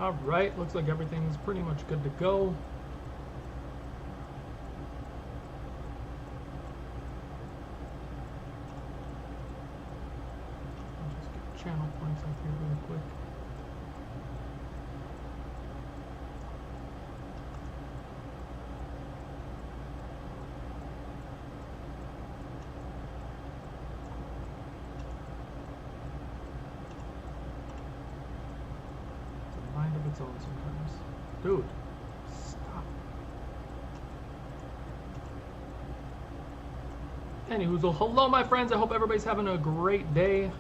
Alright, looks like everything's pretty much good to go. I'll just get channel points up here really quick. Of its own sometimes. Dude, stop. Anywho, hello my friends, I hope everybody's having a great day.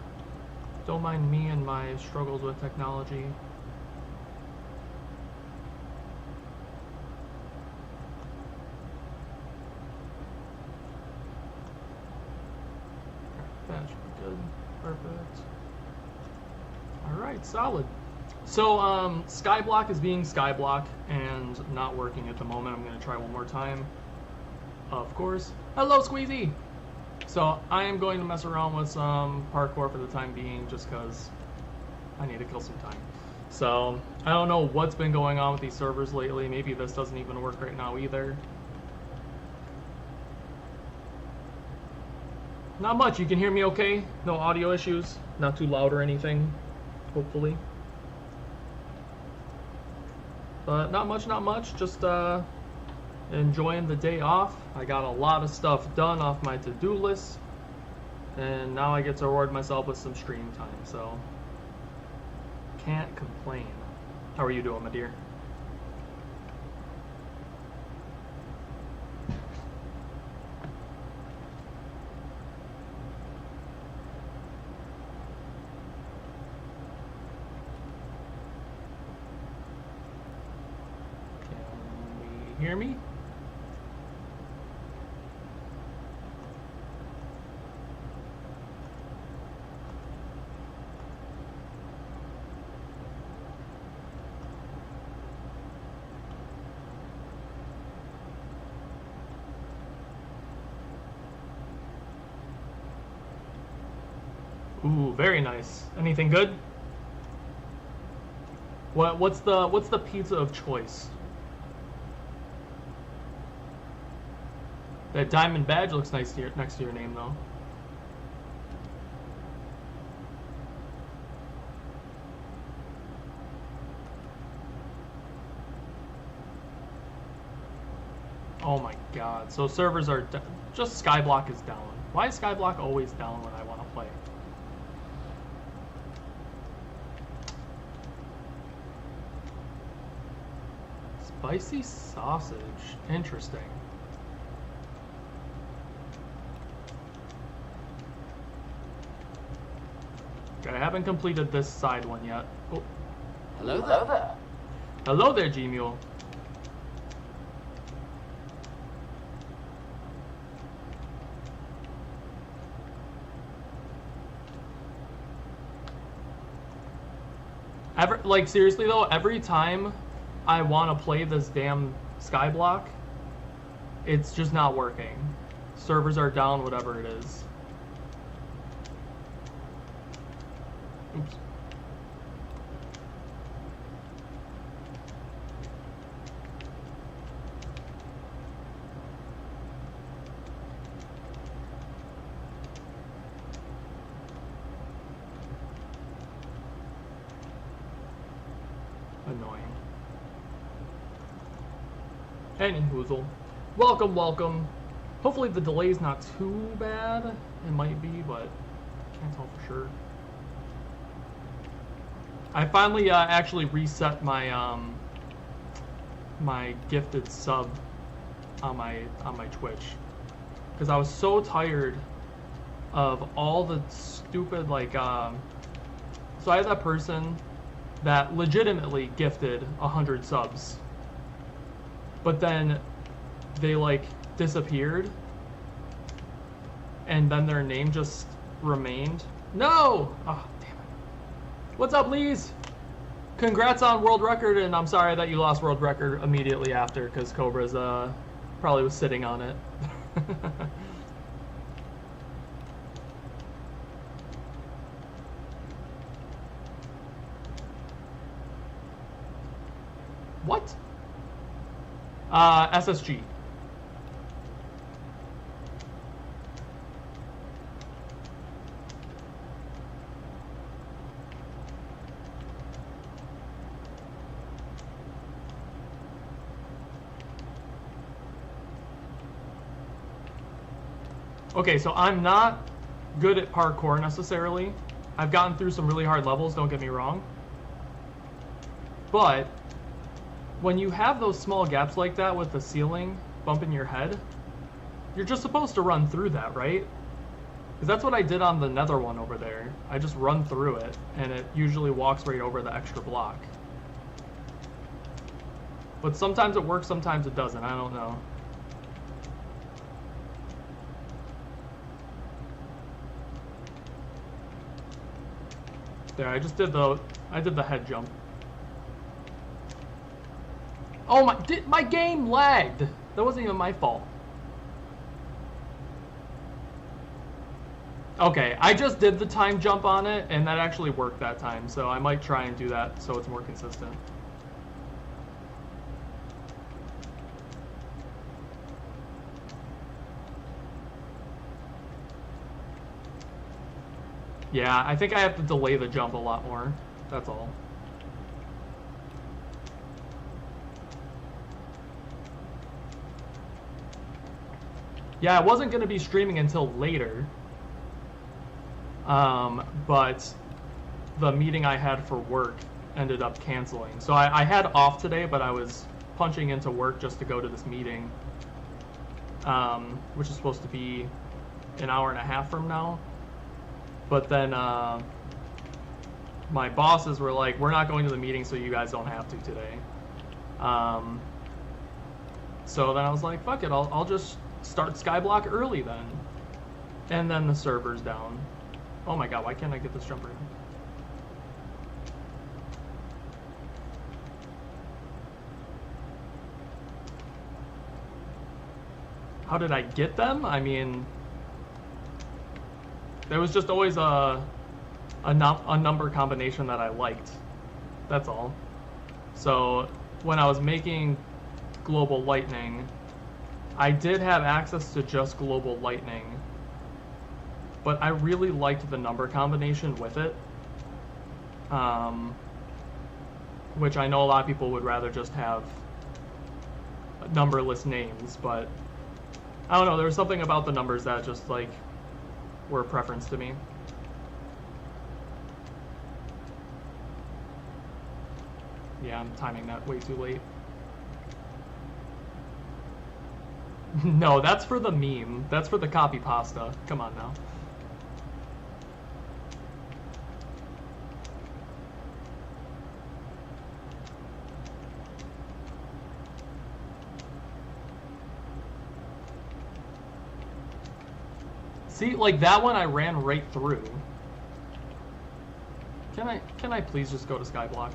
Don't mind me and my struggles with technology. That should be good. Perfect. Alright, solid. So, Skyblock is being Skyblock and not working at the moment. I'm going to try one more time. Of course. Hello, Squeezy! So, I am going to mess around with some parkour for the time being just because I need to kill some time. So, I don't know what's been going on with these servers lately. Maybe this doesn't even work right now either. Not much. You can hear me okay? No audio issues? Not too loud or anything? Hopefully. But not much, just enjoying the day off. I got a lot of stuff done off my to-do list, and now I get to reward myself with some stream time, so can't complain. How are you doing, my dear? Hear me? Ooh, very nice. Anything good? What's the pizza of choice? That diamond badge looks nice next to your name, though. Oh my god. So servers are just Skyblock is down. Why is Skyblock always down when I want to play? Spicy sausage. Interesting. I haven't completed this side one yet. Oh. Hello there. Hello there, G-Mule. Like, seriously though, every time I want to play this damn Skyblock, it's just not working. Servers are down, whatever it is. Oops. Annoying. Anyhoozle. Welcome, welcome. Hopefully the delay's not too bad. It might be, but can't tell for sure. I finally actually reset my my gifted sub on my Twitch because I was so tired of all the stupid like so I had that person that legitimately gifted 100 subs, but then they like disappeared and then their name just remained. No! Oh, damn it. What's up, Lees? Congrats on world record, and I'm sorry that you lost world record immediately after because Cobra's probably was sitting on it. SSG. Okay, so I'm not good at parkour necessarily. I've gotten through some really hard levels, don't get me wrong. But when you have those small gaps like that with the ceiling bumping your head, you're just supposed to run through that, right? Because that's what I did on the nether one over there. I just run through it, and it usually walks right over the extra block. But sometimes it works, sometimes it doesn't. I don't know. There, I did the head jump. Oh my game lagged. That wasn't even my fault. Okay, I just did the time jump on it, and that actually worked that time, so I might try and do that so it's more consistent. Yeah, I think I have to delay the jump a lot more. That's all. Yeah, I wasn't going to be streaming until later. But the meeting I had for work ended up canceling. So I had off today, but I was punching into work just to go to this meeting, which is supposed to be an hour and a half from now. But then my bosses were like, we're not going to the meeting, so you guys don't have to today. So then I was like, fuck it, I'll just start Skyblock early then. And then the server's down. Oh my god, why can't I get this jumper in? How did I get them? I mean, there was just always a number combination that I liked. That's all. So when I was making Global Lightning, I did have access to just Global Lightning, but I really liked the number combination with it, which I know a lot of people would rather just have numberless names, but I don't know, there was something about the numbers that just like were a preference to me. Yeah, I'm timing that way too late. No, that's for the meme. That's for the copy pasta. Come on now. See, like that one I ran right through. Can I please just go to Skyblock?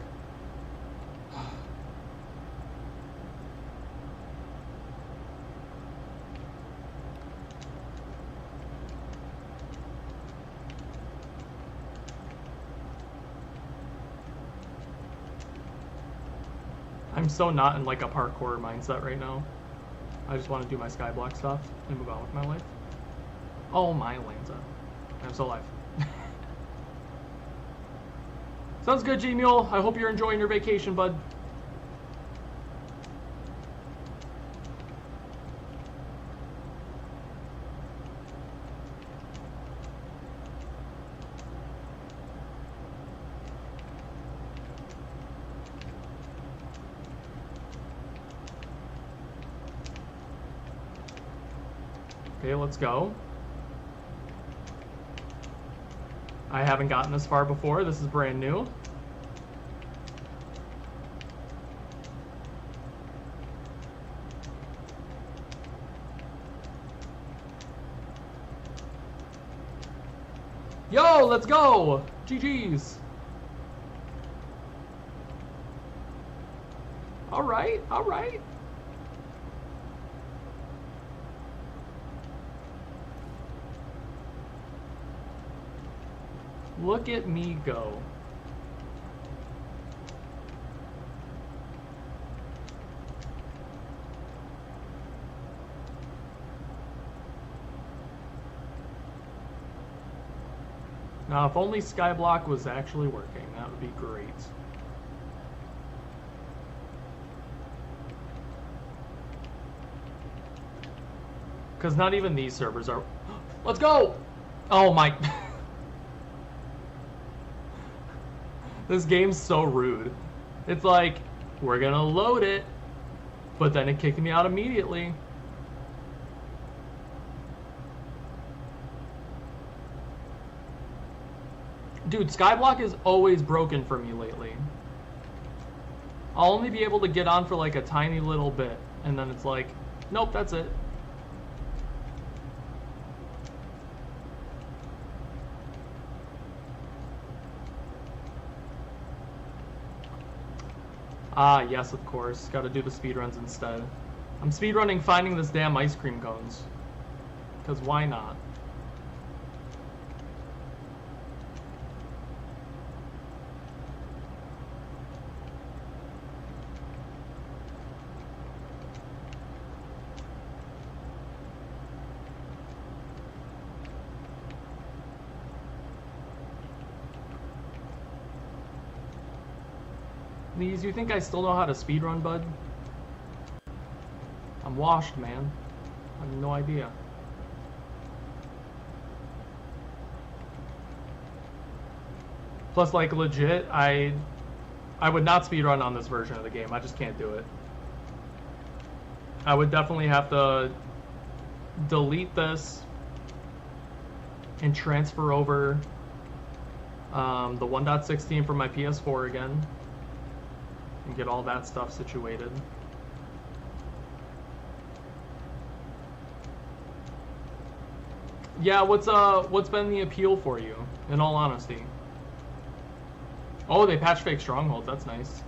I'm so not in like a parkour mindset right now. I just want to do my Skyblock stuff and move on with my life. Oh my Lanza. I'm still alive. Sounds good, G-Mule. I hope you're enjoying your vacation, bud. Okay, let's go. I haven't gotten this far before. This is brand new. Yo, let's go! GG's. All right, all right. Look at me go. Now, if only Skyblock was actually working, that would be great. Because not even these servers are... Let's go! Oh my... This game's so rude. It's like, we're gonna load it, but then it kicked me out immediately. Dude, Skyblock is always broken for me lately. I'll only be able to get on for like a tiny little bit, and then it's like, nope, that's it. Ah, yes, of course. Gotta do the speedruns instead. I'm speedrunning finding this damn ice cream cones. Because why not? Please, you think I still know how to speedrun, bud? I'm washed, man. I have no idea. Plus, like, legit, I would not speedrun on this version of the game. I just can't do it. I would definitely have to delete this and transfer over the 1.16 from my PS4 again. And get all that stuff situated. Yeah, what's been the appeal for you, in all honesty? Oh, they patched fake strongholds, that's nice.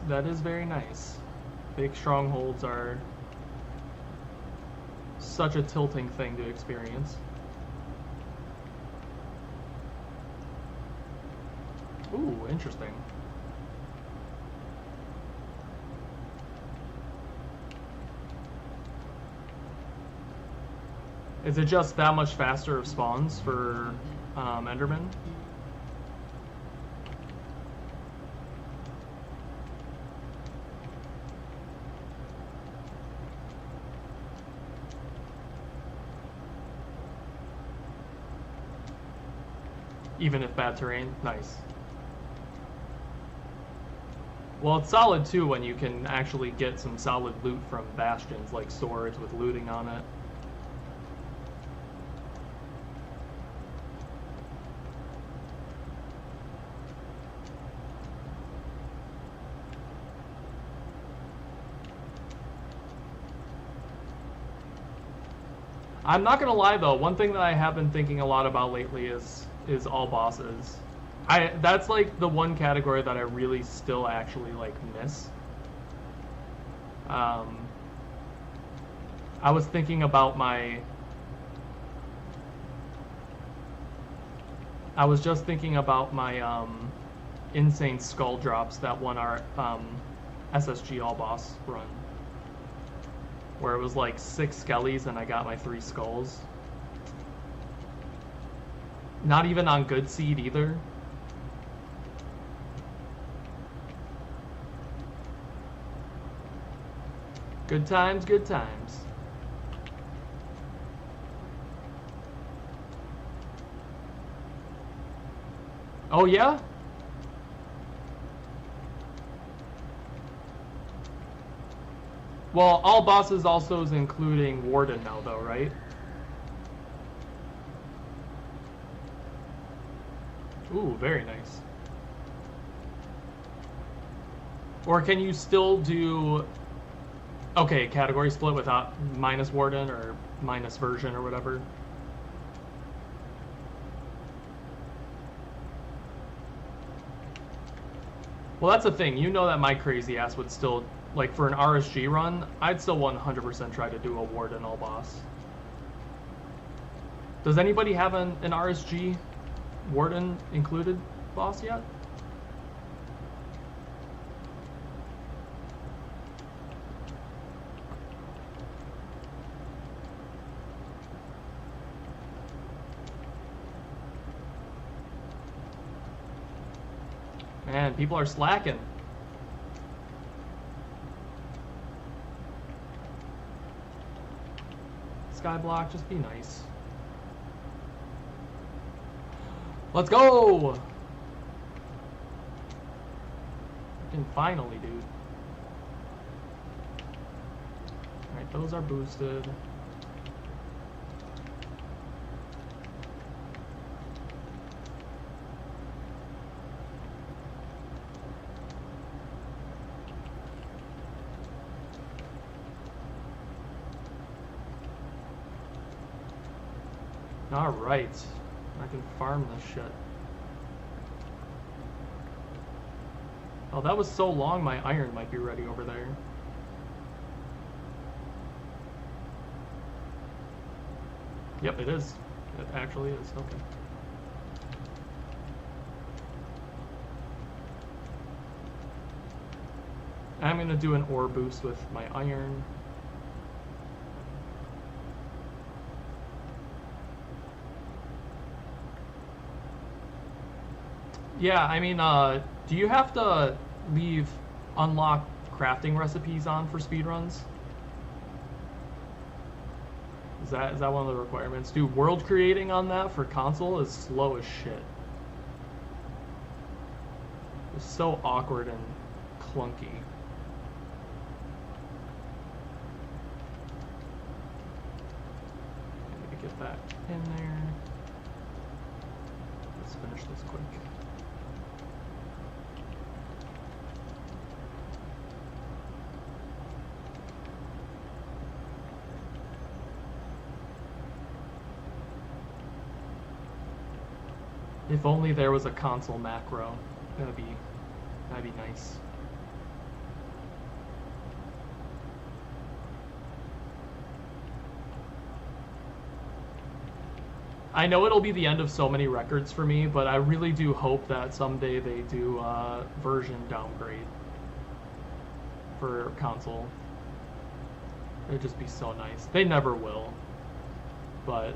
That is very nice. Fake strongholds are such a tilting thing to experience. Ooh, interesting. Is it just that much faster of spawns for Enderman? Even if bad terrain? Nice. Well, it's solid too when you can actually get some solid loot from bastions, like swords with looting on it. I'm not gonna lie though, one thing that I have been thinking a lot about lately is all bosses. That's like the one category that I really still actually like miss. I was thinking about I was just thinking about my insane skull drops that won our SSG all boss run, where it was like 6 skellies and I got my 3 skulls. Not even on good seed either. Good times, good times. Oh yeah? Well, all bosses also is including Warden now though, right? Ooh, very nice. Or can you still do... Okay, category split without minus Warden or minus version or whatever? Well, that's the thing. You know that my crazy ass would still... Like, for an RSG run, I'd still 100% try to do a Warden all boss. Does anybody have an RSG Warden included boss yet? Man, people are slacking. Skyblock, just be nice. Let's go! And finally, dude. Alright, those are boosted. Alright, I can farm this shit. Oh, that was so long, my iron might be ready over there. Yep, it is. It actually is. Okay. I'm gonna do an ore boost with my iron. Yeah, I mean, do you have to leave unlocked crafting recipes on for speedruns? Is that one of the requirements? Dude, world creating on that for console is slow as shit. It's so awkward and clunky. Maybe get that in there. Let's finish this quick. If only there was a console macro. That'd be nice. I know it'll be the end of so many records for me, but I really do hope that someday they do a version downgrade for console. It'd just be so nice. They never will, but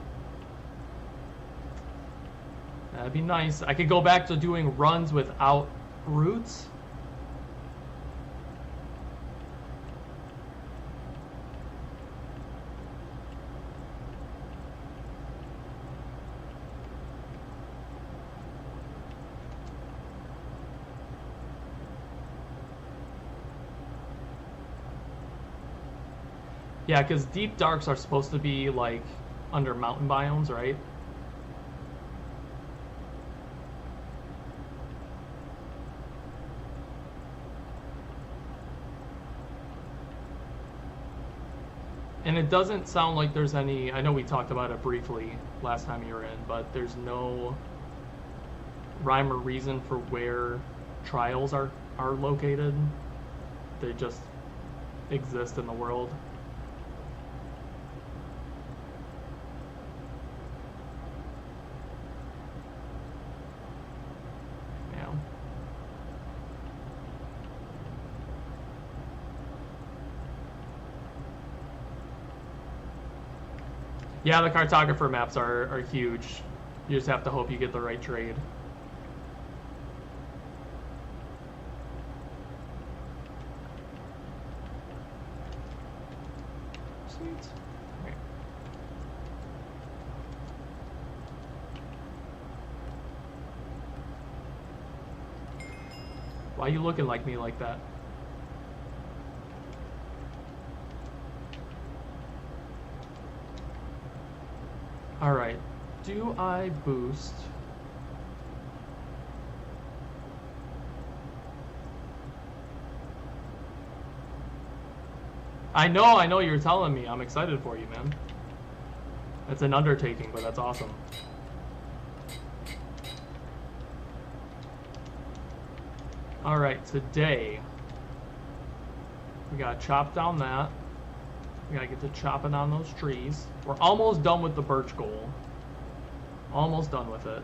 that'd be nice. I could go back to doing runs without roots. Yeah, because deep darks are supposed to be like under mountain biomes, right? And it doesn't sound like there's any, I know we talked about it briefly last time you were in, but there's no rhyme or reason for where trials are located. They just exist in the world. Yeah, the cartographer maps are huge. You just have to hope you get the right trade. Sweet. Okay. Why are you looking like me like that? Alright, do I boost? I know you're telling me. I'm excited for you, man. It's an undertaking, but that's awesome. Alright, today we gotta chop down that. We gotta get to chopping on those trees. We're almost done with the birch goal. Almost done with it.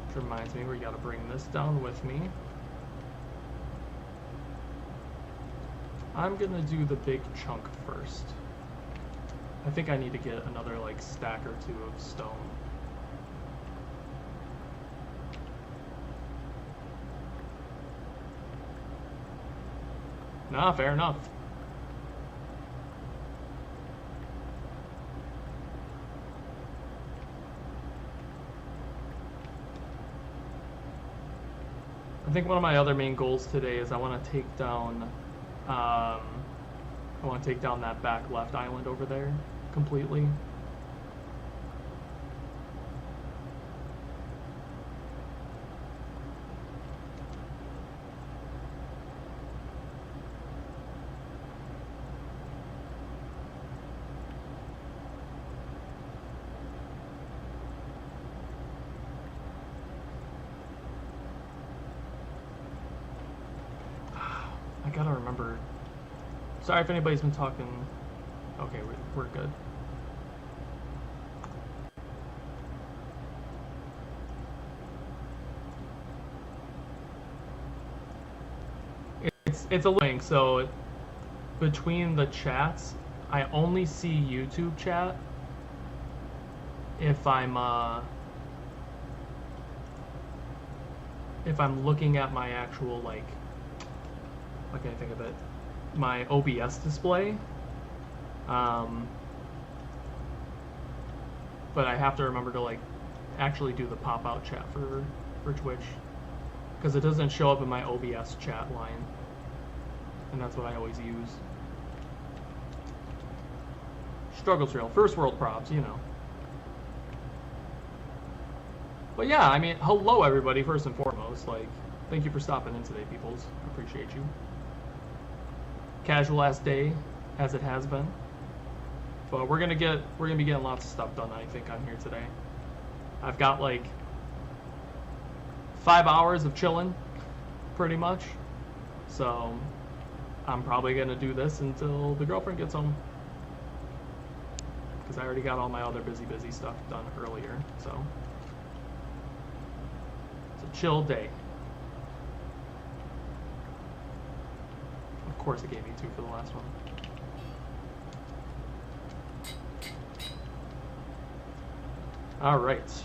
Which reminds me, we gotta bring this down with me. I'm gonna do the big chunk first. I think I need to get another like stack or two of stone. Nah, fair enough. I think one of my other main goals today is I want to take down that back left island over there completely. I gotta remember. Sorry if anybody's been talking. Okay, we're good. It's a link, so between the chats, I only see YouTube chat if I'm looking at my actual, like, what can I think of it? My OBS display. But I have to remember to, like, actually do the pop-out chat for Twitch, because it doesn't show up in my OBS chat line, and that's what I always use. Struggle's real. First world props, you know. But yeah, I mean, hello everybody, first and foremost. Like, thank you for stopping in today, peoples. I appreciate you. Casual ass day, as it has been. But we're gonna be getting lots of stuff done, I think, on here today. I've got like 5 hours of chilling, pretty much. So I'm probably gonna do this until the girlfriend gets home, because I already got all my other busy stuff done earlier. So it's a chill day. Of course it gave me 2 for the last one. All right.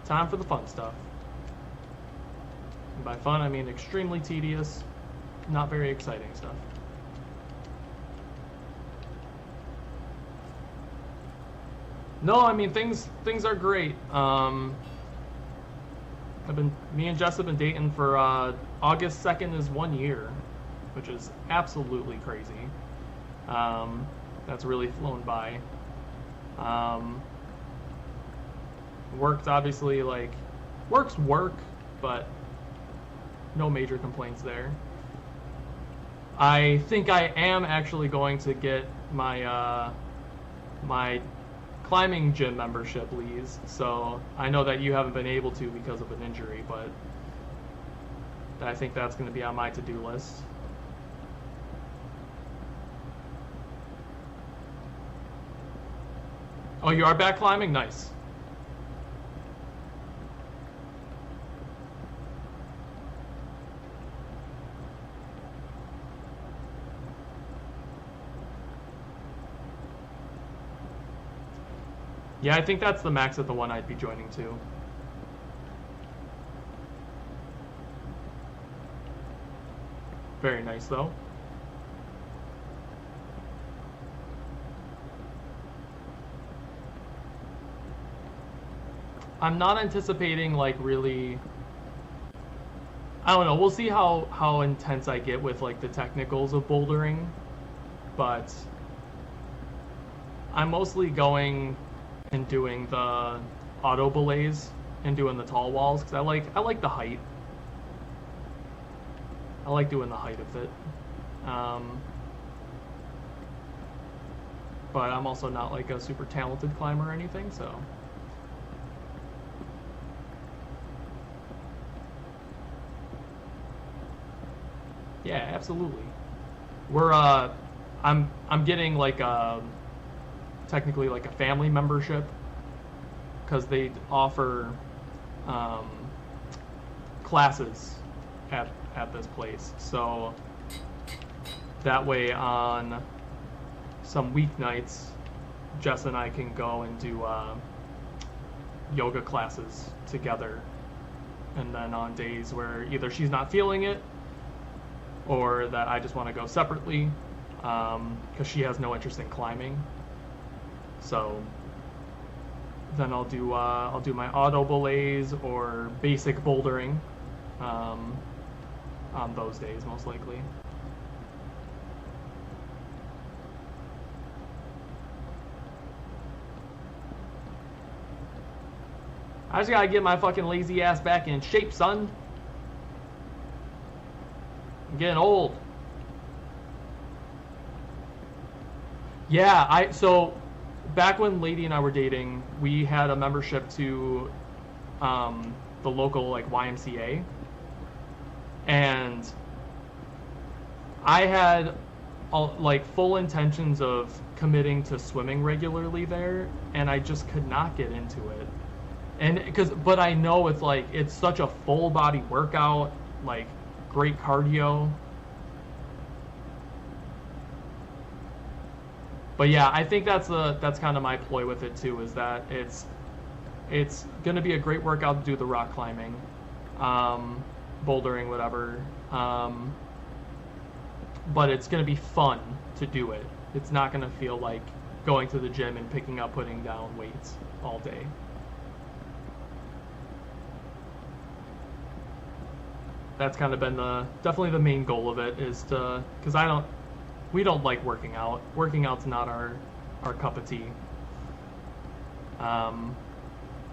Time for the fun stuff. And by fun, I mean extremely tedious, not very exciting stuff. No, I mean things are great. Me and Jess have been dating for August 2nd is 1 year, which is absolutely crazy. That's really flown by. Work's obviously, like, work's work, but no major complaints there. I think I am actually going to get my my climbing gym membership, Lees. So I know that you haven't been able to because of an injury, but I think that's going to be on my to-do list. Oh, you are back climbing? Nice. Yeah, I think that's the max of the one I'd be joining to. Very nice, though. I'm not anticipating, like, really... I don't know, we'll see how intense I get with, like, the technicals of bouldering. But I'm mostly going and doing the auto belays and doing the tall walls, because I like the height. I like doing the height of it. But I'm also not like a super talented climber or anything, so. Yeah, absolutely. We're I'm getting like technically like a family membership, because they offer classes at this place. So that way on some weeknights, Jess and I can go and do yoga classes together And then on days where either she's not feeling it or that I just want to go separately, because she has no interest in climbing. So then I'll do my auto belays or basic bouldering on those days, most likely. I just gotta get my fucking lazy ass back in shape, son. I'm getting old. Yeah, so back when Lady and I were dating, we had a membership to the local like YMCA, and I had like full intentions of committing to swimming regularly there, and I just could not get into it. And but I know it's such a full body workout, like great cardio. But yeah, I think that's kind of my ploy with it too, is that it's gonna be a great workout to do the rock climbing, bouldering, whatever. But it's gonna be fun to do it. It's not gonna feel like going to the gym and putting down weights all day. That's kind of been definitely the main goal of it, is because we don't like working out. Working out's not our cup of tea.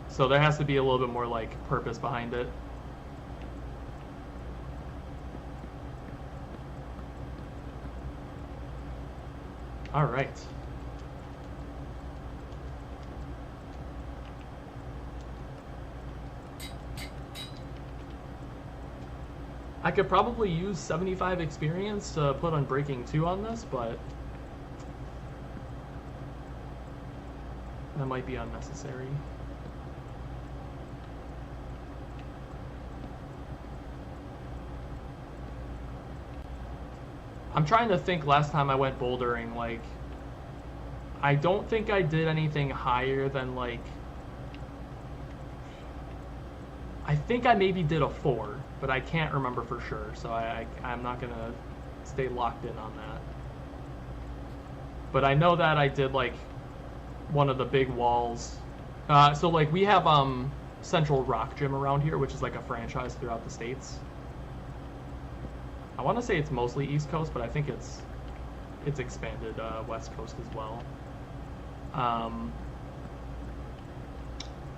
So there has to be a little bit more like purpose behind it. All right. I could probably use 75 experience to put on Breaking 2 on this, but that might be unnecessary. I'm trying to think last time I went bouldering, like, I don't think I did anything higher than, like, I think I maybe did a 4, but I can't remember for sure, so I'm not going to stay locked in on that. But I know that I did, like, one of the big walls. So, like, we have Central Rock Gym around here, which is, like, a franchise throughout the States. I want to say it's mostly East Coast, but I think it's expanded West Coast as well.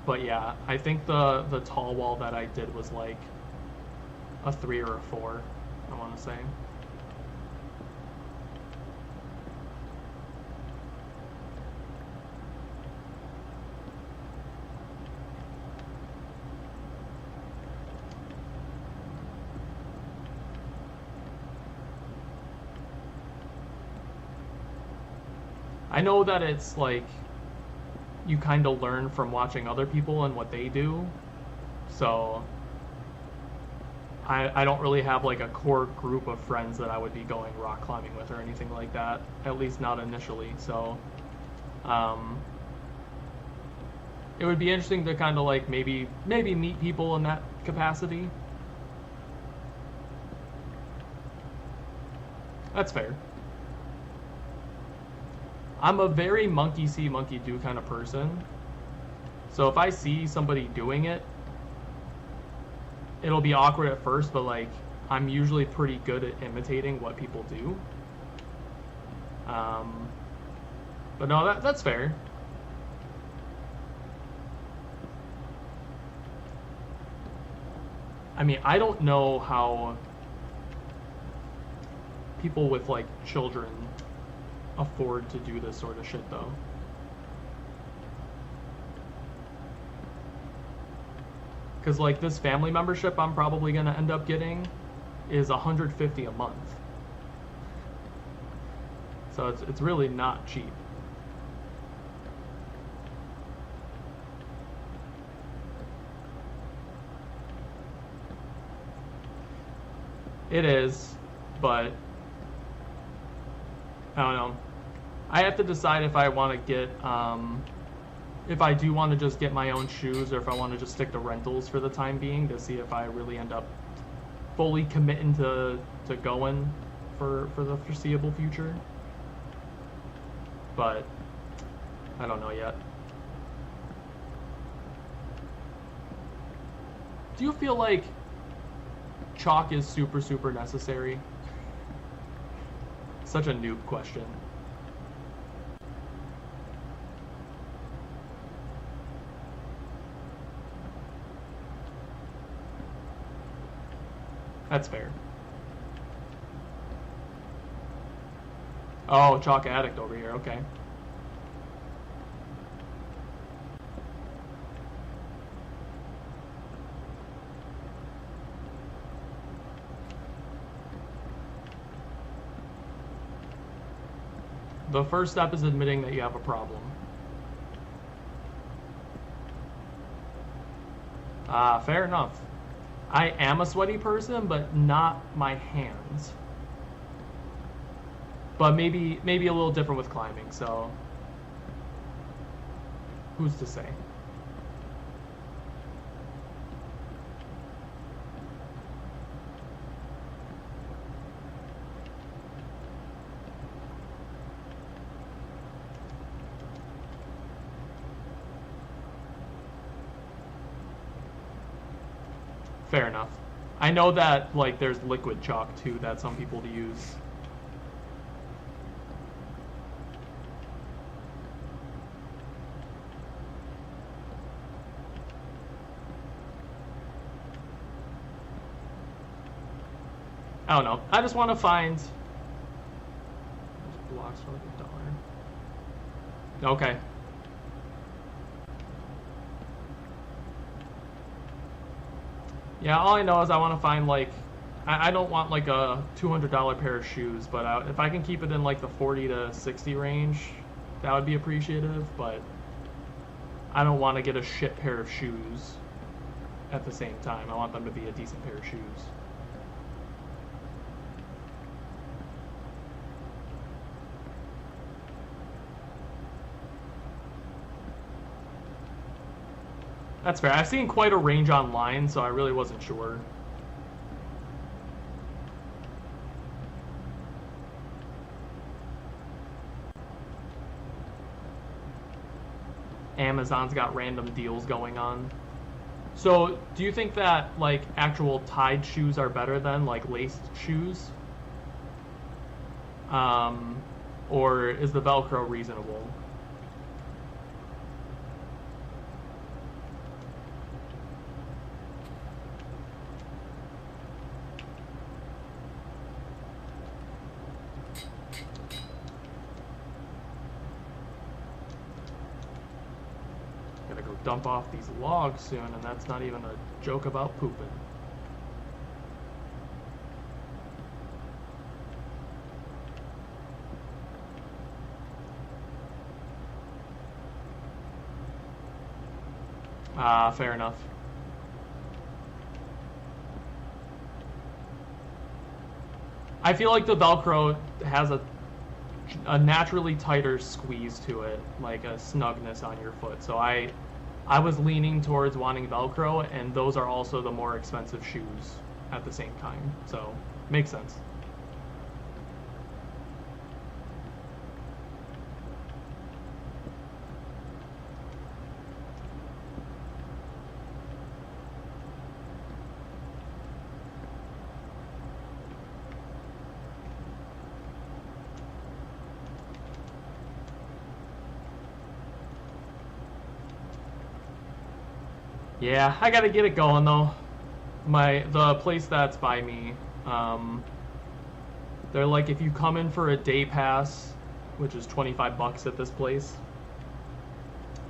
But yeah, I think the tall wall that I did was like a 3 or a 4, I want to say. I know that it's like you kind of learn from watching other people and what they do, so I don't really have like a core group of friends that I would be going rock climbing with or anything like that, at least not initially. So it would be interesting to kind of like maybe meet people in that capacity. That's fair. I'm a very monkey see, monkey do kind of person. So if I see somebody doing it, it'll be awkward at first, but like I'm usually pretty good at imitating what people do. But no, that's fair. I mean, I don't know how people with like children afford to do this sort of shit though. Because like this family membership I'm probably going to end up getting is $150 a month. So it's really not cheap. It is, but I don't know. I have to decide if I want to get if I do want to just get my own shoes, or if I want to just stick to rentals for the time being to see if I really end up fully committing to going for the foreseeable future. But I don't know yet. Do you feel like chalk is super necessary? Such a noob question. That's fair. Oh, chalk addict over here, okay. The first step is admitting that you have a problem. Fair enough. I am a sweaty person, but not my hands. But maybe a little different with climbing, so who's to say? Fair enough. I know that like there's liquid chalk too that some people use. I don't know. I just want to find blocks for like $1. Okay. Yeah, all I know is I want to find like, I don't want like a $200 pair of shoes, but if I can keep it in like the 40 to 60 range, that would be appreciative, but I don't want to get a shit pair of shoes at the same time. I want them to be a decent pair of shoes. That's fair. I've seen quite a range online, so I really wasn't sure. Amazon's got random deals going on. So, do you think that like actual tied shoes are better than like laced shoes? Or is the Velcro reasonable? Dump off these logs soon, and that's not even a joke about pooping. Fair enough. I feel like the Velcro has a naturally tighter squeeze to it, like a snugness on your foot. So I was leaning towards wanting Velcro, and those are also the more expensive shoes at the same time. So, makes sense. Yeah, I gotta get it going though. The place that's by me, they're like, if you come in for a day pass, which is $25 at this place,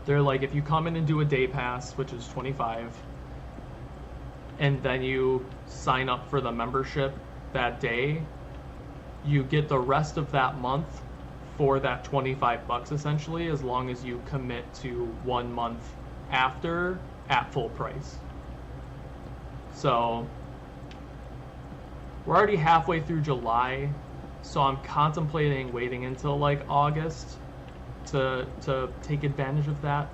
they're like, if you come in and do a day pass, which is $25, and then you sign up for the membership that day, you get the rest of that month for that $25 essentially, as long as you commit to 1 month after at full price. So we're already halfway through July, so I'm contemplating waiting until like August to take advantage of that.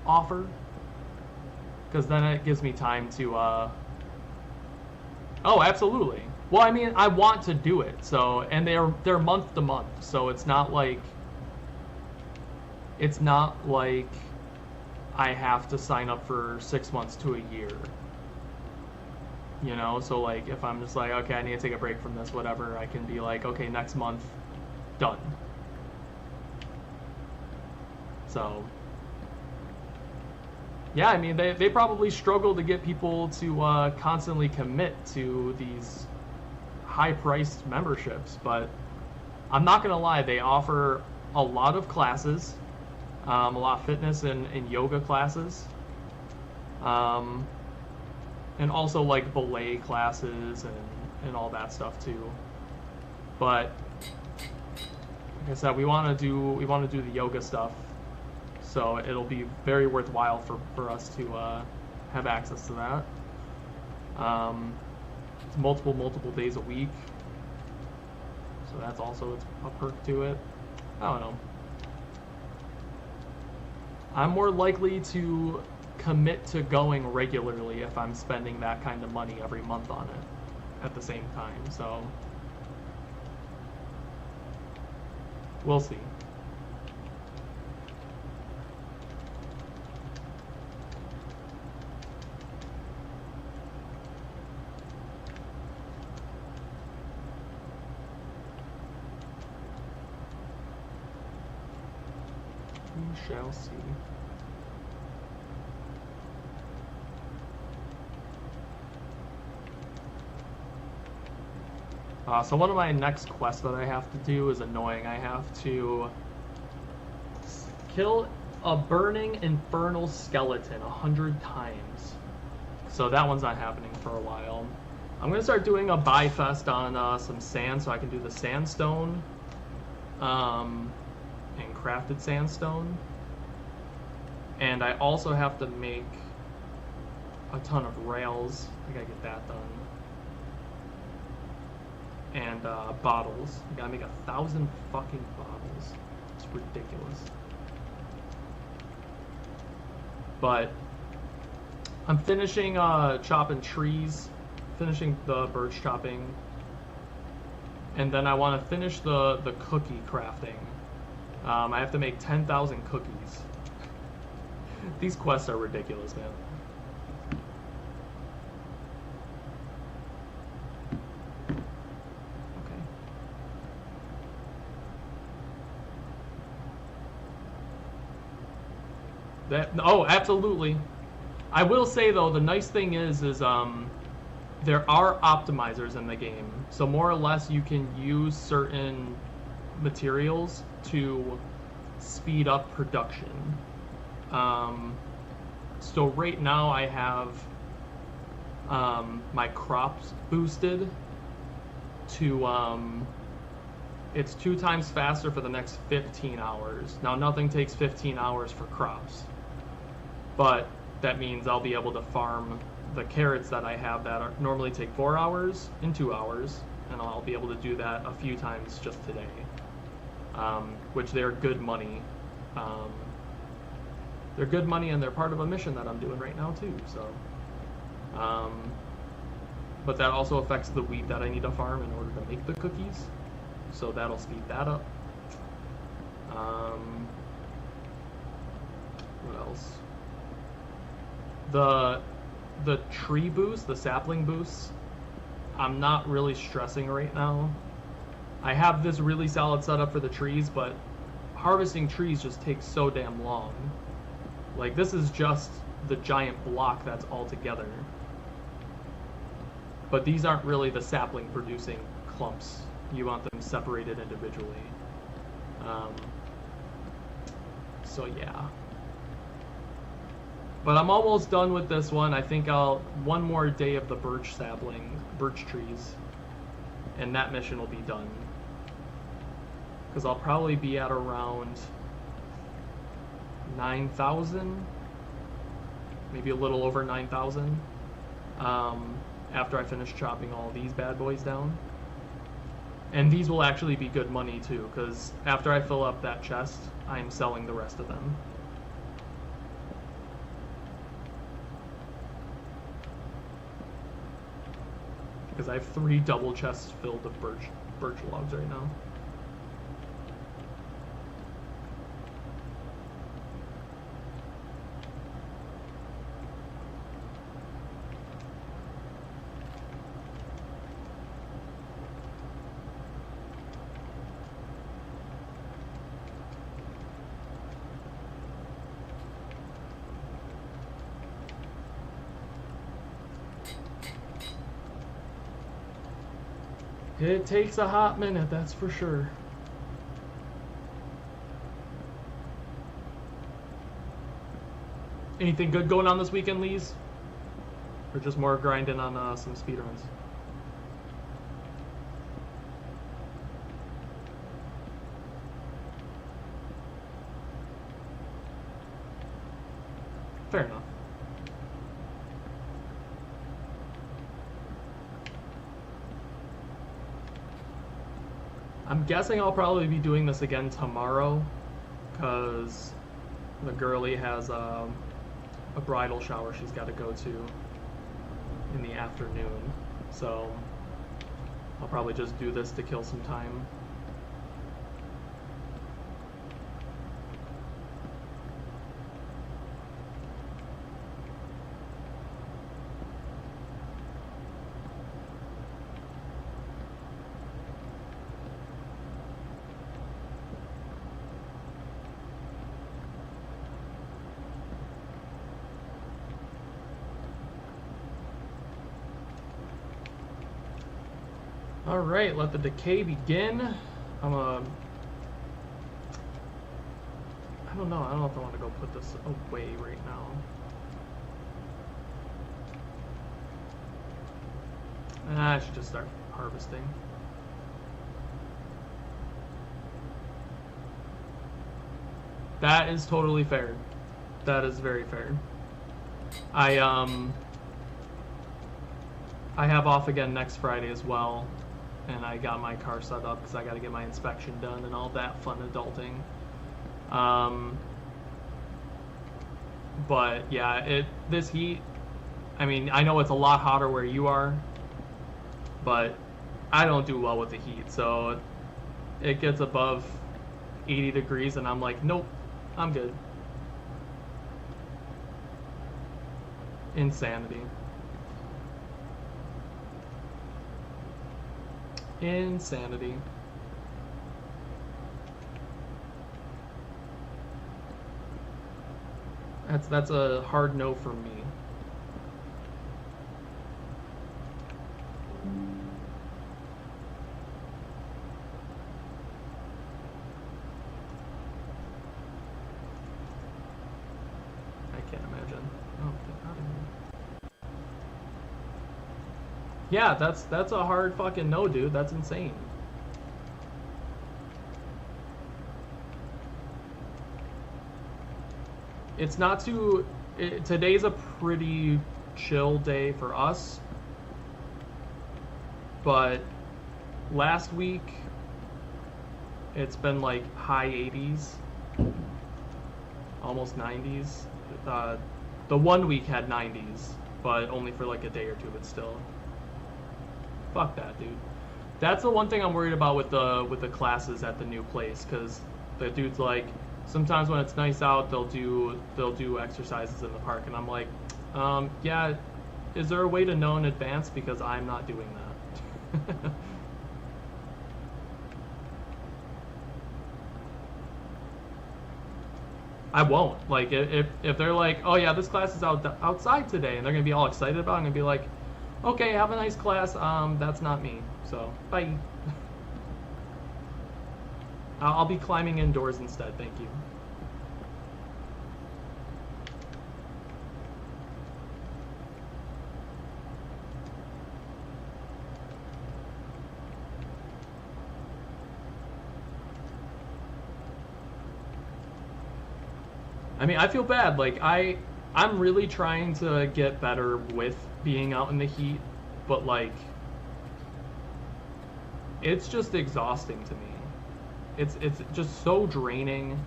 offer, because then it gives me time to. Oh, absolutely. Well, I mean, I want to do it, so, and they're month to month, so it's not like I have to sign up for 6 months to a year. You know, so like if I'm just like, okay, I need to take a break from this, whatever, I can be like, okay, next month, done. So, yeah, I mean, they probably struggle to get people to constantly commit to these high-priced memberships, but I'm not gonna lie, they offer a lot of classes, a lot of fitness and yoga classes, and also like ballet classes and all that stuff too. But like I said, we want to do the yoga stuff, so it'll be very worthwhile for us to have access to that. It's multiple days a week, so that's also a perk to it. I don't know. I'm more likely to commit to going regularly if I'm spending that kind of money every month on it at the same time, so we'll see. We shall see. So one of my next quests that I have to do is annoying. I have to kill a burning infernal skeleton 100 times. So that one's not happening for a while. I'm going to start doing a buy fest on some sand so I can do the sandstone and crafted sandstone. And I also have to make a ton of rails. I gotta get that done. And bottles. I gotta make 1,000 fucking bottles. It's ridiculous. But I'm finishing chopping trees, finishing the birch chopping, and then I want to finish the cookie crafting. I have to make 10,000 cookies. These quests are ridiculous, man. Oh, absolutely. I will say though, the nice thing is there are optimizers in the game, so more or less you can use certain materials to speed up production. So right now I have my crops boosted to it's 2 times faster for the next 15 hours. Now nothing takes 15 hours for crops, but that means I'll be able to farm the carrots that I have that normally take 4 hours in 2 hours, and I'll be able to do that a few times just today, which they're good money. They're good money, and they're part of a mission that I'm doing right now too. So, but that also affects the wheat that I need to farm in order to make the cookies, so that'll speed that up. What else? The tree boost, the sapling boosts, I'm not really stressing right now. I have this really solid setup for the trees, but harvesting trees just takes so damn long. Like, this is just the giant block that's all together. But these aren't really the sapling producing clumps. You want them separated individually. So yeah. But I'm almost done with this one. I think one more day of the birch trees, and that mission will be done. Because I'll probably be at around 9,000, maybe a little over 9,000, after I finish chopping all these bad boys down. And these will actually be good money too, because after I fill up that chest, I'm selling the rest of them. Because I have 3 double chests filled of birch logs right now. It takes a hot minute, that's for sure. Anything good going on this weekend, Lees? Or just more grinding on some speedruns? Fair enough. I'm guessing I'll probably be doing this again tomorrow, because the girlie has a bridal shower she's got to go to in the afternoon. So I'll probably just do this to kill some time. Alright, let the decay begin. I don't know if I want to go put this away right now. I should just start harvesting. That is totally fair. That is very fair. I have off again next Friday as well. And I got my car set up because I got to get my inspection done and all that fun adulting. But yeah, this heat, I mean, I know it's a lot hotter where you are, but I don't do well with the heat. So it gets above 80 degrees and I'm like, nope, I'm good. Insanity. Insanity. That's a hard no for me. I can't imagine. Oh, get out of here. Yeah, that's a hard fucking no, dude. That's insane. It's not too... today's a pretty chill day for us. But last week, it's been like high 80s. Almost 90s. The 1 week had 90s, but only for like a day or two, but still. Fuck that, dude. That's the one thing I'm worried about with the classes at the new place, because the dude's like, sometimes when it's nice out, they'll do exercises in the park, and I'm like, yeah, is there a way to know in advance, because I'm not doing that. I won't. Like, if they're like, oh yeah, this class is outside today, and they're gonna be all excited about it, I'm gonna be like, okay, have a nice class. That's not me. So, bye. I'll be climbing indoors instead, thank you. I mean, I feel bad. Like, I'm really trying to get better with being out in the heat, but like, it's just exhausting to me. It's just so draining.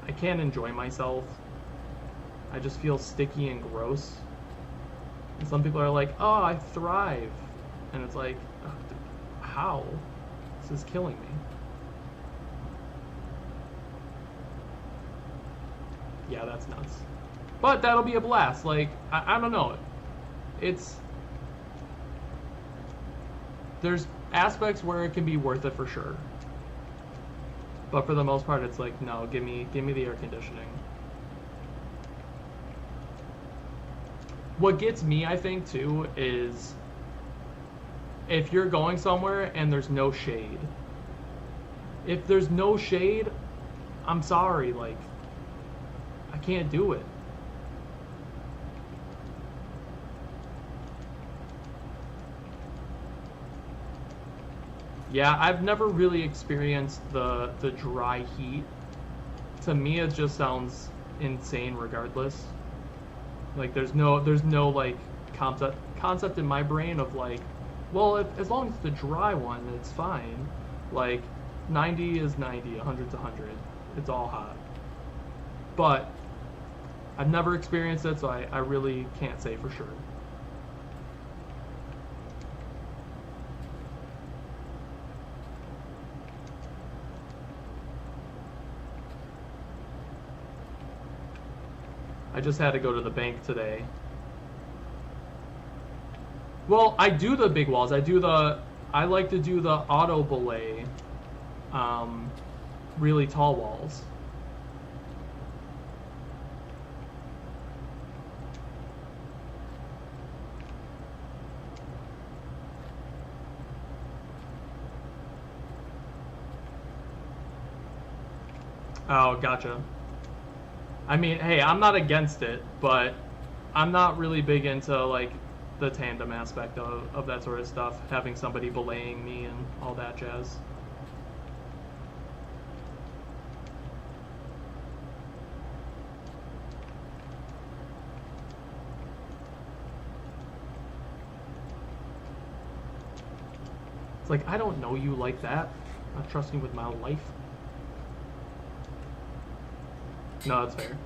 I can't enjoy myself. I just feel sticky and gross. And some people are like, oh, I thrive. And it's like, how? This is killing me. Yeah, that's nuts. But that'll be a blast. Like, I don't know. There's aspects where it can be worth it for sure. But for the most part, it's like, no, give me the air conditioning. What gets me, I think, too, is if you're going somewhere and there's no shade. If there's no shade, I'm sorry, like, I can't do it. Yeah, I've never really experienced the dry heat. To me, it just sounds insane regardless. Like, there's no like concept in my brain of like, well, as long as it's the dry one, it's fine. Like, 90 is 90, 100's 100. It's all hot. But I've never experienced it, so I really can't say for sure. I just had to go to the bank today. Well, I do the big walls. I like to do the auto belay, really tall walls. Oh, gotcha. I mean, hey, I'm not against it, but I'm not really big into, like, the tandem aspect of that sort of stuff, having somebody belaying me and all that jazz. It's like, I don't know you like that. I'm not trusting you with my life. No, that's fair.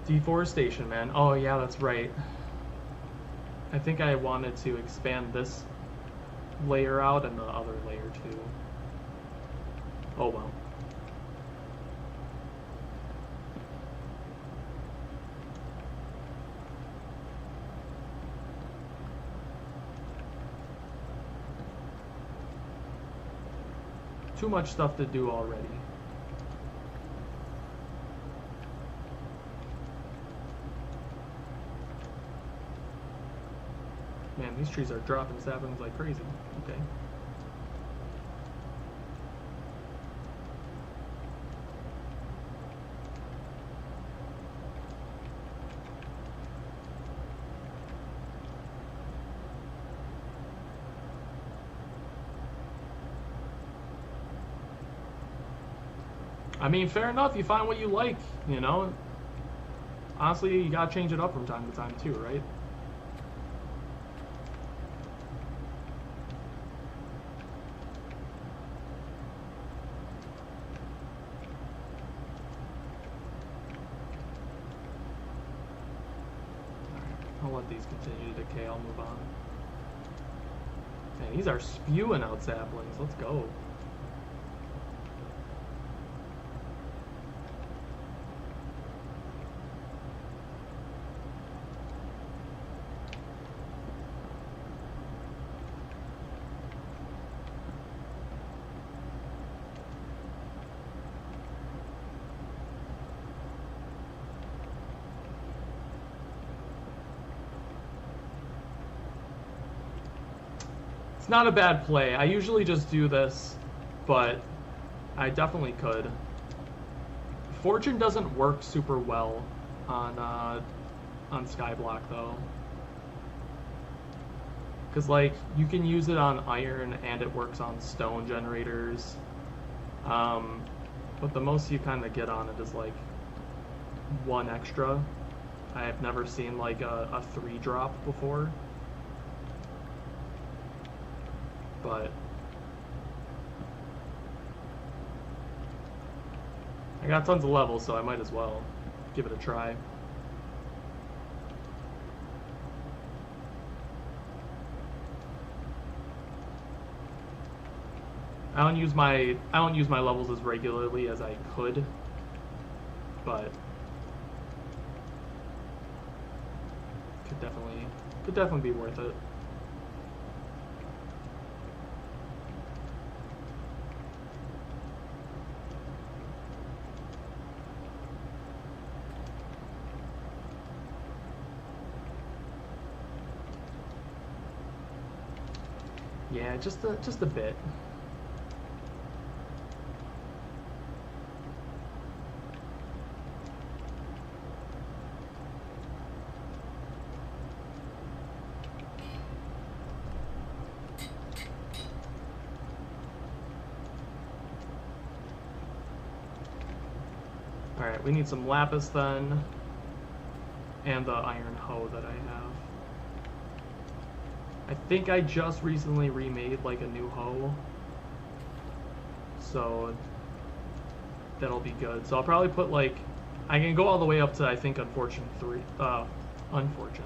Deforestation, man. Oh, yeah, that's right. I think I wanted to expand this layer out and the other layer too. Oh well. Too much stuff to do already. Man, these trees are dropping saplings like crazy. Okay. I mean, fair enough. You find what you like, you know? Honestly, you gotta change it up from time to time too, right? I'll let these continue to decay. I'll move on. Man, these are spewing out saplings. Let's go. It's not a bad play. I usually just do this, but I definitely could. Fortune doesn't work super well on Skyblock though, Because, like, you can use it on iron and it works on stone generators. But the most you kind of get on it is, like, 1 extra. I have never seen, like, a 3 drop before. But I got tons of levels, so I might as well give it a try. I don't use my levels as regularly as I could, but could definitely be worth it. Yeah, just a bit. Alright, we need some lapis then, and the iron hoe that I have. I think I just recently remade like a new hoe, so that'll be good. So I'll probably put like, I can go all the way up to I think Unfortune 3, Unfortune.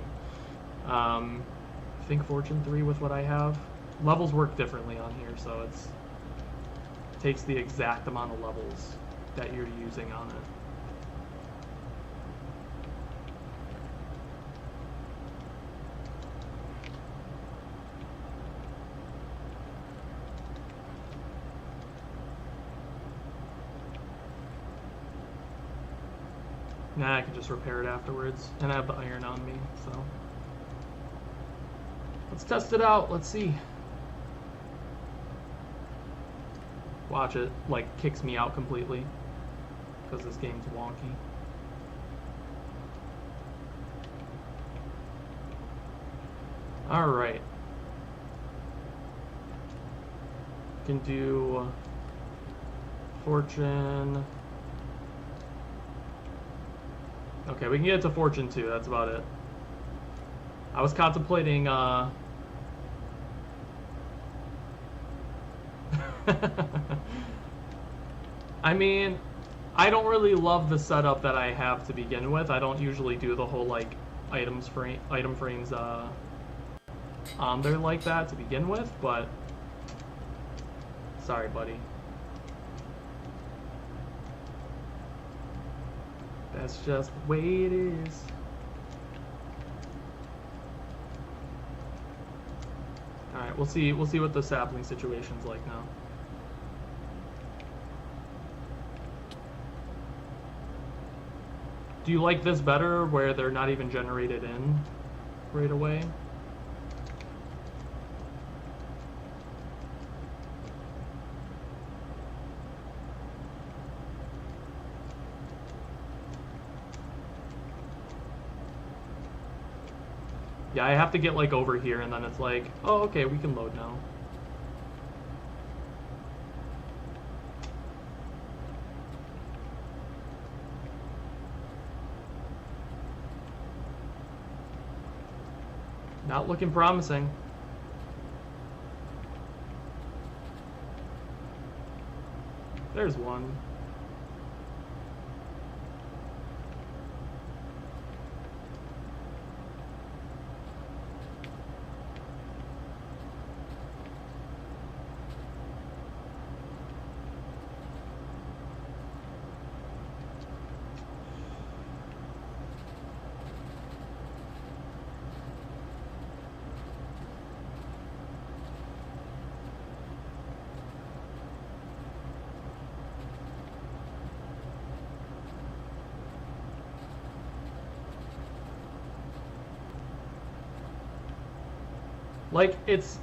I think Fortune 3 with what I have. Levels work differently on here, so it takes the exact amount of levels that you're using on it. Nah, I can just repair it afterwards, and I have the iron on me, so. Let's test it out, let's see. Watch it, like, kicks me out completely, because this game's wonky. Alright. Can do Fortune. Okay, we can get it to Fortune 2, that's about it. I was contemplating, I mean, I don't really love the setup that I have to begin with. I don't usually do the whole, like, item frames, on there like that to begin with, but sorry, buddy. That's just the way it is. Alright, we'll see what the sapling situation's like now. Do you like this better where they're not even generated in right away? Yeah, I have to get like over here and then it's like, oh, okay, we can load now. Not looking promising. There's one. Like, it's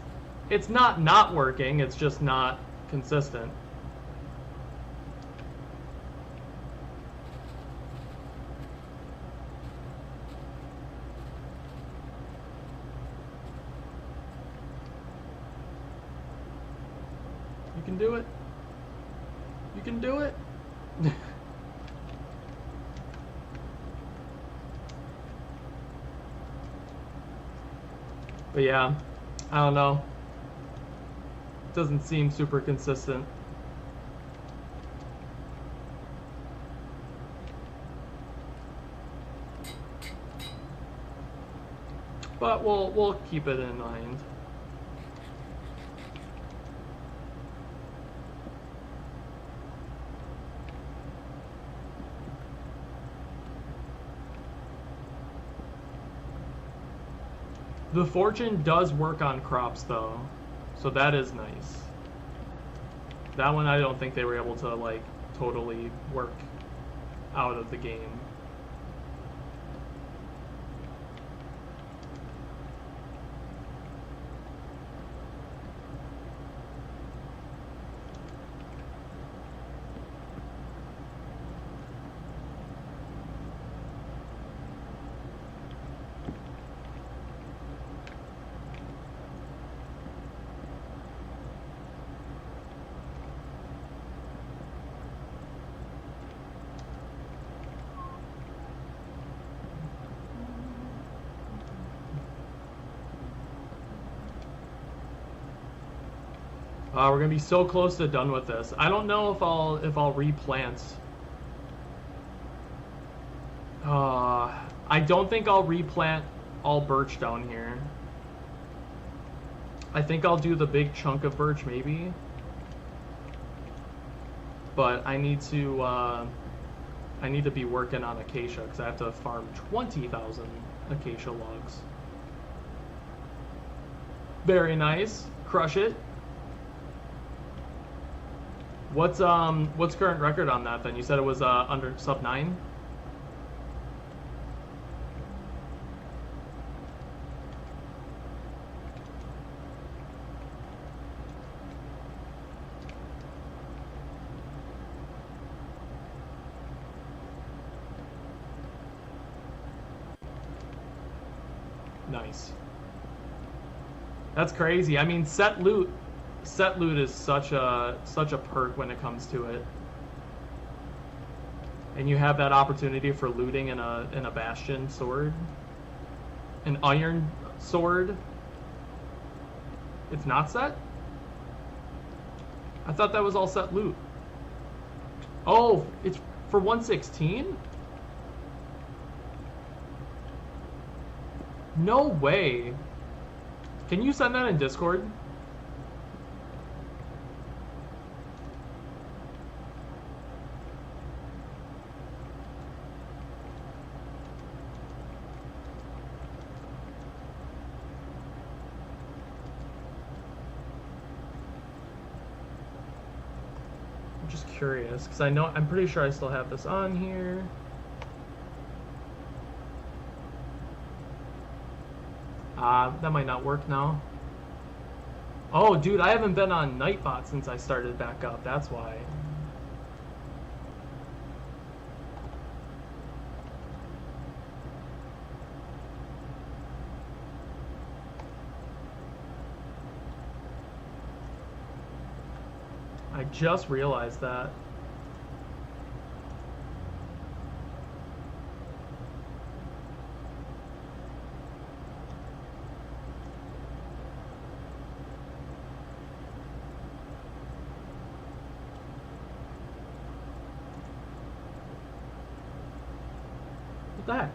not working, it's just not consistent. can do it. You can do it. But yeah, I don't know. Doesn't seem super consistent. But we'll keep it in mind. The fortune does work on crops though, so that is nice. That one I don't think they were able to like totally work out of the game. We're gonna be so close to done with this. I don't know if I'll replant. I don't think I'll replant all birch down here. I think I'll do the big chunk of birch maybe. But I need to be working on acacia because I have to farm 20,000 acacia logs. Very nice. Crush it. What's current record on that then? You said it was under sub 9? Nice. That's crazy. I mean, set loot is such a perk when it comes to it, and you have that opportunity for looting in a bastion sword, an iron sword. It's not set? I thought that was all set loot. Oh, it's for 116? No way. Can you send that in Discord? Curious because I'm pretty sure I still have this on here. That might not work now. Oh dude, I haven't been on Nightbot since I started back up, that's why. I just realized that. What the heck?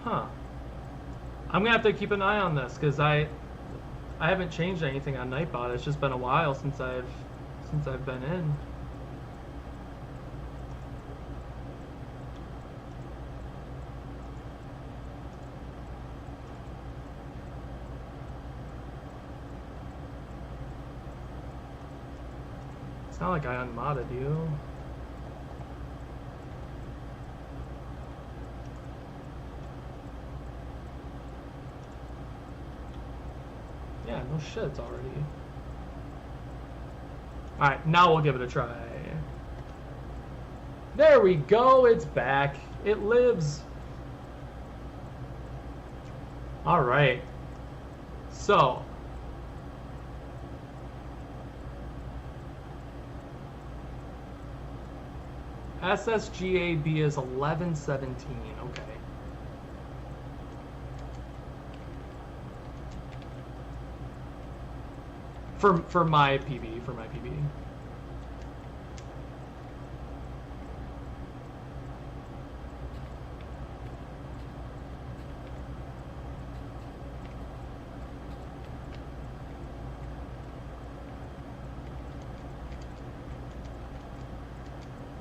Huh. I'm gonna have to keep an eye on this because I haven't changed anything on Nightbot. It's just been a while since I've been in. It's not like I unmodded you. Oh shit, it's already. Alright, now we'll give it a try. There we go, it's back. It lives. Alright. So. SSGAB is 1117, okay. For my PB,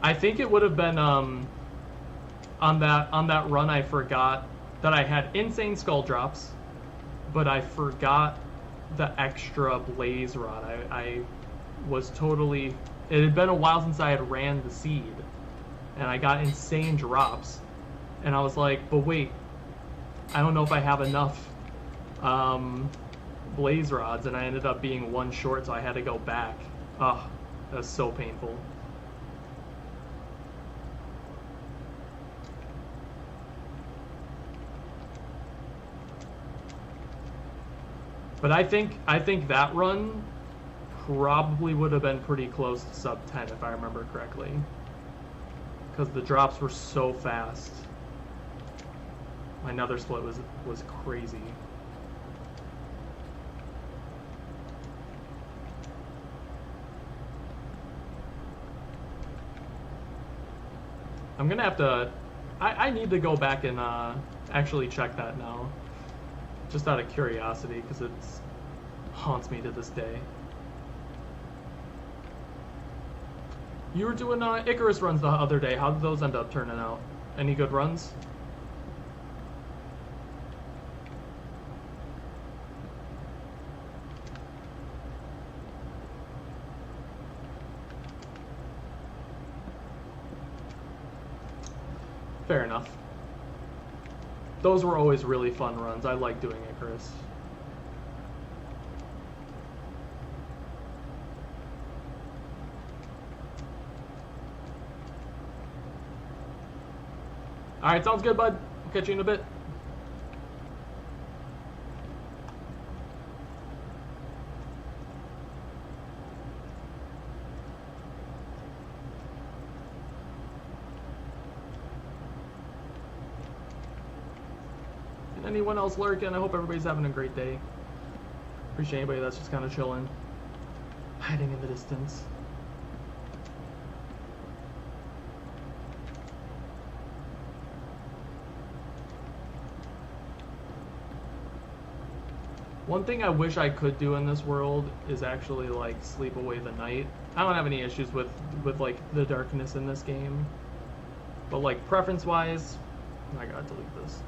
I think it would have been on that run I forgot that I had insane skull drops, but I forgot the extra blaze rod. I was totally, it had been a while since I had ran the seed and I got insane drops and I was like, but wait, I don't know if I have enough blaze rods, and I ended up being one short, so I had to go back. Oh, that was so painful. But I think that run probably would have been pretty close to sub 10 if I remember correctly, because the drops were so fast. My nether split was crazy. I'm gonna have to. I need to go back and actually check that now. Just out of curiosity, because it haunts me to this day. You were doing Icarus runs the other day. How did those end up turning out? Any good runs? Fair enough. Those were always really fun runs. I like doing Icarus. Alright, sounds good, bud. I'll catch you in a bit. Anyone else lurking? I hope everybody's having a great day. Appreciate anybody that's just kind of chilling, hiding in the distance. One thing I wish I could do in this world is actually like sleep away the night. I don't have any issues with like the darkness in this game, but like preference wise, I gotta delete this.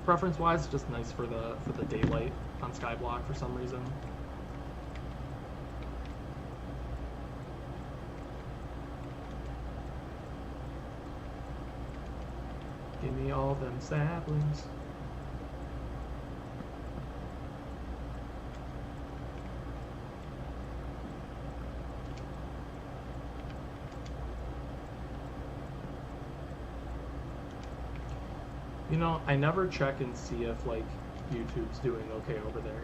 Preference wise, just nice for the daylight on Skyblock for some reason. Give me all them saplings. You know, I never check and see if, like, YouTube's doing okay over there.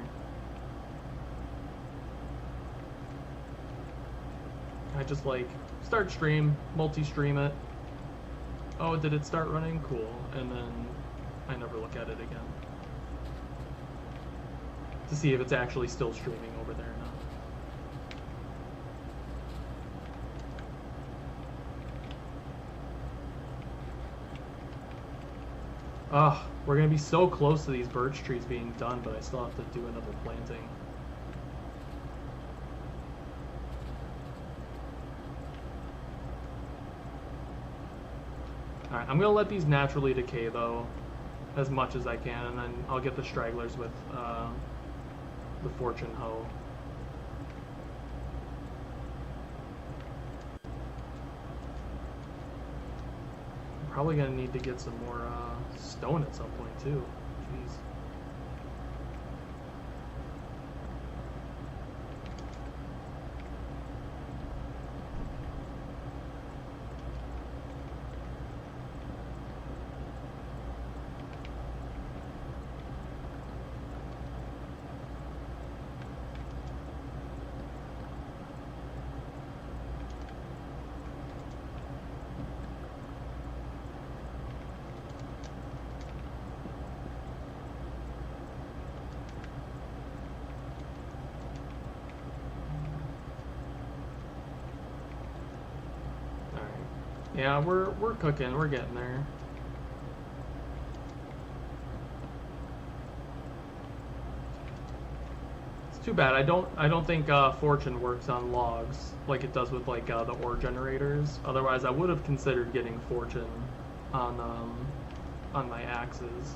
I just, like, start stream, multi-stream it. Oh, did it start running? Cool. And then I never look at it again to see if it's actually still streaming over there or not. Ugh, we're gonna be so close to these birch trees being done, but I still have to do another planting. Alright, I'm gonna let these naturally decay though, as much as I can, and then I'll get the stragglers with the fortune hoe. Probably gonna need to get some more stone at some point too. Jeez. Yeah, we're cooking. We're getting there. It's too bad. I don't think Fortune works on logs like it does with like the ore generators. Otherwise, I would have considered getting Fortune on my axes.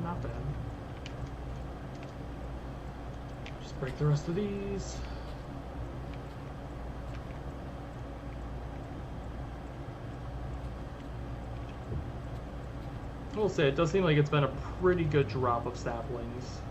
Not bad. Just break the rest of these. I will say, it does seem like it's been a pretty good drop of saplings.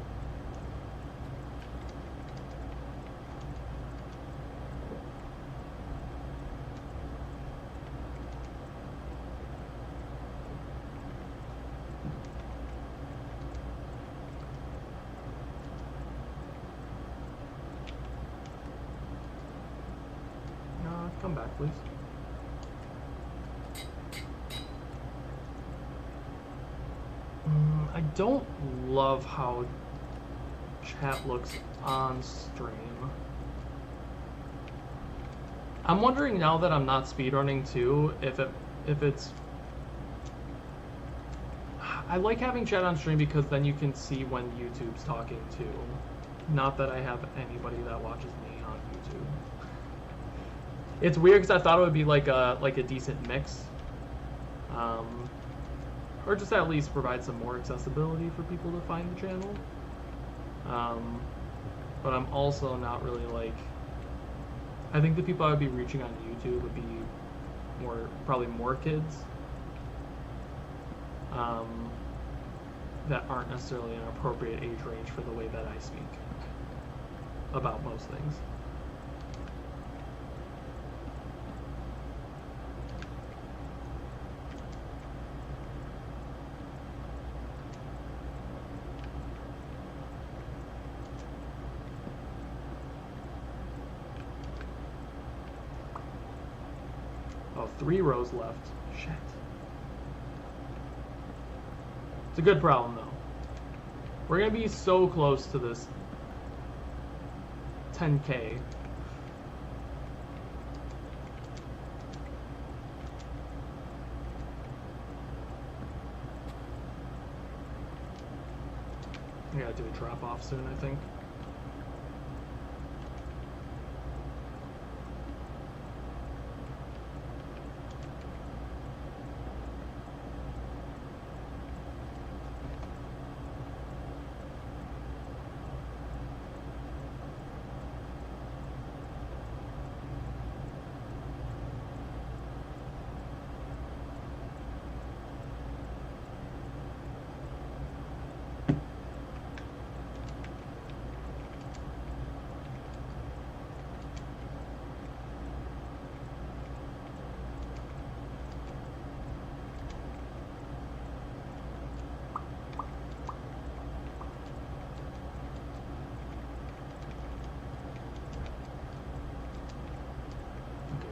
Come back, please. I don't love how chat looks on stream. I'm wondering now that I'm not speedrunning too, if it's... I like having chat on stream because then you can see when YouTube's talking too. Not that I have anybody that watches me on YouTube. It's weird because I thought it would be like a decent mix, or just at least provide some more accessibility for people to find the channel. But I'm also not really like. I think the people I would be reaching on YouTube would be probably more kids that aren't necessarily an appropriate age range for the way that I speak about most things. Oh, 3 rows left. Shit. It's a good problem, though. We're gonna be so close to this 10K. I gotta do a drop off soon, I think.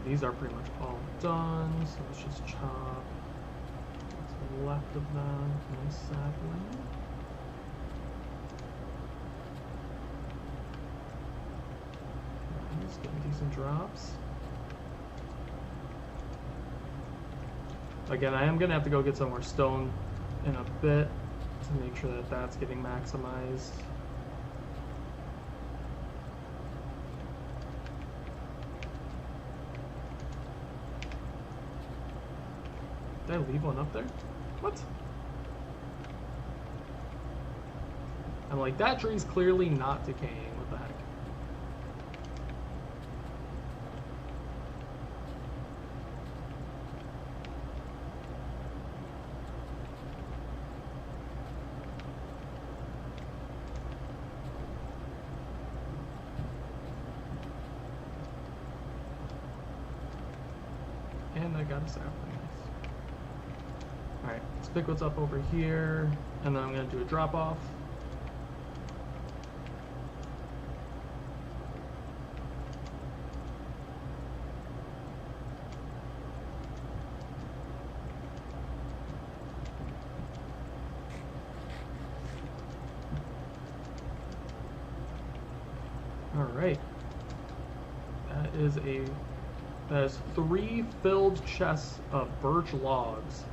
These are pretty much all done, so let's just chop what's left of them. Nice sapling. Nice, getting decent drops. Again, I am going to have to go get some more stone in a bit to make sure that that's getting maximized. Did I leave one up there? What? I'm like, that tree's clearly not decaying. What the heck? And I got a sapling. Alright, let's pick what's up over here, and then I'm going to do a drop off. Alright. That is 3 filled chests of birch logs.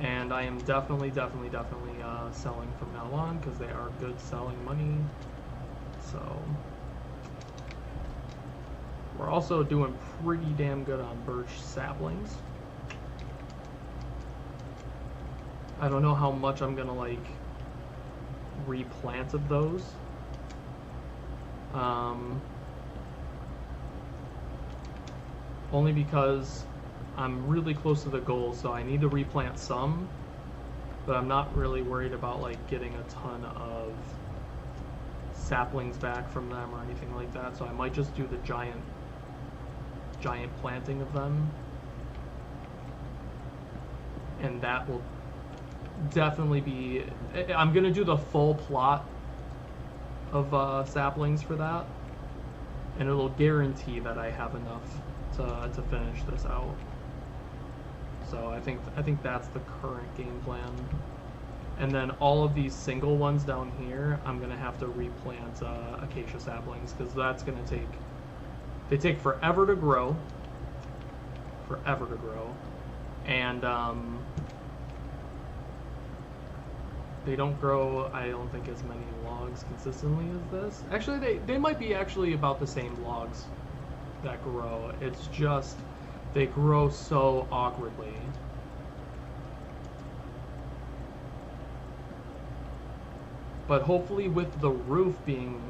And I am definitely selling from now on because they are good selling money. So we're also doing pretty damn good on birch saplings. I don't know how much I'm gonna like replant of those. Only because I'm really close to the goal, so I need to replant some, but I'm not really worried about like getting a ton of saplings back from them or anything like that, so I might just do the giant planting of them, and that will definitely be, I'm gonna do the full plot of saplings for that, and it'll guarantee that I have enough to finish this out. So I think that's the current game plan. And then all of these single ones down here, I'm gonna have to replant acacia saplings because that's gonna they take forever to grow. And they don't grow, I don't think, as many logs consistently as this. Actually, they might be actually about the same logs that grow. It's just they grow so awkwardly. But hopefully with the roof being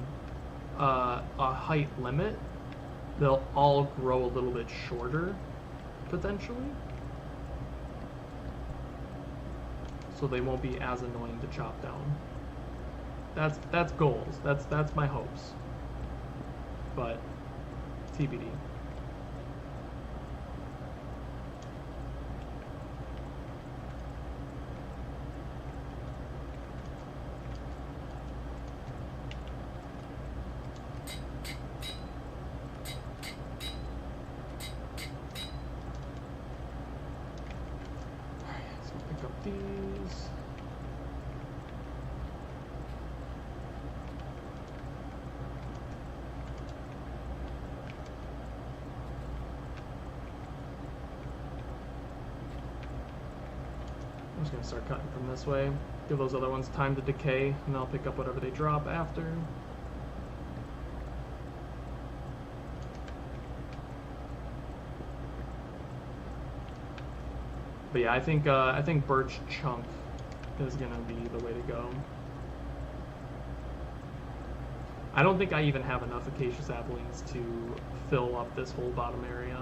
a height limit, they'll all grow a little bit shorter, potentially. So they won't be as annoying to chop down. That's goals. That's my hopes. But TBD. I'm just going to start cutting from this way. Give those other ones time to decay, and I'll pick up whatever they drop after. But yeah, I think birch chunk is going to be the way to go. I don't think I even have enough acacia saplings to fill up this whole bottom area.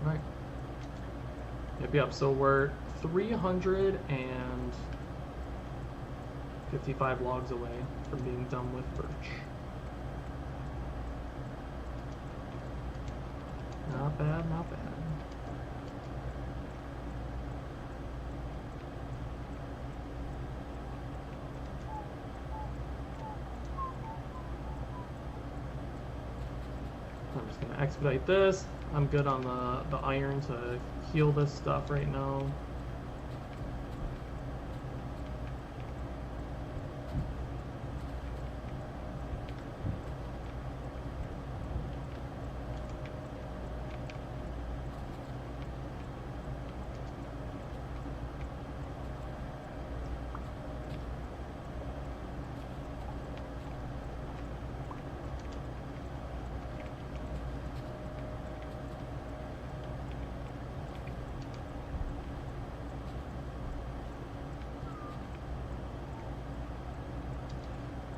Right. Yep, so we're 355 logs away from being done with birch. Not Not bad, not bad. I'm just gonna expedite this. I'm good on the iron to heal this stuff right now.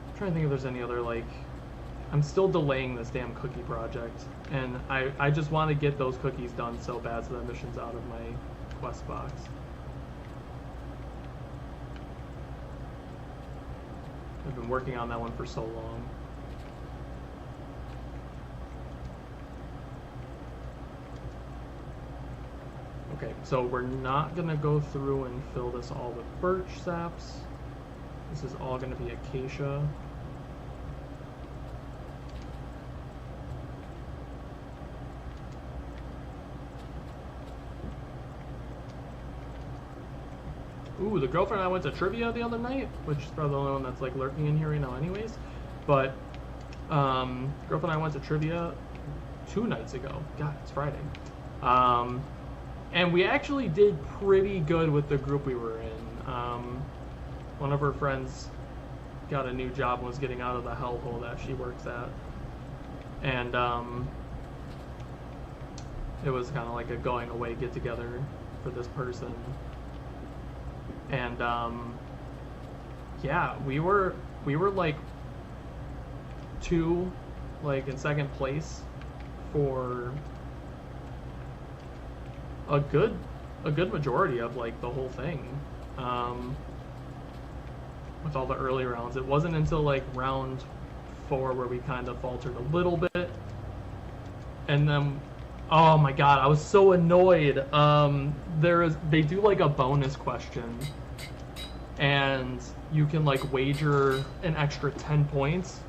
I'm trying to think if there's any other, like, I'm still delaying this damn cookie project, and I just want to get those cookies done so bad so that mission's out of my quest box. I've been working on that one for so long. Okay, so we're not gonna go through and fill this all with birch saps. This is all gonna be acacia. Ooh, the girlfriend and I went to trivia the other night, which is probably the only one that's like lurking in here right now anyways. But girlfriend and I went to trivia 2 nights ago. God, it's Friday. And we actually did pretty good with the group we were in. One of her friends got a new job and was getting out of the hellhole that she works at. And it was kind of like a going away get together for this person. And yeah, we were like in second place for a good majority of like the whole thing. With all the early rounds, it wasn't until like round 4 where we kind of faltered a little bit, and then oh my god, I was so annoyed. They do like a bonus question, and you can like wager an extra 10 points.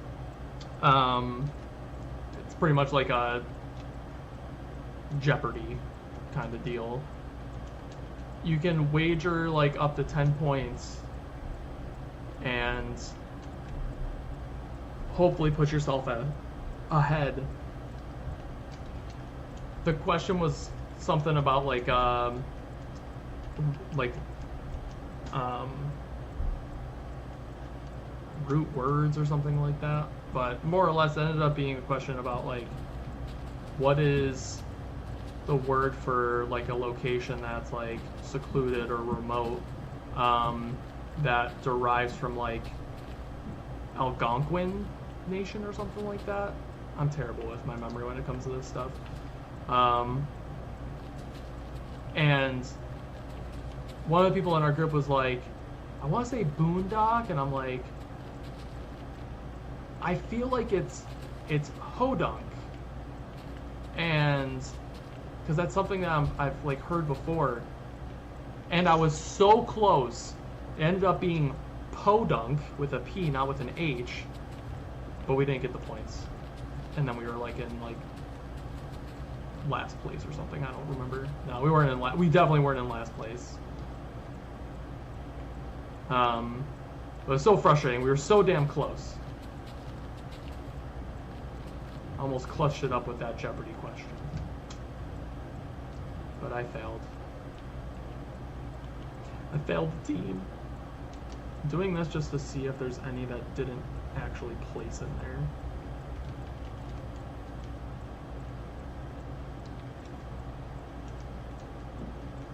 It's pretty much like a Jeopardy kind of deal. You can wager like up to 10 points and hopefully put yourself ahead. The question was something about root words or something like that, but more or less it ended up being a question about like what is the word for like a location that's like secluded or remote, that derives from like Algonquin nation or something like that. I'm terrible with my memory when it comes to this stuff. And one of the people in our group was like, I want to say boondock, and I'm like, I feel like it's hodunk, and because that's something that I've like heard before, and I was so close. It ended up being podunk with a P, not with an H, but we didn't get the points, and then we were like in like last place or something. I don't remember. No, we weren't in we definitely weren't in last place. It was so frustrating. We were so damn close. Almost clutched it up with that Jeopardy question, but I failed. I failed the team. I'm doing this just to see if there's any that didn't actually place in there.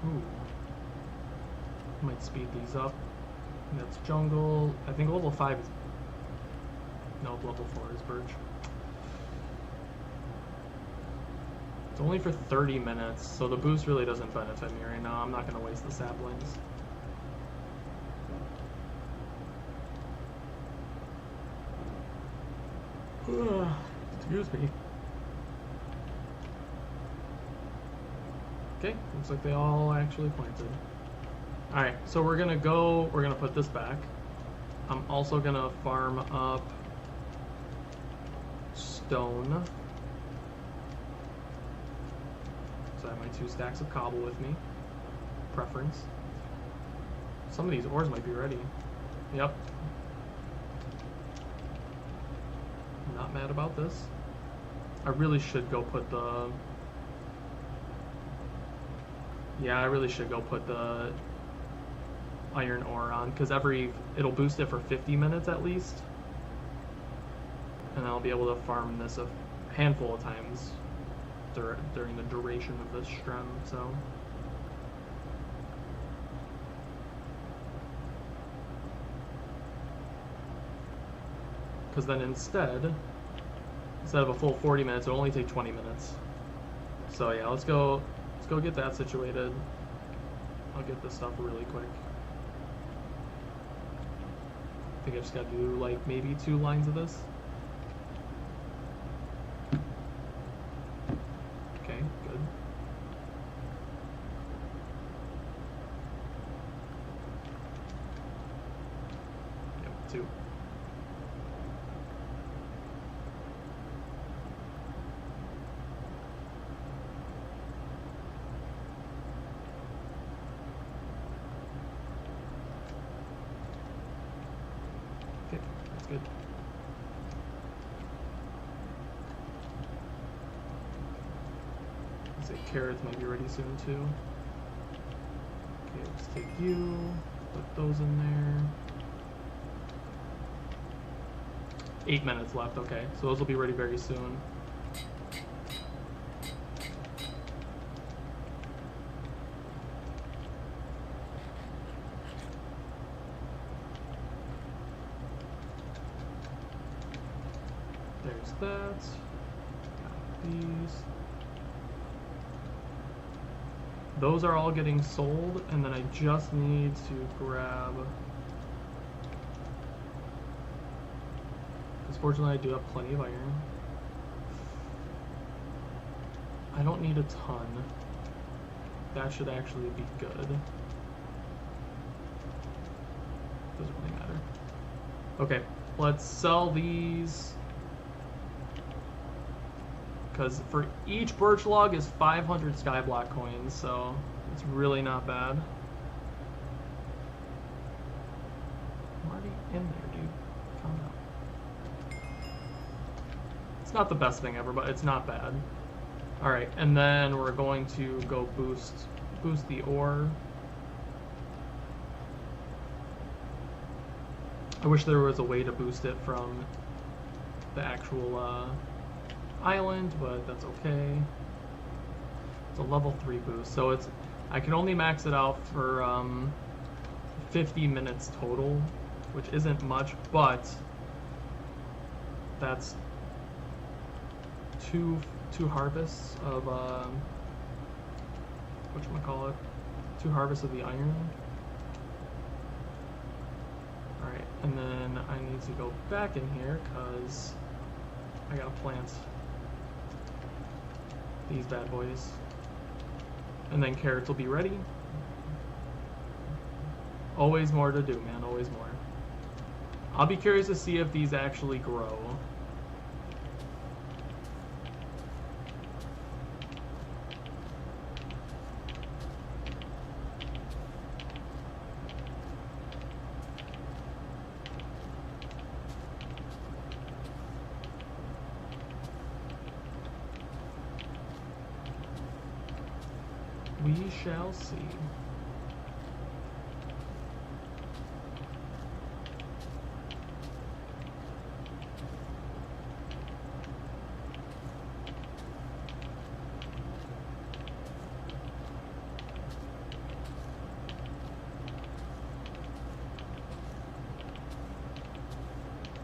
Ooh. Might speed these up. That's jungle. I think level 5 is... No, level 4 is birch. It's only for 30 minutes, so the boost really doesn't benefit me right now. I'm not going to waste the saplings. Excuse me. Okay, looks like they all actually planted. Alright, so we're gonna put this back. I'm also gonna farm up stone. So I have my 2 stacks of cobble with me. Preference. Some of these ores might be ready. Yep. Not mad about this. I really should go put the... Yeah, I really should go put the iron ore on, because it'll boost it for 50 minutes at least. And I'll be able to farm this a handful of times during the duration of this strem, so... Because then instead of a full 40 minutes, it'll only take 20 minutes. So yeah, let's go get that situated. I'll get this stuff really quick. I think I just gotta do like maybe 2 lines of this. Okay, good. Yep, 2. Good. I'd say carrots might be ready soon too. Okay, let's take you, put those in there. 8 minutes left, okay. So those will be ready very soon. There's that. Got these. Those are all getting sold, and then I just need to grab... Because fortunately I do have plenty of iron. I don't need a ton. That should actually be good. Doesn't really matter. Okay, let's sell these. Because for each birch log is 500 Skyblock coins, so it's really not bad. I'm already in there, dude. Calm down. It's not the best thing ever, but it's not bad. Alright, and then we're going to go boost the ore. I wish there was a way to boost it from the actual island, but that's okay. It's a level 3 boost, so I can only max it out for 50 minutes total, which isn't much, but that's two harvests of whatchamacallit, 2 harvests of the iron. Alright, and then I need to go back in here because I gotta plant these bad boys. And then carrots will be ready. Always more to do, man, always more. I'll be curious to see if these actually grow. We shall see.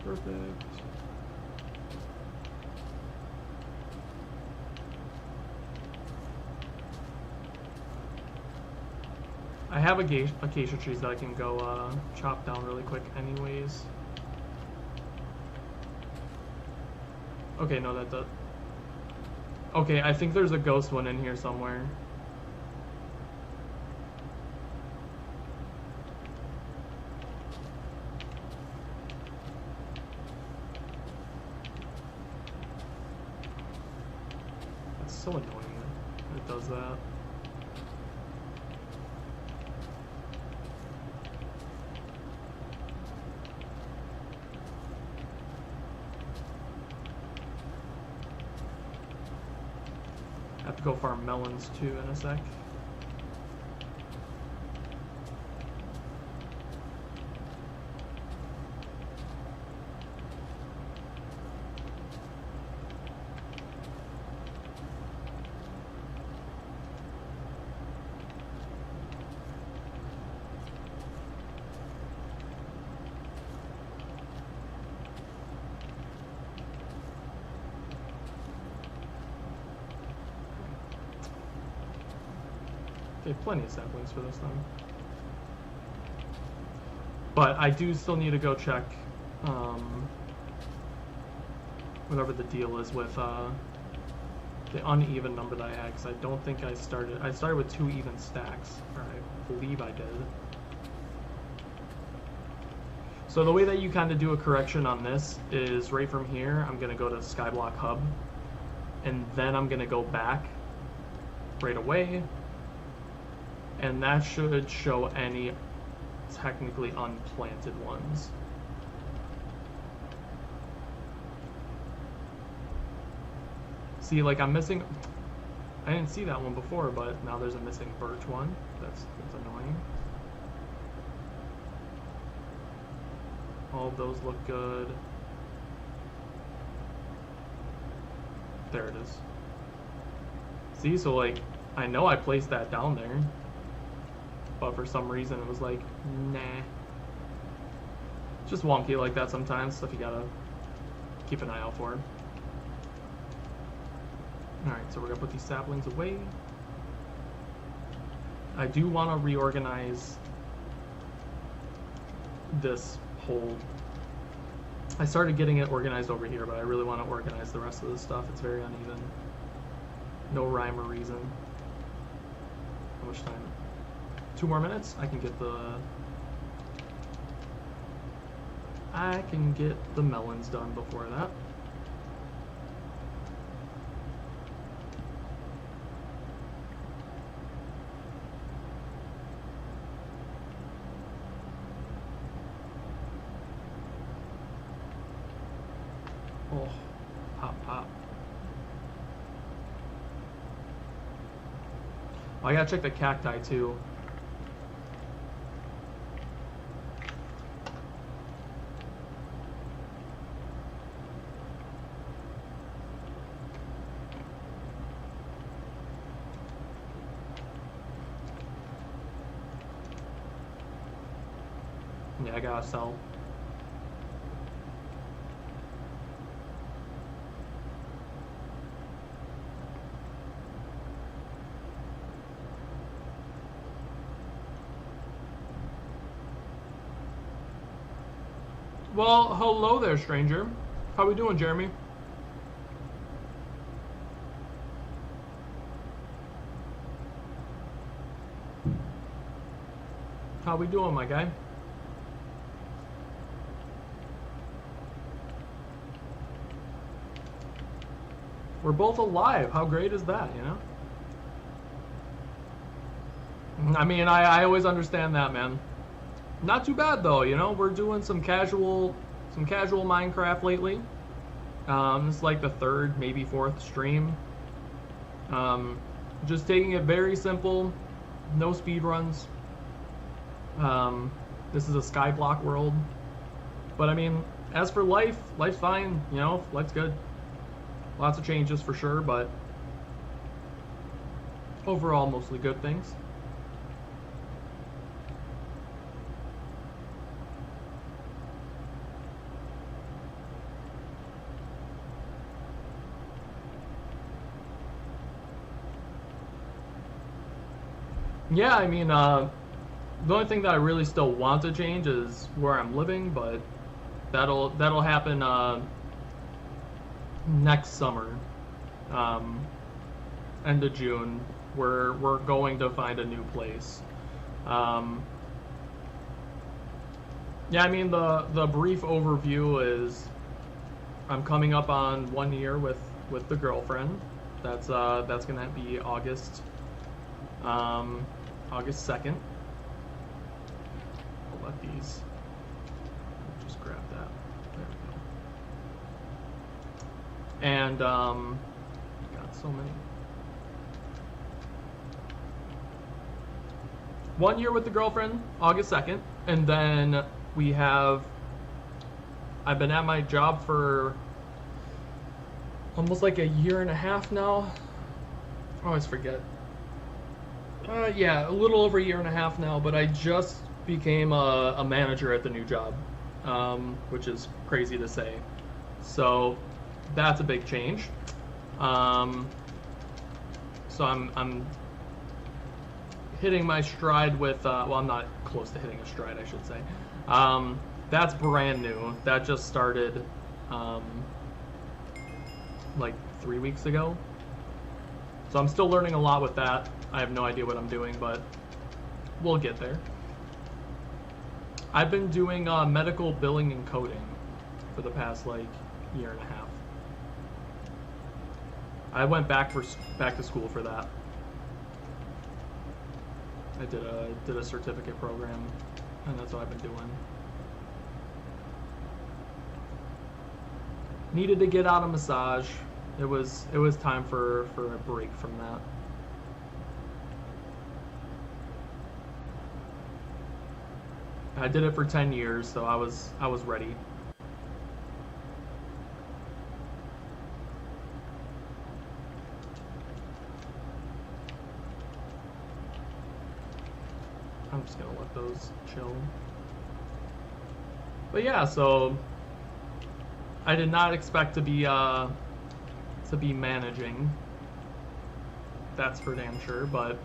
Perfect. I have acacia trees that I can go chop down really quick anyways. Okay, no, that does... Okay, I think there's a ghost one in here somewhere. It's so annoying that it does that. I have to go farm melons too in a sec. Plenty of saplings for this thing. But I do still need to go check whatever the deal is with the uneven number that I had, because I don't think I started with 2 even stacks, or I believe I did. So the way that you kind of do a correction on this is right from here, I'm going to go to Skyblock Hub, and then I'm going to go back right away. And that should show any technically unplanted ones. See, like I'm missing, I didn't see that one before, but now there's a missing birch one. That's annoying. All of those look good. There it is. See, so like, I know I placed that down there, but for some reason it was like, nah. It's just wonky like that sometimes, stuff you gotta keep an eye out for. Alright, so we're gonna put these saplings away. I do want to reorganize this whole... I started getting it organized over here, but I really want to organize the rest of this stuff. It's very uneven. No rhyme or reason. How much time? 2 more minutes? I can get the melons done before that. Oh, pop, pop. Oh, I gotta check the cacti too. Yeah, I gotta sell. Well, hello there, stranger. How we doing, Jeremy? How we doing, my guy? We're both alive. How great is that, you know? I mean, I always understand that, man. Not too bad though, you know. We're doing some casual Minecraft lately. It's like the 3rd, maybe 4th stream. Just taking it very simple, no speed runs. This is a Skyblock world, but I mean, as for life's fine. You know, life's good. Lots of changes for sure, but overall, mostly good things. Yeah, I mean, the only thing that I really still want to change is where I'm living, but that'll happen next summer, end of June. We're going to find a new place. Yeah, I mean, the brief overview is I'm coming up on 1 year with the girlfriend. That's gonna be August 2nd. I'll let these. Just grab that. There we go. And got so many. 1 year with the girlfriend, August 2nd, and then we have. I've been at my job for almost like a year and a half now. I always forget. Yeah, a little over a year and a half now, but I just became a manager at the new job, which is crazy to say. So that's a big change. So I'm hitting my stride with, well, I'm not close to hitting a stride, I should say. That's brand new. That just started like 3 weeks ago. So I'm still learning a lot with that. I have no idea what I'm doing, but we'll get there. I've been doing medical billing and coding for the past like year and a half. I went back to school for that. I did a certificate program, and that's what I've been doing. Needed to get out a massage. It was time for a break from that. I did it for 10 years, so I was ready. I'm just gonna let those chill. But yeah, so I did not expect to be managing. That's for damn sure, but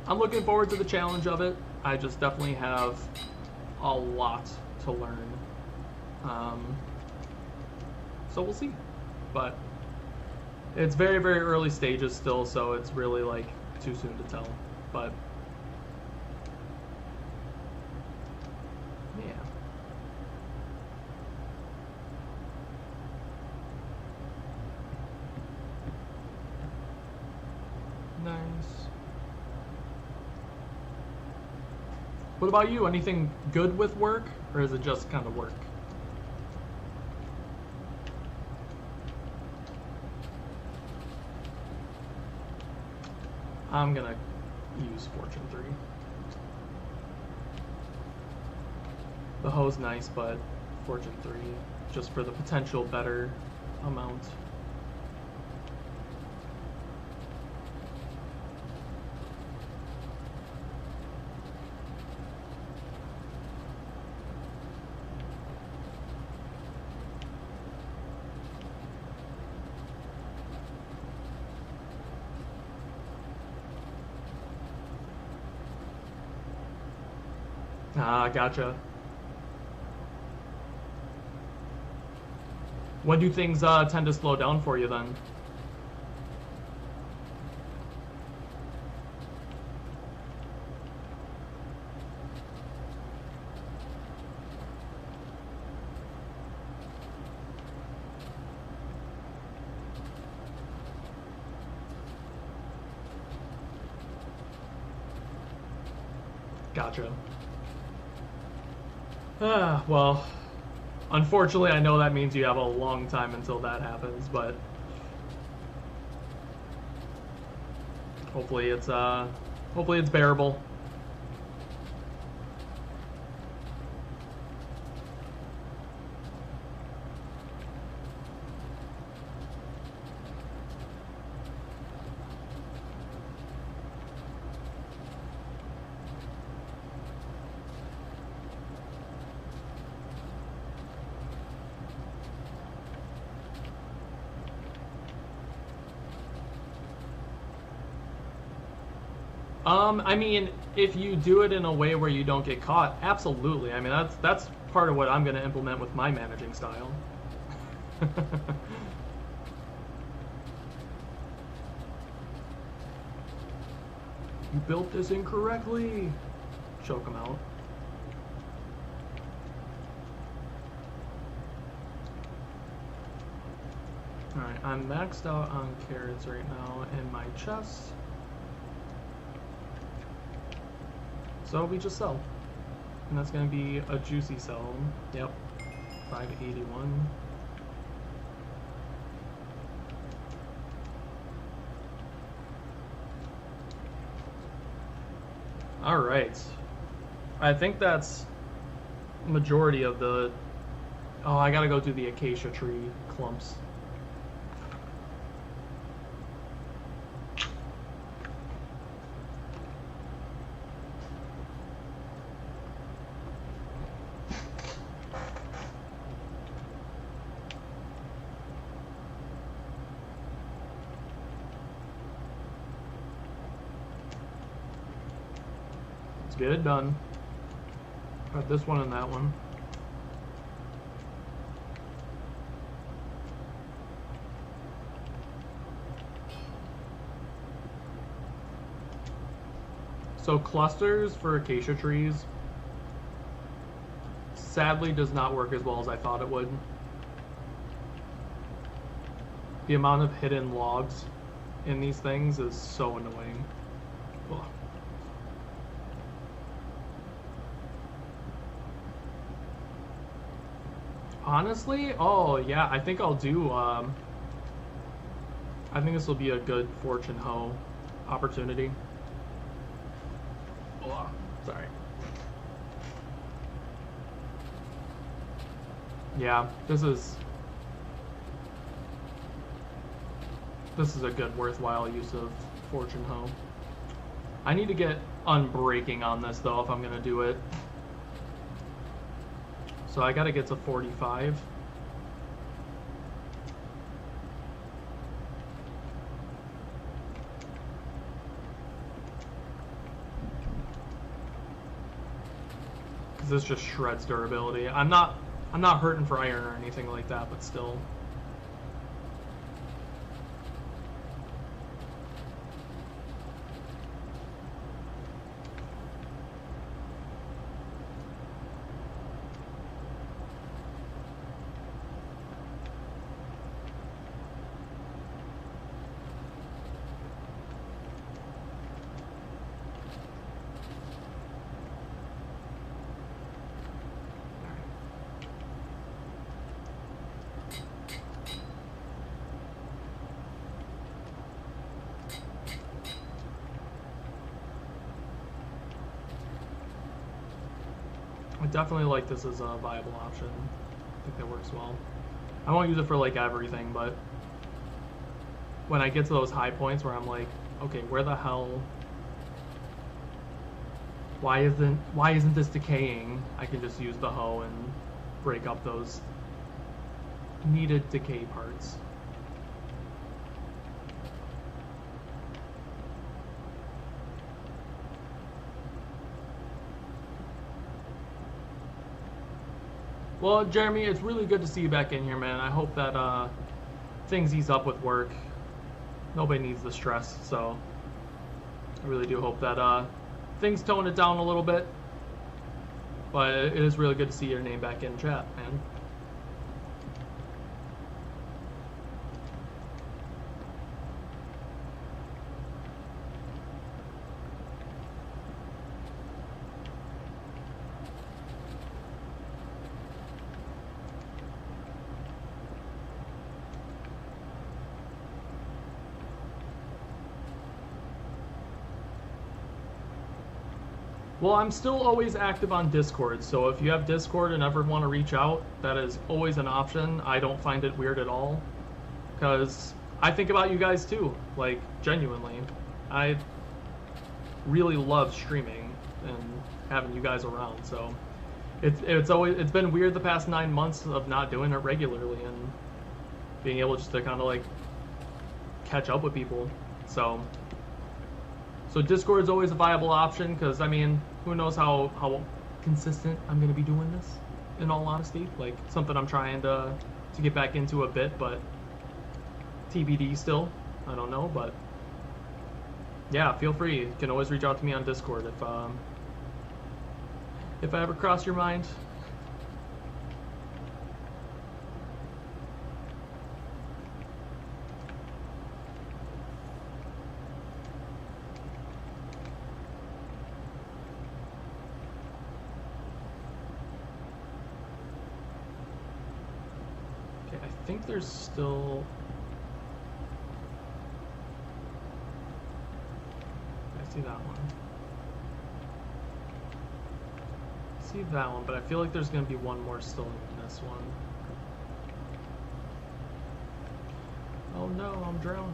I'm looking forward to the challenge of it. I just definitely have a lot to learn. So we'll see. But it's very, very early stages still, so it's really like too soon to tell. But yeah. Nice. What about you? Anything good with work, or is it just kind of work? I'm gonna use Fortune 3. The hoe's nice, but Fortune 3, just for the potential better amount. Ah, gotcha. When do things tend to slow down for you then? Gotcha. Well, unfortunately, I know that means you have a long time until that happens, but hopefully it's bearable. I mean, if you do it in a way where you don't get caught, absolutely. I mean, that's part of what I'm going to implement with my managing style. You built this incorrectly. Choke them out. Alright, I'm maxed out on carrots right now in my chest. So we just sell. And that's going to be a juicy sell. Yep. 581. All right. I think that's majority of the... Oh, I gotta go do the acacia tree clumps. Let's get it done. Got this one and that one. So clusters for acacia trees sadly does not work as well as I thought it would. The amount of hidden logs in these things is so annoying. Ugh. Honestly, oh yeah, I think I'll do, I think this will be a good fortune hoe opportunity. Oh, sorry. Yeah, this is a good worthwhile use of fortune hoe. I need to get unbreaking on this though if I'm gonna do it. So I gotta get to 45. Because this just shreds durability. I'm not hurting for iron or anything like that, but still. I definitely like this as a viable option. I think that works well. I won't use it for like everything, but when I get to those high points where I'm like, okay, where the hell, why isn't this decaying? I can just use the hoe and break up those needed decay parts. Well, Jeremy, it's really good to see you back in here, man. I hope that things ease up with work. Nobody needs the stress, so I really do hope that things tone it down a little bit. But it is really good to see your name back in chat, man. Well, I'm still always active on Discord, so if you have Discord and ever want to reach out, that is always an option. I don't find it weird at all, because I think about you guys too, like, genuinely. I really love streaming and having you guys around, so it's been weird the past 9 months of not doing it regularly and being able just to kind of like catch up with people. So Discord is always a viable option, because I mean, who knows how consistent I'm going to be doing this, in all honesty. Like, something I'm trying to get back into a bit, but TBD still. I don't know, but yeah, feel free. You can always reach out to me on Discord if I ever cross your mind. think there's still... I see that one. I see that one, but I feel like there's going to be one more still in this one. Oh no, I'm drowning.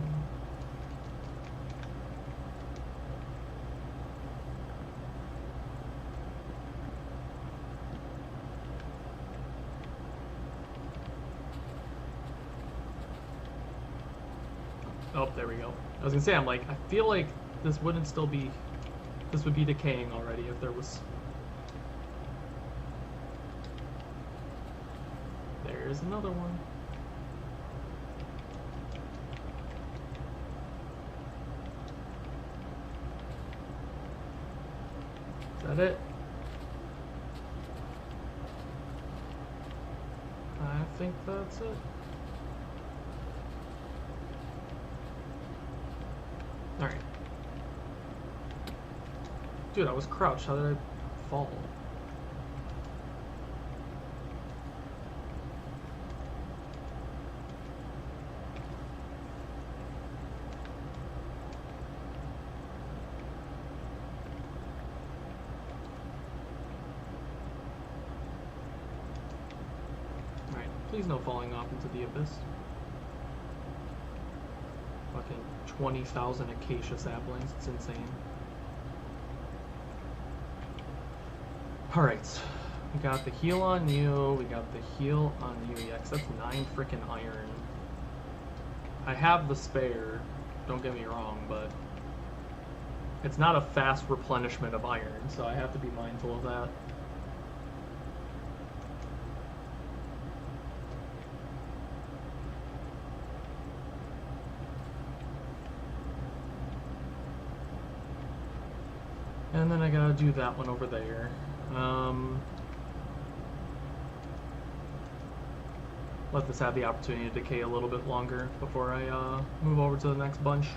Oh, there we go. I was gonna say, I'm like, I feel like this wouldn't still be, this would be decaying already if there was. There's another one. Is that it? I think that's it. Alright. Dude, I was crouched. How did I fall? Alright, please no falling off into the abyss. Fucking 20,000 acacia saplings. It's insane. Alright. We got the heal on you. We got the heal on you. Yes, that's 9 freaking iron. I have the spare. Don't get me wrong, but it's not a fast replenishment of iron, so I have to be mindful of that. And then I gotta do that one over there. Let this have the opportunity to decay a little bit longer before I move over to the next bunch.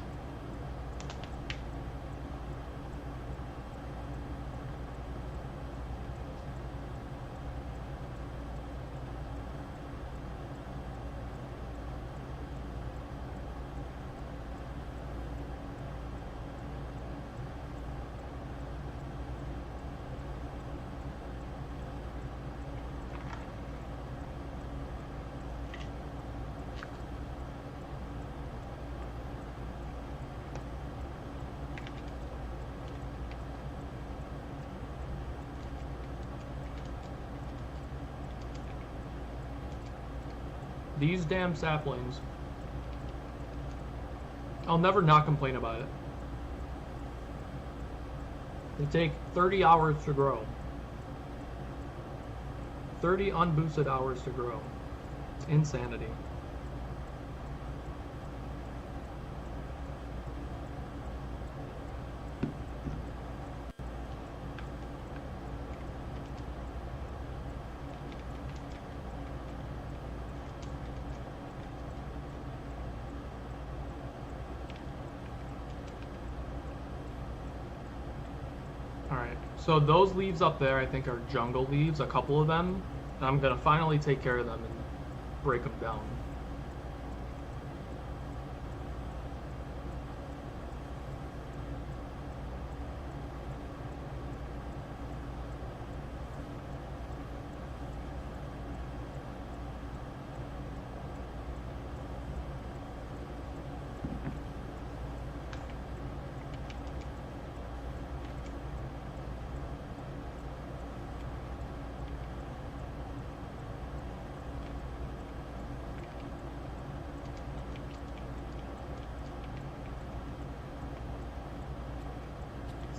These damn saplings. I'll never not complain about it. They take 30 hours to grow. 30 unboosted hours to grow. It's insanity. So those leaves up there, I think, are jungle leaves, a couple of them. And I'm going to finally take care of them and break them down.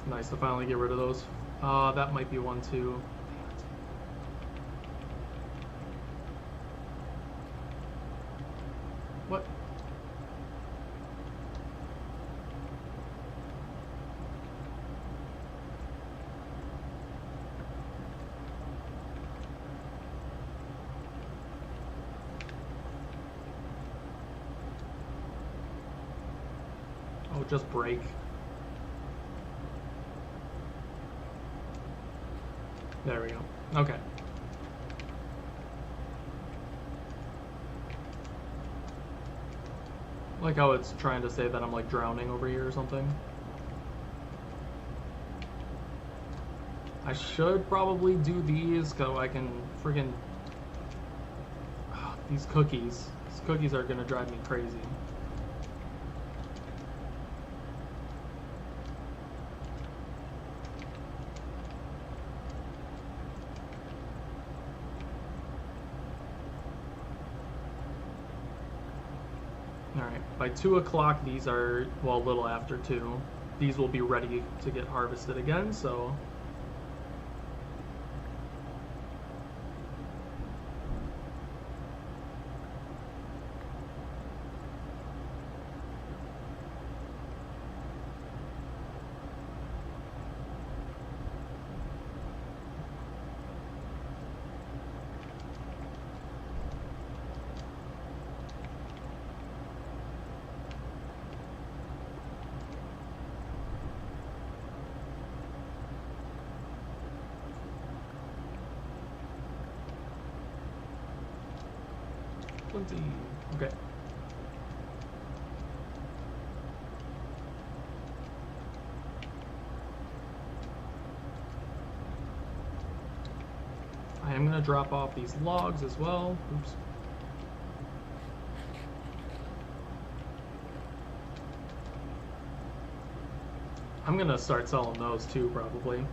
Nice to finally get rid of those. That might be one too. What? Oh, just break. There we go. Okay. Like how it's trying to say that I'm like drowning over here or something. I should probably do these so I can friggin' these cookies. These cookies are gonna drive me crazy. Alright, by 2 o'clock these are, well, a little after 2. These will be ready to get harvested again, so... Okay. I am going to drop off these logs as well. Oops. I'm going to start selling those too, probably.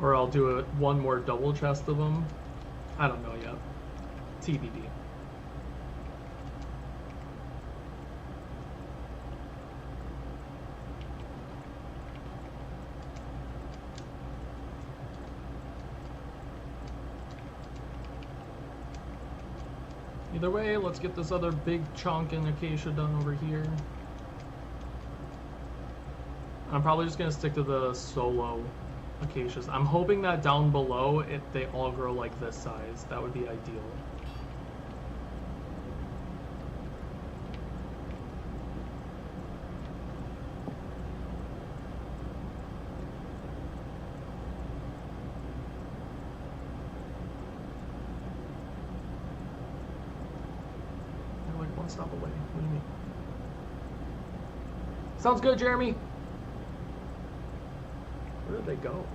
Or I'll do one more double chest of them. I don't know yet. TBD. Either way, let's get this other big chunk in acacia done over here. I'm probably just gonna stick to the solo acacias. I'm hoping that down below they all grow like this size. That would be ideal. They're like one stop away. What do you mean? Sounds good, Jeremy. Where did they go?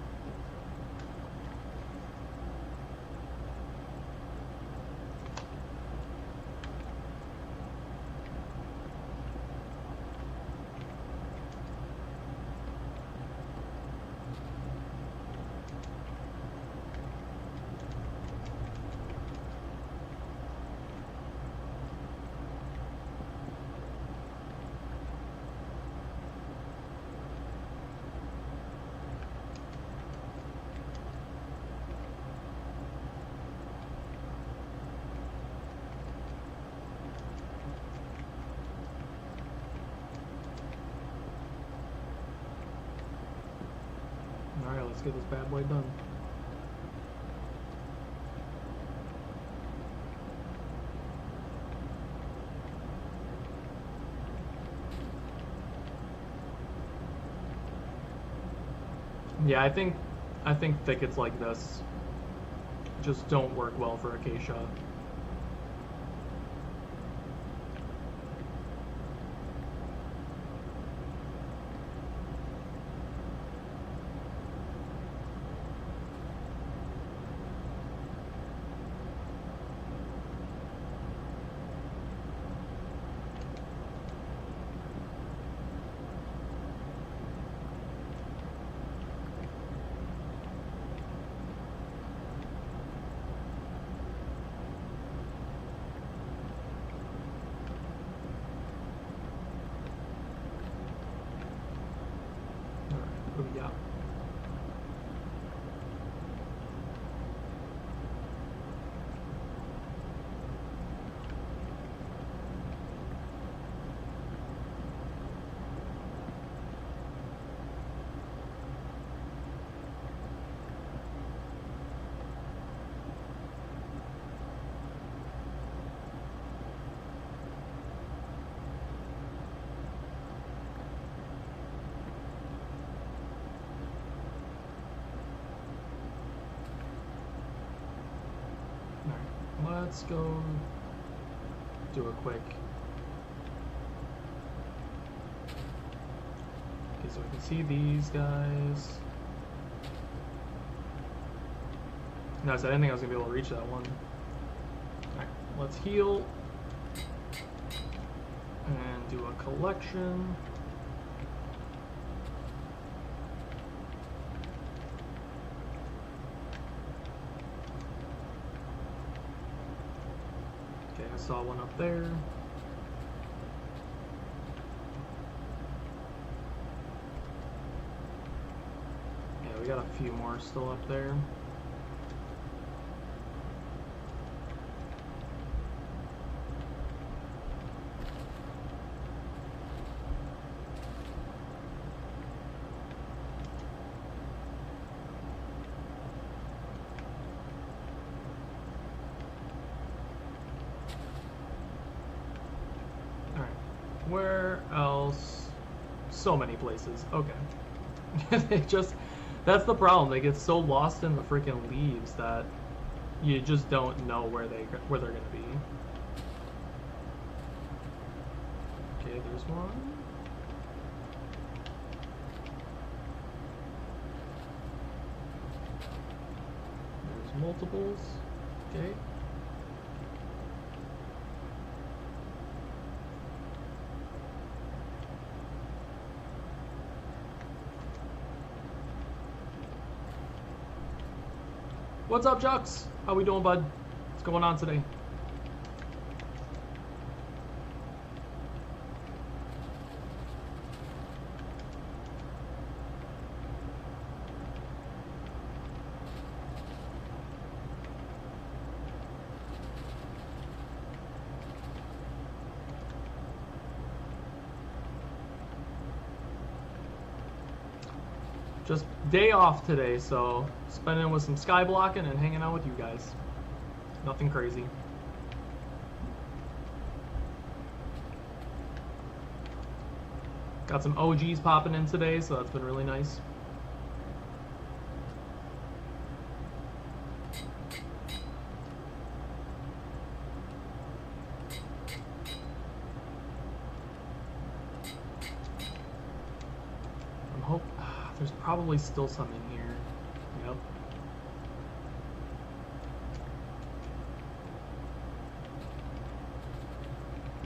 Alright, let's get this bad boy done. Yeah, I think thickets like this just don't work well for acacia. What do we got? Let's go do a quick. Okay, so I can see these guys. No, so I didn't think I was gonna be able to reach that one. Alright, let's heal. And do a collection. Okay, I saw one up there. Yeah, we got a few more still up there. Where else? So many places. Okay. They just, that's the problem. They get so lost in the freaking leaves that you just don't know where they're gonna be. Okay, there's one. There's multiples. Okay. What's up, Jux? How we doing, bud? What's going on today? Just day off today, so spending with some Skyblock and hanging out with you guys. Nothing crazy. Got some OGs popping in today, so that's been really nice. There's probably still some in here. Yep.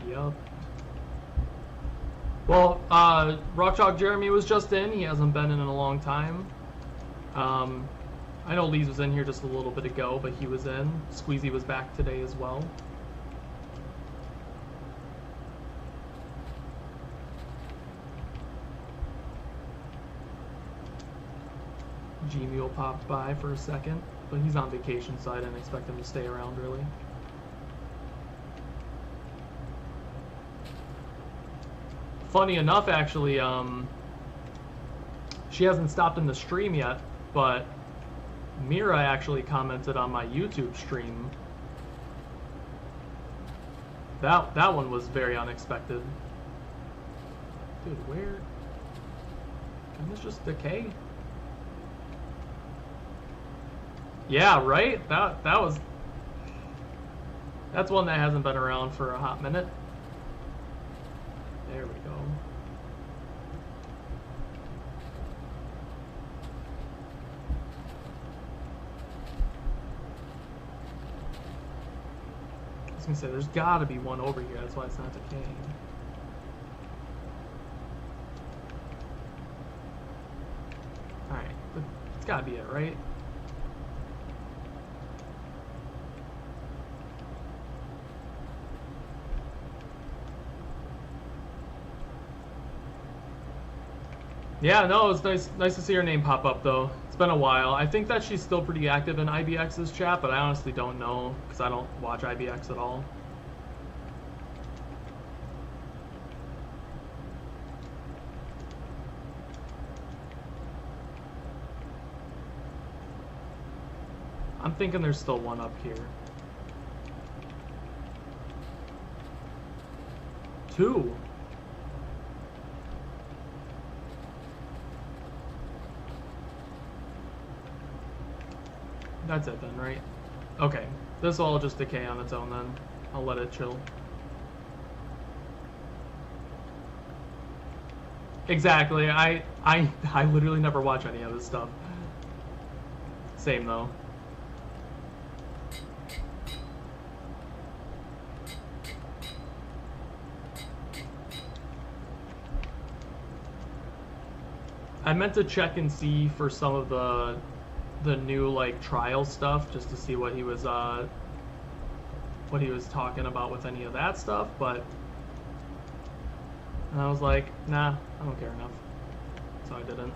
Yep. Well, Rock Chalk Jeremy was just in. He hasn't been in a long time. I know Lee's was in here just a little bit ago, but he was in. Squeezy was back today as well. G-Mule popped by for a second, but he's on vacation, so I didn't expect him to stay around, really. Funny enough, actually, she hasn't stopped in the stream yet, but Mira actually commented on my YouTube stream. That one was very unexpected. Dude, where? Can this just decay? Yeah, right? That's one that hasn't been around for a hot minute. There we go. I was gonna say, there's gotta be one over here, that's why it's not decaying. Alright, it's gotta be it, right? Yeah, no, it's nice to see her name pop up, though. It's been a while. I think that she's still pretty active in IBX's chat, but I honestly don't know, because I don't watch IBX at all. I'm thinking there's still one up here. 2. That's it then, right? Okay. This will all just decay on its own then. I'll let it chill. Exactly. I literally never watch any of this stuff. Same though. I meant to check and see for some of the new like trial stuff just to see what he was talking about with any of that stuff, but I was like, nah, I don't care enough. So I didn't.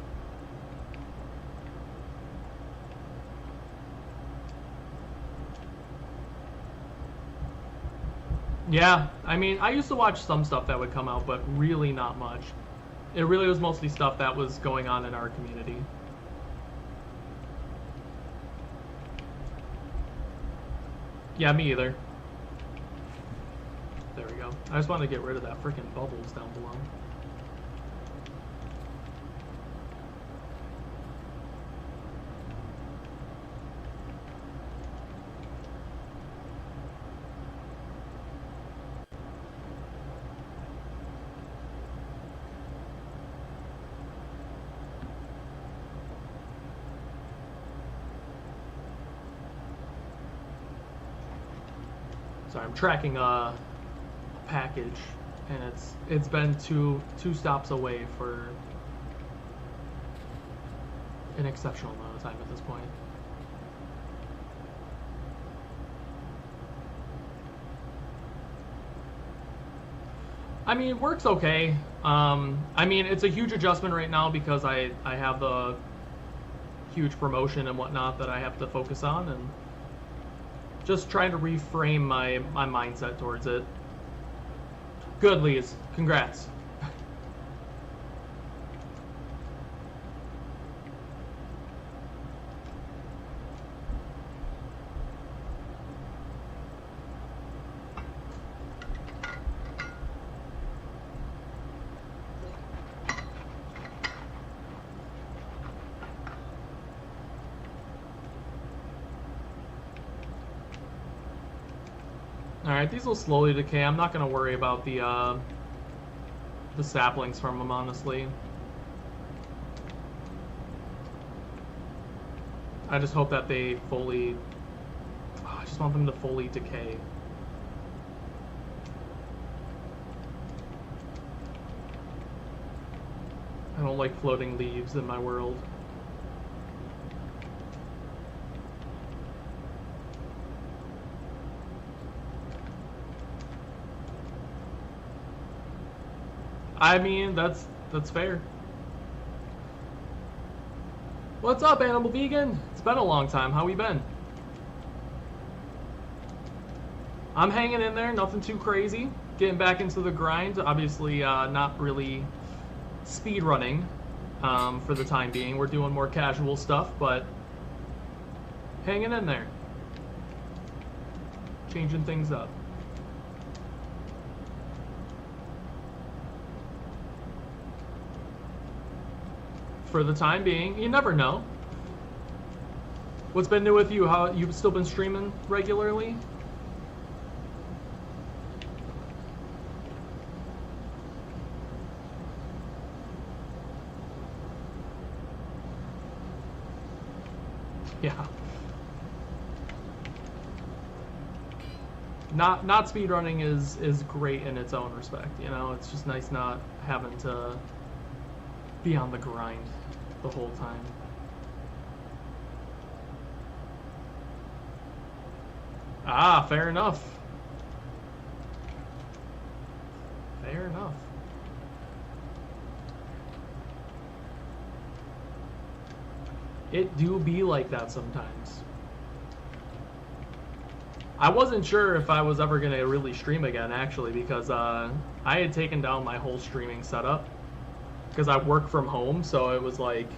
Yeah, I mean, I used to watch some stuff that would come out, but really not much. It really was mostly stuff that was going on in our community. Yeah, me either. There we go. I just wanted to get rid of that freaking bubbles down below. Sorry, I'm tracking a package, and it's been two stops away for an exceptional amount of time at this point. I mean, work's okay. I mean, it's a huge adjustment right now because I have the huge promotion and whatnot that I have to focus on, and just trying to reframe my mindset towards it. Good, Lees. Congrats. Alright, these will slowly decay. I'm not going to worry about the saplings from them, honestly. I just hope that they fully... Oh, I just want them to fully decay. I don't like floating leaves in my world. I mean, that's fair. What's up, Animal Vegan? It's been a long time. How we been? I'm hanging in there, nothing too crazy. Getting back into the grind. Obviously, not really speed running for the time being. We're doing more casual stuff, but hanging in there. Changing things up. For the time being, you never know. What's been new with you? How you've still been streaming regularly? Yeah. Not speedrunning is great in its own respect, you know. It's just nice not having to be on the grind the whole time. Ah, fair enough. Fair enough. It do be like that sometimes. I wasn't sure if I was ever going to really stream again, actually, because I had taken down my whole streaming setup. Because I work from home, so it was like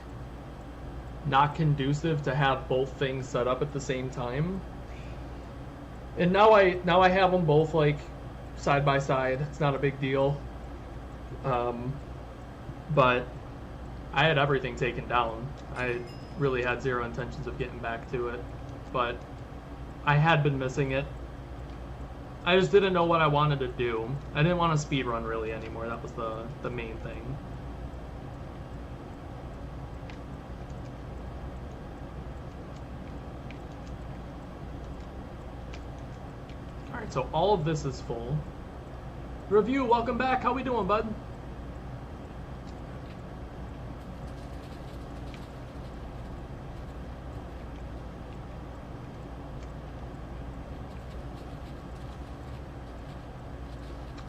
not conducive to have both things set up at the same time. And now I have them both like side by side. It's not a big deal. But I had everything taken down. I really had zero intentions of getting back to it, but I had been missing it. I just didn't know what I wanted to do. I didn't want to speedrun really anymore. That was the main thing. Alright, so all of this is full. Review, welcome back. How we doing, bud?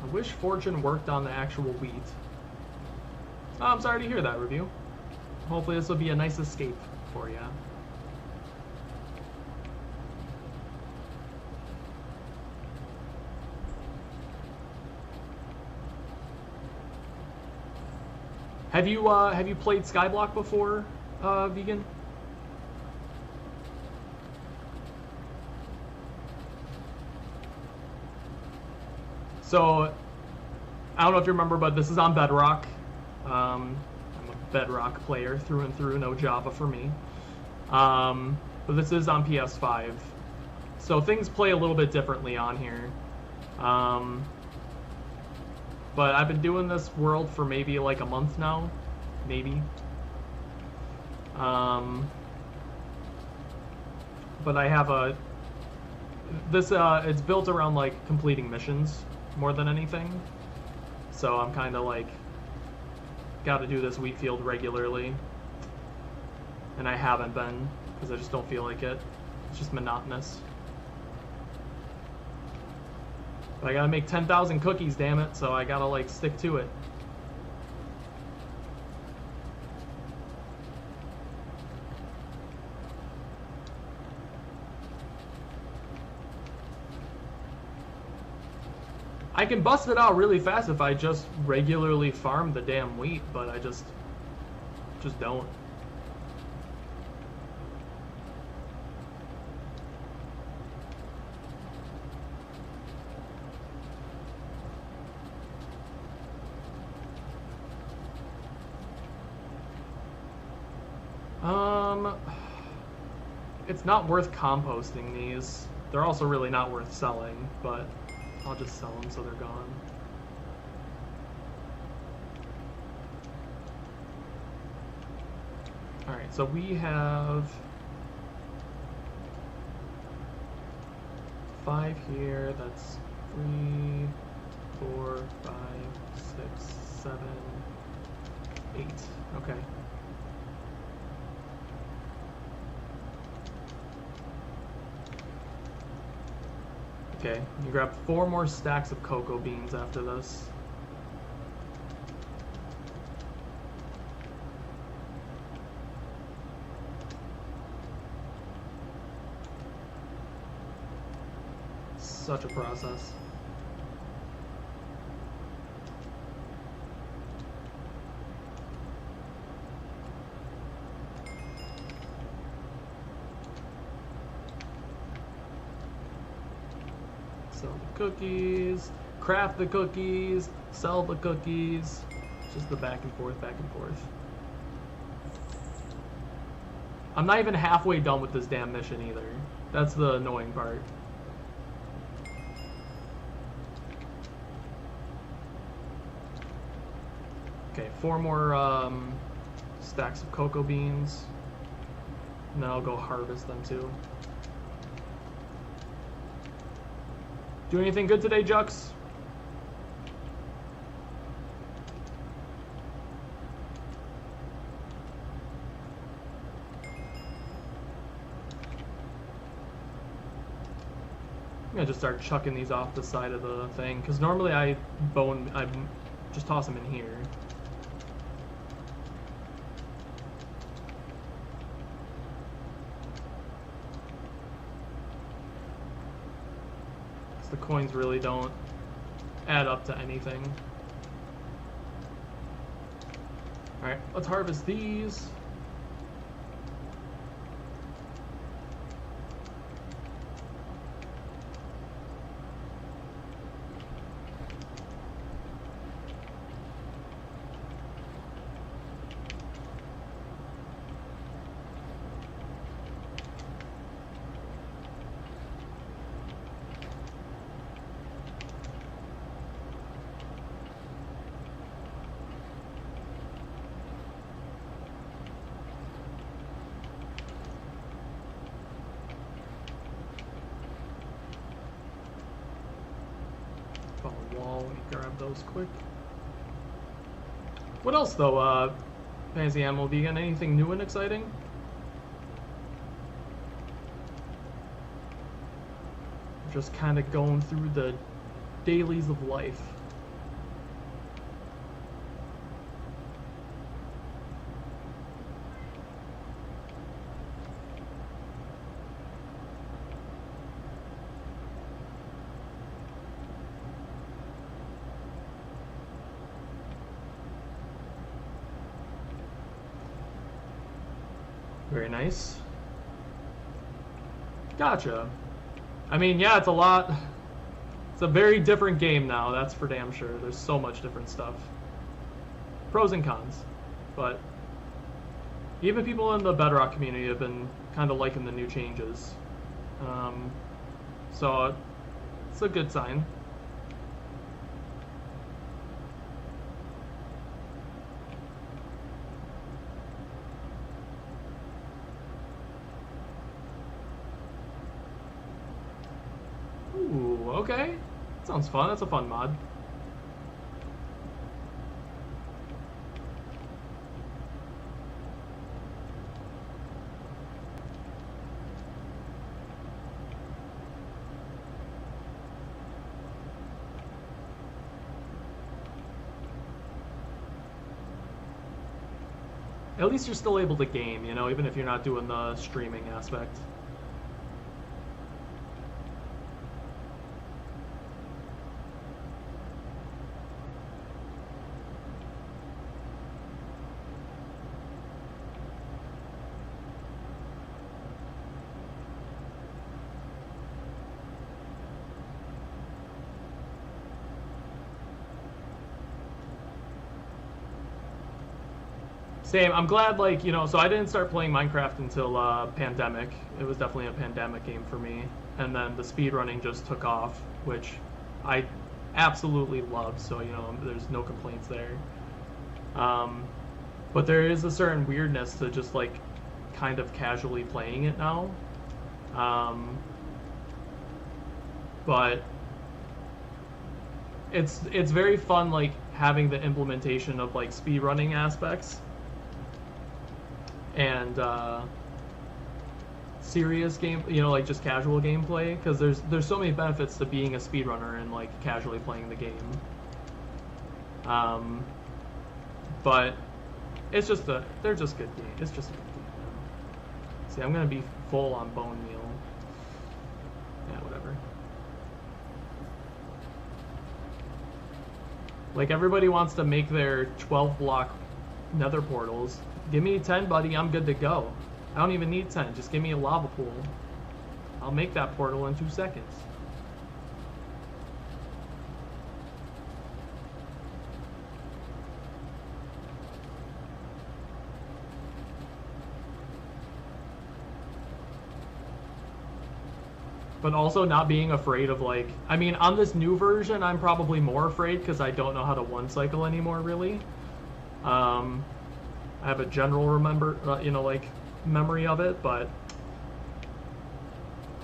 I wish Fortune worked on the actual wheat. Oh, I'm sorry to hear that, Review. Hopefully this will be a nice escape for you. Have you played Skyblock before, Vegan? So, I don't know if you remember, but this is on Bedrock. I'm a Bedrock player through and through, no Java for me. But this is on PS5. So things play a little bit differently on here. But I've been doing this world for maybe like a month now, maybe. But I have it's built around like completing missions more than anything. So I'm kind of like, got to do this wheat field regularly. And I haven't been, because I just don't feel like it. It's just monotonous. But I gotta make 10,000 cookies, damn it, so I gotta like stick to it. I can bust it out really fast if I just regularly farm the damn wheat, but I just don't. It's not worth composting these. They're also really not worth selling, but I'll just sell them so they're gone. Alright, so we have 5 here. That's 3, 4, 5, 6, 7, 8. Okay. Okay, you grab 4 more stacks of cocoa beans after this. Such a process. Sell the cookies, craft the cookies, sell the cookies. Just the back and forth, back and forth. I'm not even halfway done with this damn mission either. That's the annoying part. Okay, 4 more stacks of cocoa beans. And then I'll go harvest them too. Do anything good today, Jux? I'm gonna just start chucking these off the side of the thing, because normally I just toss them in here. The coins really don't add up to anything. Alright, let's harvest these. ammo. Let me grab those quick. What else though, Fantasy Animal Vegan? Anything new and exciting? Just kind of going through the dailies of life. Very nice. Gotcha. I mean, yeah, it's a lot. It's a very different game now, that's for damn sure. There's so much different stuff. Pros and cons. But even people in the Bedrock community have been kind of liking the new changes. So it's a good sign. Ooh, okay. Sounds fun. That's a fun mod. At least you're still able to game, you know, even if you're not doing the streaming aspect. Same. I'm glad, like, you know, so I didn't start playing Minecraft until pandemic. It was definitely a pandemic game for me. And then the speedrunning just took off, which I absolutely love. So, you know, there's no complaints there. But there is a certain weirdness to just, like, kind of casually playing it now. But it's very fun, like, having the implementation of, like, speedrunning aspects. And serious game, you know, like just casual gameplay, because there's so many benefits to being a speedrunner and like casually playing the game. But it's just they're just good games. It's just a good game. See, I'm gonna be full on bone meal. Yeah, whatever. Like everybody wants to make their 12 block nether portals. Give me 10, buddy, I'm good to go. I don't even need 10, just give me a lava pool. I'll make that portal in 2 seconds. But also not being afraid of, like, I mean, on this new version, I'm probably more afraid because I don't know how to one cycle anymore, really. I have a general you know, like, memory of it, but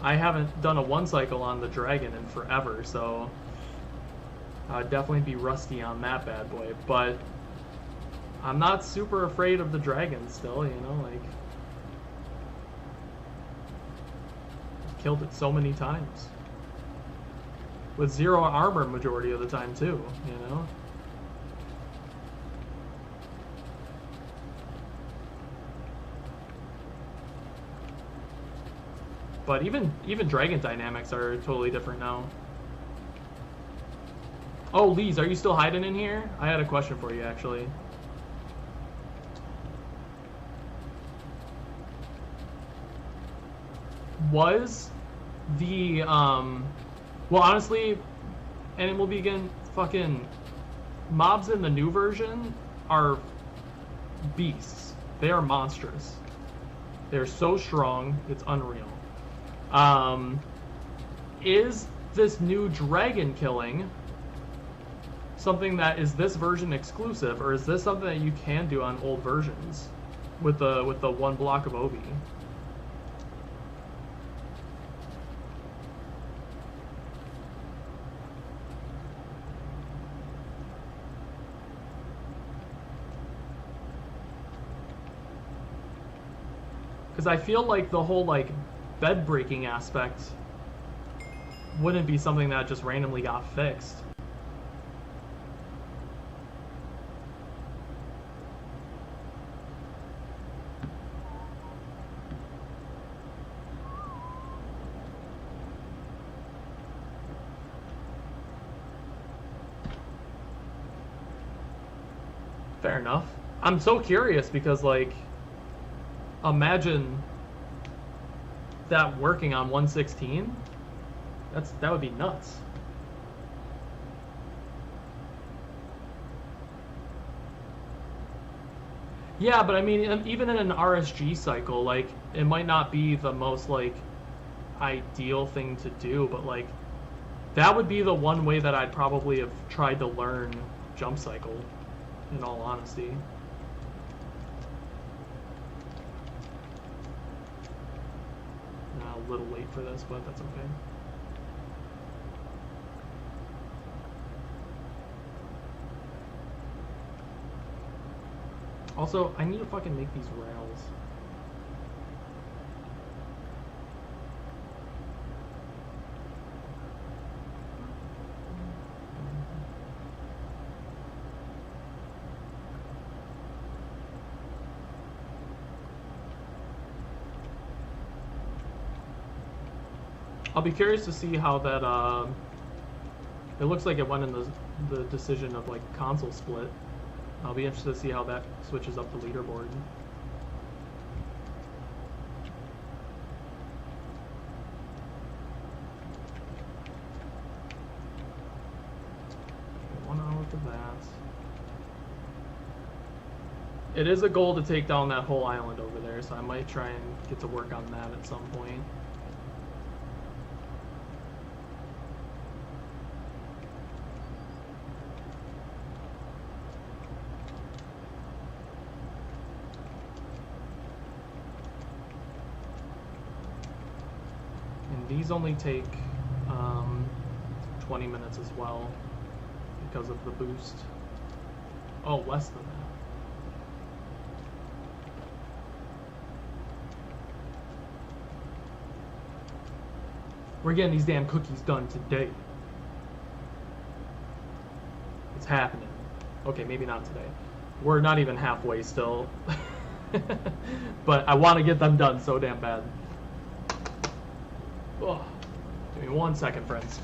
I haven't done a one cycle on the dragon in forever, so I'd definitely be rusty on that bad boy. But I'm not super afraid of the dragon still, you know, like, I've killed it so many times with 0 armor majority of the time too, you know. But even dragon dynamics are totally different now. Oh, Lees, are you still hiding in here? I had a question for you, actually. Was the, well, honestly, Animal Vegan, fucking mobs in the new version are beasts. They are monstrous. They're so strong, it's unreal. Is this new dragon killing something that is this version exclusive, or is this something that you can do on old versions with the 1 block of Obi? Because I feel like the whole like bed breaking aspect wouldn't be something that just randomly got fixed. Fair enough. I'm so curious because, like, imagine that working on 116. That would be nuts. Yeah, but I mean, even in an RSG cycle, like, it might not be the most, like, ideal thing to do, but, like, that would be the one way that I'd probably have tried to learn jump cycle, in all honesty. A little late for this, but that's okay. Also, I need to fucking make these rails. I'll be curious to see how that, it looks like it went in the decision of, like, console split. I'll be interested to see how that switches up the leaderboard. Okay, 1 hour for that. It is a goal to take down that whole island over there, so I might try and get to work on that at some point. These only take 20 minutes as well because of the boost. Oh, less than that. We're getting these damn cookies done today. It's happening. Okay, maybe not today. We're not even halfway still. But I want to get them done so damn bad. Oh, give me 1 second, friends.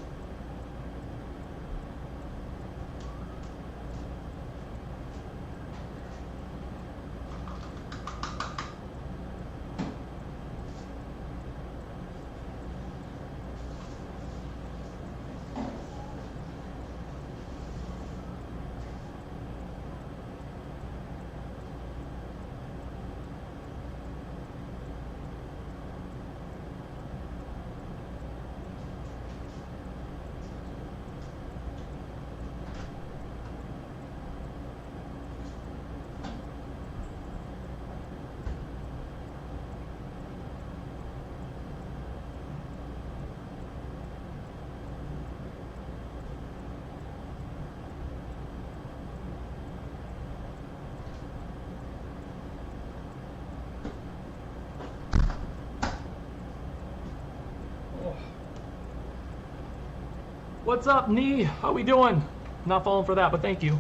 What's up, Nee? How we doing? Not falling for that, but thank you.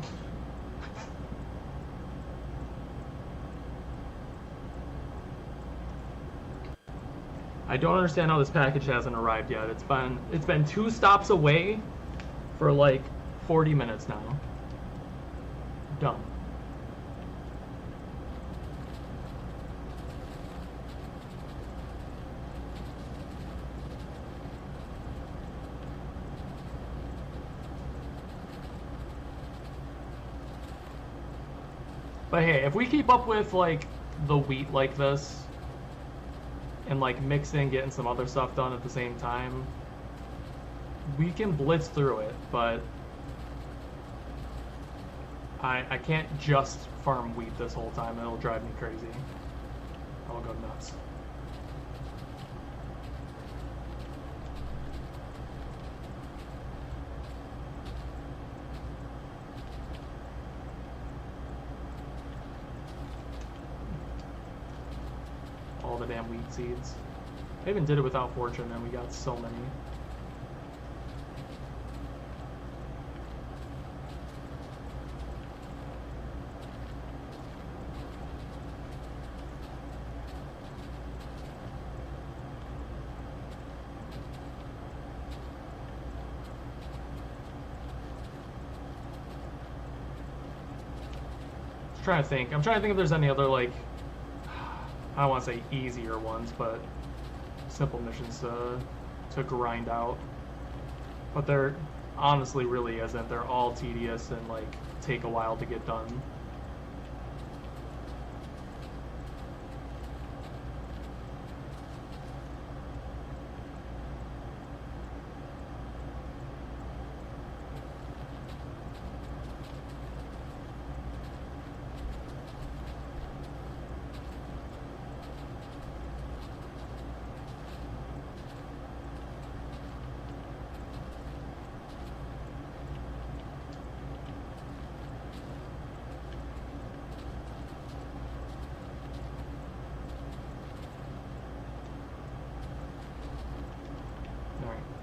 I don't understand how this package hasn't arrived yet. It's been 2 stops away for like 40 minutes now. Dumb. But hey, if we keep up with like the wheat like this and like mixing, getting some other stuff done at the same time, we can blitz through it, but I can't just farm wheat this whole time. It'll drive me crazy. I'll go nuts. the damn wheat seeds. I even did it without fortune, and we got so many. Trying to think. I'm trying to think if there's any other, like, I don't want to say easier ones, but simple missions to grind out. But there honestly really isn't. They're all tedious and, like, take a while to get done.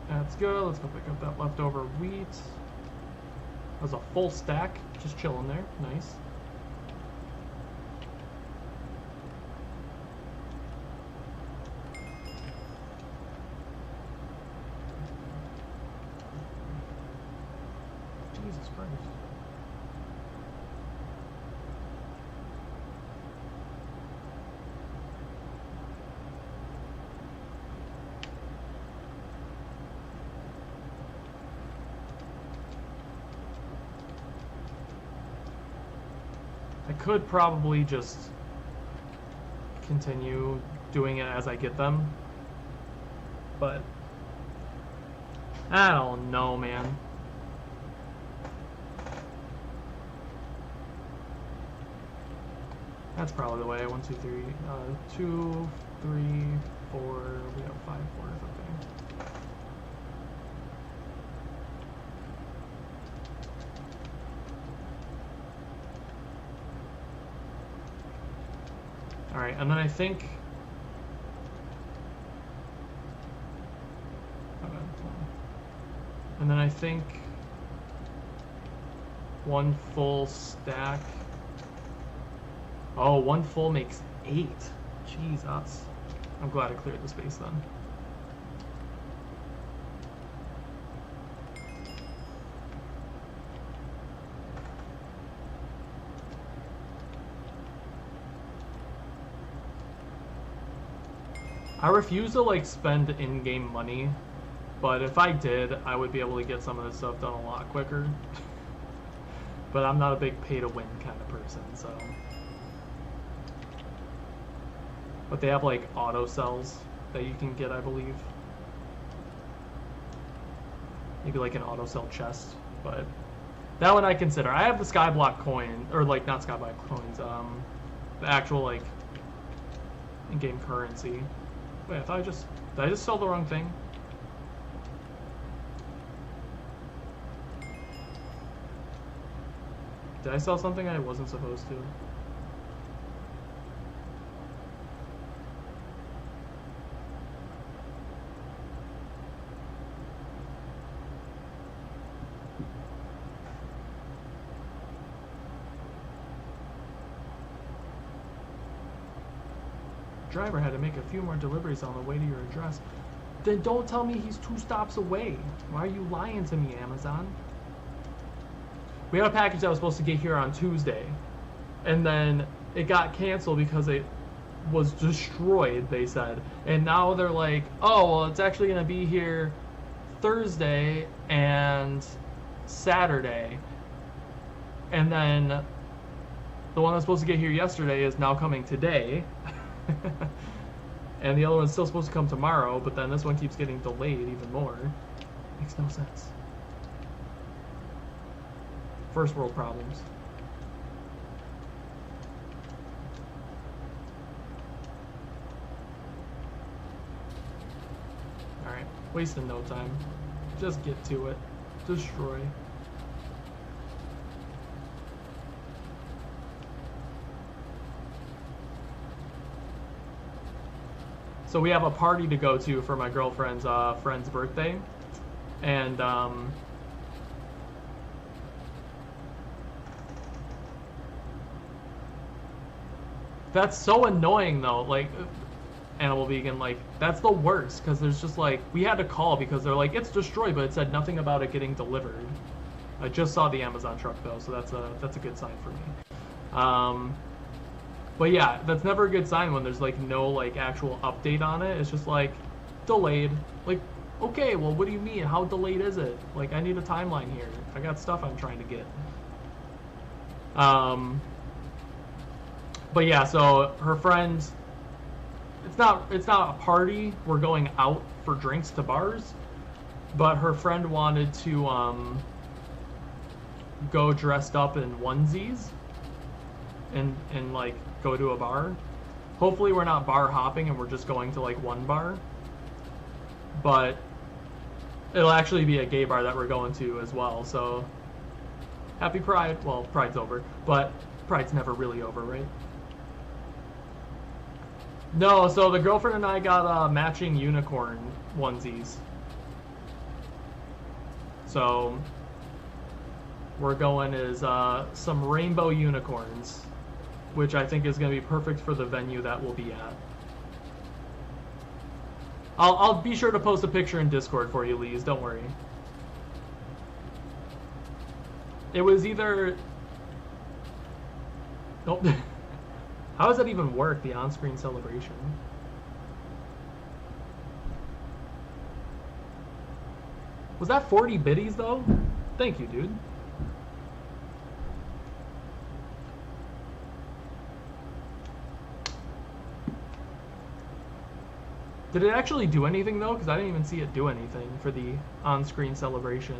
That's good. Let's go pick up that leftover wheat. That was a full stack, just chilling there. Nice. Jesus Christ. I could probably just continue doing it as I get them, but I don't know, man. That's probably the way. 1, 2, 3, 2, 3, 4. We have 5 4s, okay. All right, and then I think. And then I think one full stack. Oh, one full makes 8. Jesus. I'm glad I cleared the space then. I refuse to like spend in-game money, but if I did, I would be able to get some of this stuff done a lot quicker. But I'm not a big pay-to-win kind of person, so. But they have like auto cells that you can get, I believe. Maybe like an auto cell chest, but that one I consider. I have the Skyblock coin, or like not Skyblock coins, the actual like in-game currency. Wait, did I just sell the wrong thing? Did I sell something I wasn't supposed to? Driver had to make a few more deliveries on the way to your address. Then don't tell me he's 2 stops away. Why are you lying to me, Amazon? We had a package that was supposed to get here on Tuesday, and then it got canceled because it was destroyed, they said. And now they're like, oh, well, it's actually going to be here Thursday and Saturday. And then the one that's supposed to get here yesterday is now coming today. And the other one's still supposed to come tomorrow, but then this one keeps getting delayed even more. Makes no sense. First world problems. Alright, wasting no time. Just get to it. Destroy. So we have a party to go to for my girlfriend's friend's birthday, and that's so annoying though. Like, Animal Vegan, like that's the worst because there's just like we had to call because they're like it's destroyed, but it said nothing about it getting delivered. I just saw the Amazon truck though, so that's a good sign for me. But yeah, that's never a good sign when there's like no like actual update on it. It's just like delayed. Like, okay, well, what do you mean? How delayed is it? Like, I need a timeline here. I got stuff I'm trying to get. But yeah, so her friend. It's not a party. We're going out for drinks to bars, but her friend wanted to go dressed up in onesies and like go to a bar. Hopefully we're not bar hopping and we're just going to like one bar, but it'll actually be a gay bar that we're going to as well. So happy Pride. Well, Pride's over, but Pride's never really over, right? No, so the girlfriend and I got matching unicorn onesies. So we're going as some rainbow unicorns, which I think is going to be perfect for the venue that we'll be at. I'll be sure to post a picture in Discord for you, Lise. Don't worry. It was either... Nope. How does that even work, the on-screen celebration? Was that 40 biddies, though? Thank you, dude. Did it actually do anything, though? Because I didn't even see it do anything for the on-screen celebration.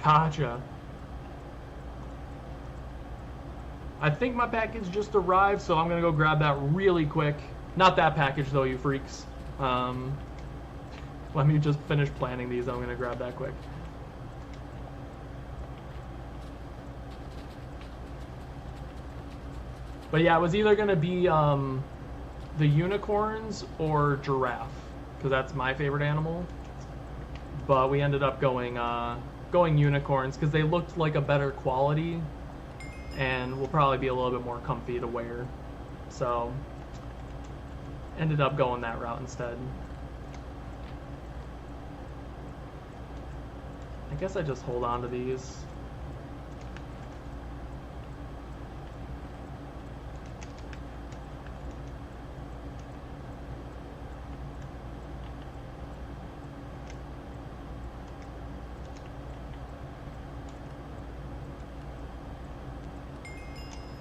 Gotcha. I think my package just arrived, so I'm gonna go grab that really quick. Not that package though, you freaks. Let me just finish planning these. I'm gonna grab that quick. But yeah, it was either gonna be the unicorns or giraffe, because that's my favorite animal. But we ended up going unicorns because they looked like a better quality and will probably be a little bit more comfy to wear. So ended up going that route instead. I guess I just hold on to these.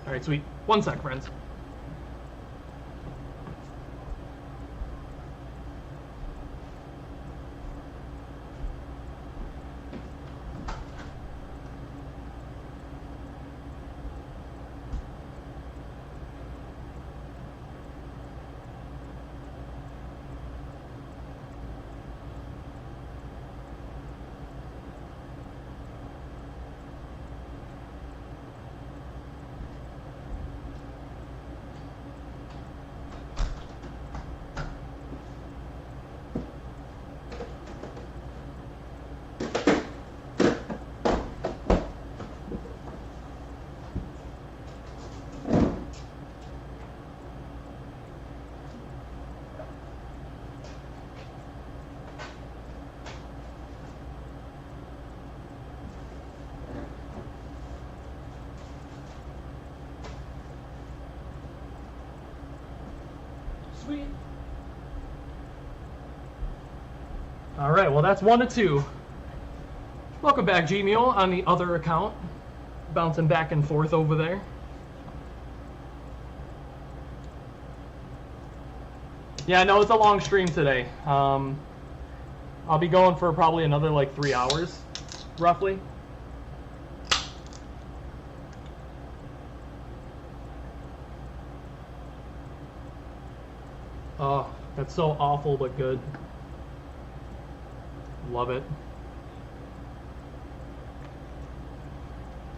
All right, sweet. One sec, friends. Sweet. All right, well that's 1 of 2. Welcome back, G-Mule, on the other account. Bouncing back and forth over there. Yeah, no, it's a long stream today. I'll be going for probably another like 3 hours, roughly. Oh, That's so awful but good. Love it.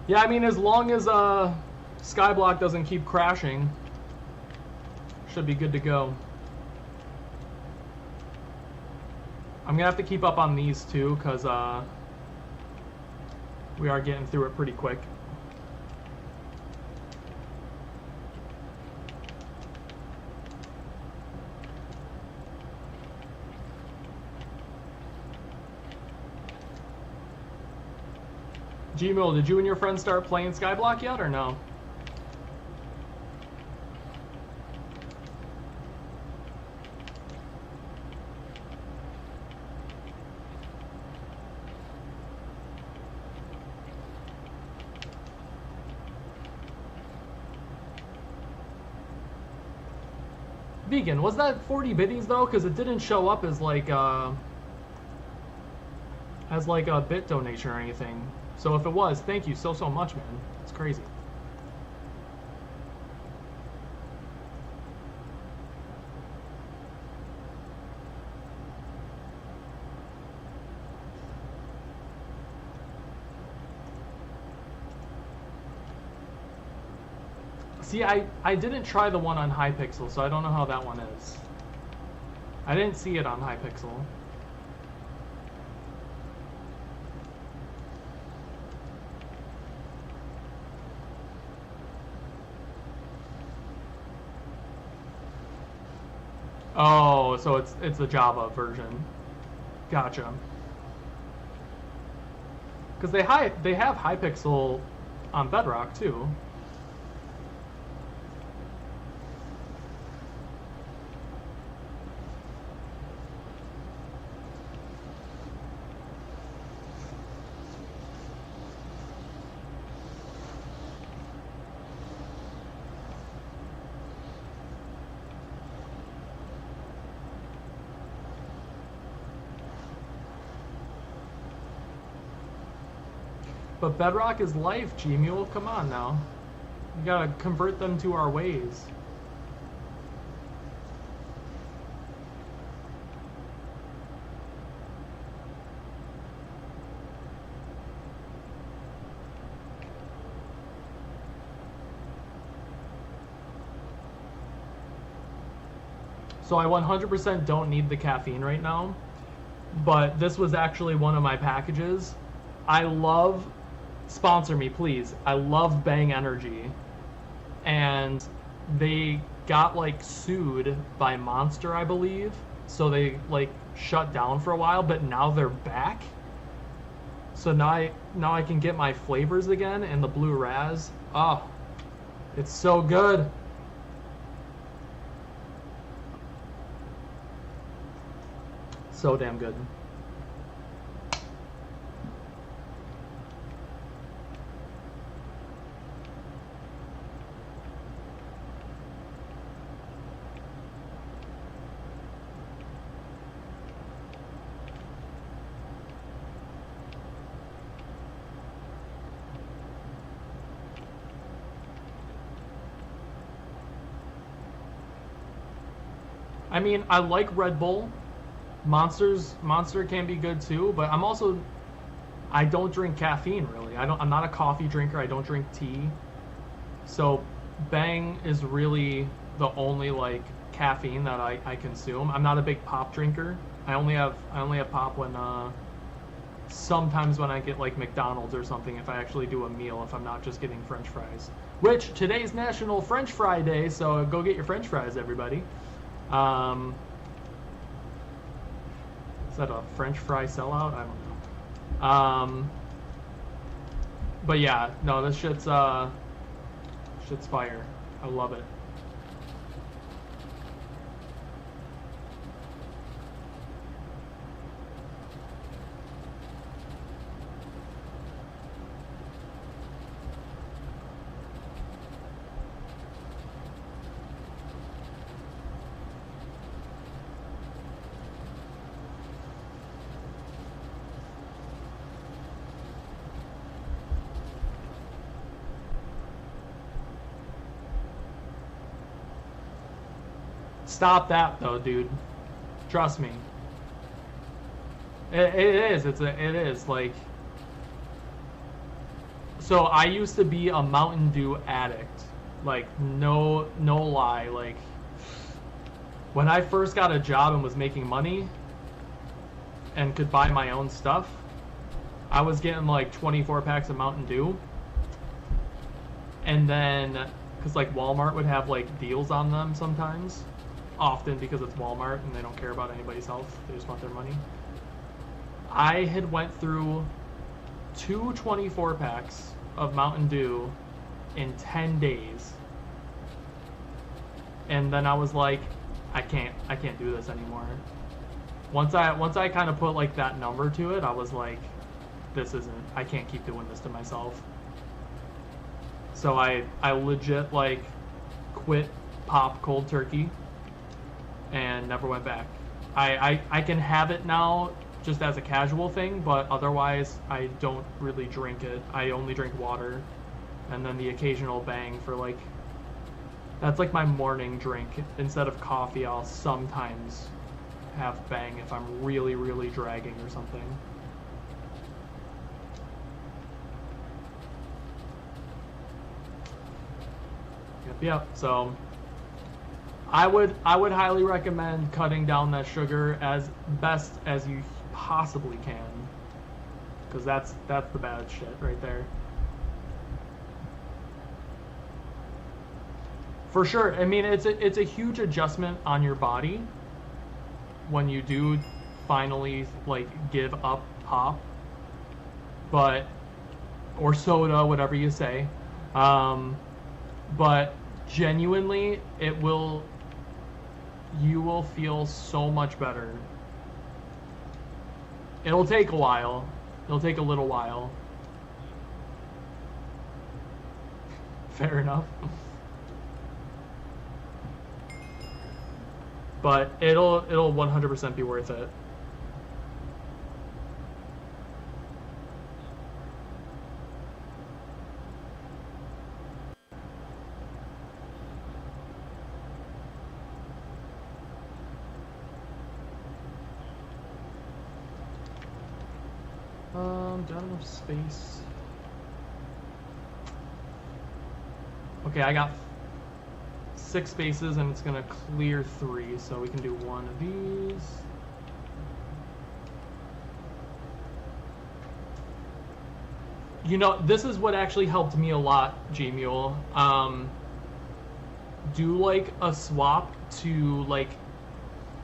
Yeah, I mean, as long as Skyblock doesn't keep crashing, should be good to go. I'm gonna have to keep up on these too, because we are getting through it pretty quick. Gmail, did you and your friends start playing Skyblock yet, or no? Vegan, was that 40 biddies though? Because it didn't show up as like a bit donation or anything. So if it was, thank you so much, man. It's crazy. See, I didn't try the one on Hypixel, so I don't know how that one is. I didn't see it on Hypixel. Oh, so it's the Java version. Gotcha. Because they have Hypixel on Bedrock too. But Bedrock is life, G-Mule. Come on now. You gotta convert them to our ways. So I 100% don't need the caffeine right now, but this was actually one of my packages. I love, sponsor me please, I love Bang Energy, and they got like sued by Monster, I believe, so they like shut down for a while, but now they're back. So now I can get my flavors again and the blue Raz. Oh, it's so good. So damn good. I mean, I like Red Bull. Monster can be good too, but I don't drink caffeine really. I'm not a coffee drinker. I don't drink tea. So Bang is really the only like caffeine that I consume. I'm not a big pop drinker. I only have pop when sometimes when I get like McDonald's or something, if I actually do a meal, if I'm not just getting French fries. Which today's National French Fry Day, so go get your French fries, everybody. Is that a French fry sellout? I don't know. But yeah, no, this shit's fire. I love it. Stop that though, dude. Trust me. It is. It is like. So I used to be a Mountain Dew addict. Like no lie. Like when I first got a job and was making money and could buy my own stuff, I was getting like 24 packs of Mountain Dew. And then, because like Walmart would have like deals on them sometimes, often because it's Walmart and they don't care about anybody's health, they just want their money. I had went through 2 24 packs of Mountain Dew in 10 days. And then I was like, I can't do this anymore. Once I kind of put like that number to it, I was like, I can't keep doing this to myself. So I legit like quit pop cold turkey and never went back. I can have it now just as a casual thing, but otherwise I don't really drink it. I only drink water, and then the occasional Bang for like, that's like my morning drink. Instead of coffee, I'll sometimes have Bang if I'm really, really dragging or something. Yep. So I would highly recommend cutting down that sugar as best as you possibly can, because that's the bad shit right there. For sure. I mean, it's a huge adjustment on your body when you do finally like give up pop, or soda, whatever you say. But genuinely, you will feel so much better. It'll take a while. It'll take a little while. Fair enough. But it'll 100% be worth it. Do I have enough space? Okay, I got 6 spaces and it's gonna clear 3, so we can do one of these. You know, this is what actually helped me a lot, G-Mule. Do like a swap to like,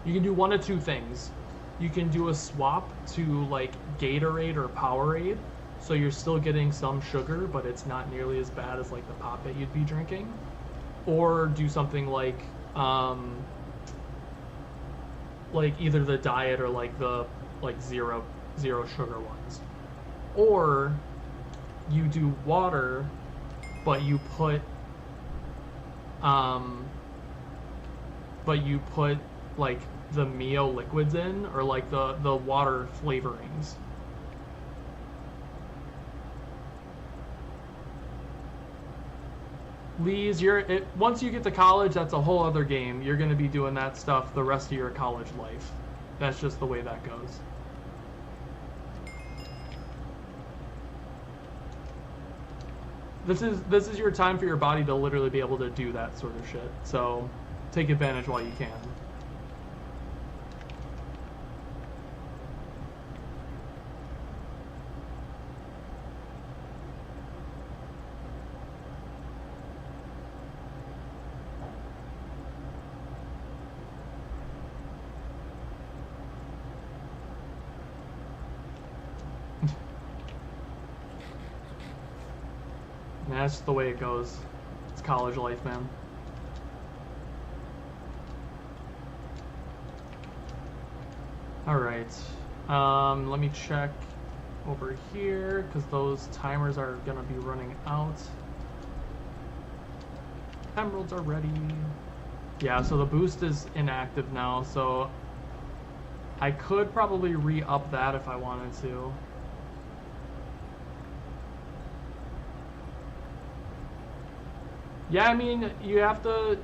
you can do one of 2 things. You can do a swap to like Gatorade or Powerade, so you're still getting some sugar, but it's not nearly as bad as like the pop that you'd be drinking. Or do something like either the diet or like the zero sugar ones. Or you do water, but you put like the Mio liquids in, or like the water flavorings. Lee's, once you get to college, that's a whole other game. You're going to be doing that stuff the rest of your college life. That's just the way that goes. This is your time for your body to literally be able to do that sort of shit. So take advantage while you can. That's just the way it goes. It's college life, man. Alright. Let me check over here, because those timers are going to be running out. Emeralds are ready. Yeah, so the boost is inactive now, so I could probably re-up that if I wanted to. Yeah, I mean, you have to...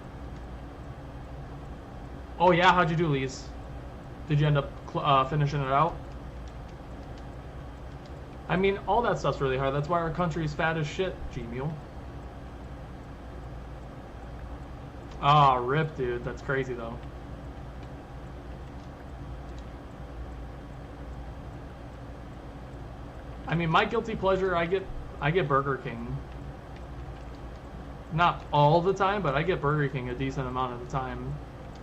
Oh yeah, how'd you do, Lise? Did you end up finishing it out? I mean, all that stuff's really hard. That's why our country's fat as shit, G-Mule. Ah, rip, dude. That's crazy, though. I mean, my guilty pleasure, I get Burger King. Not all the time, but I get Burger King a decent amount of the time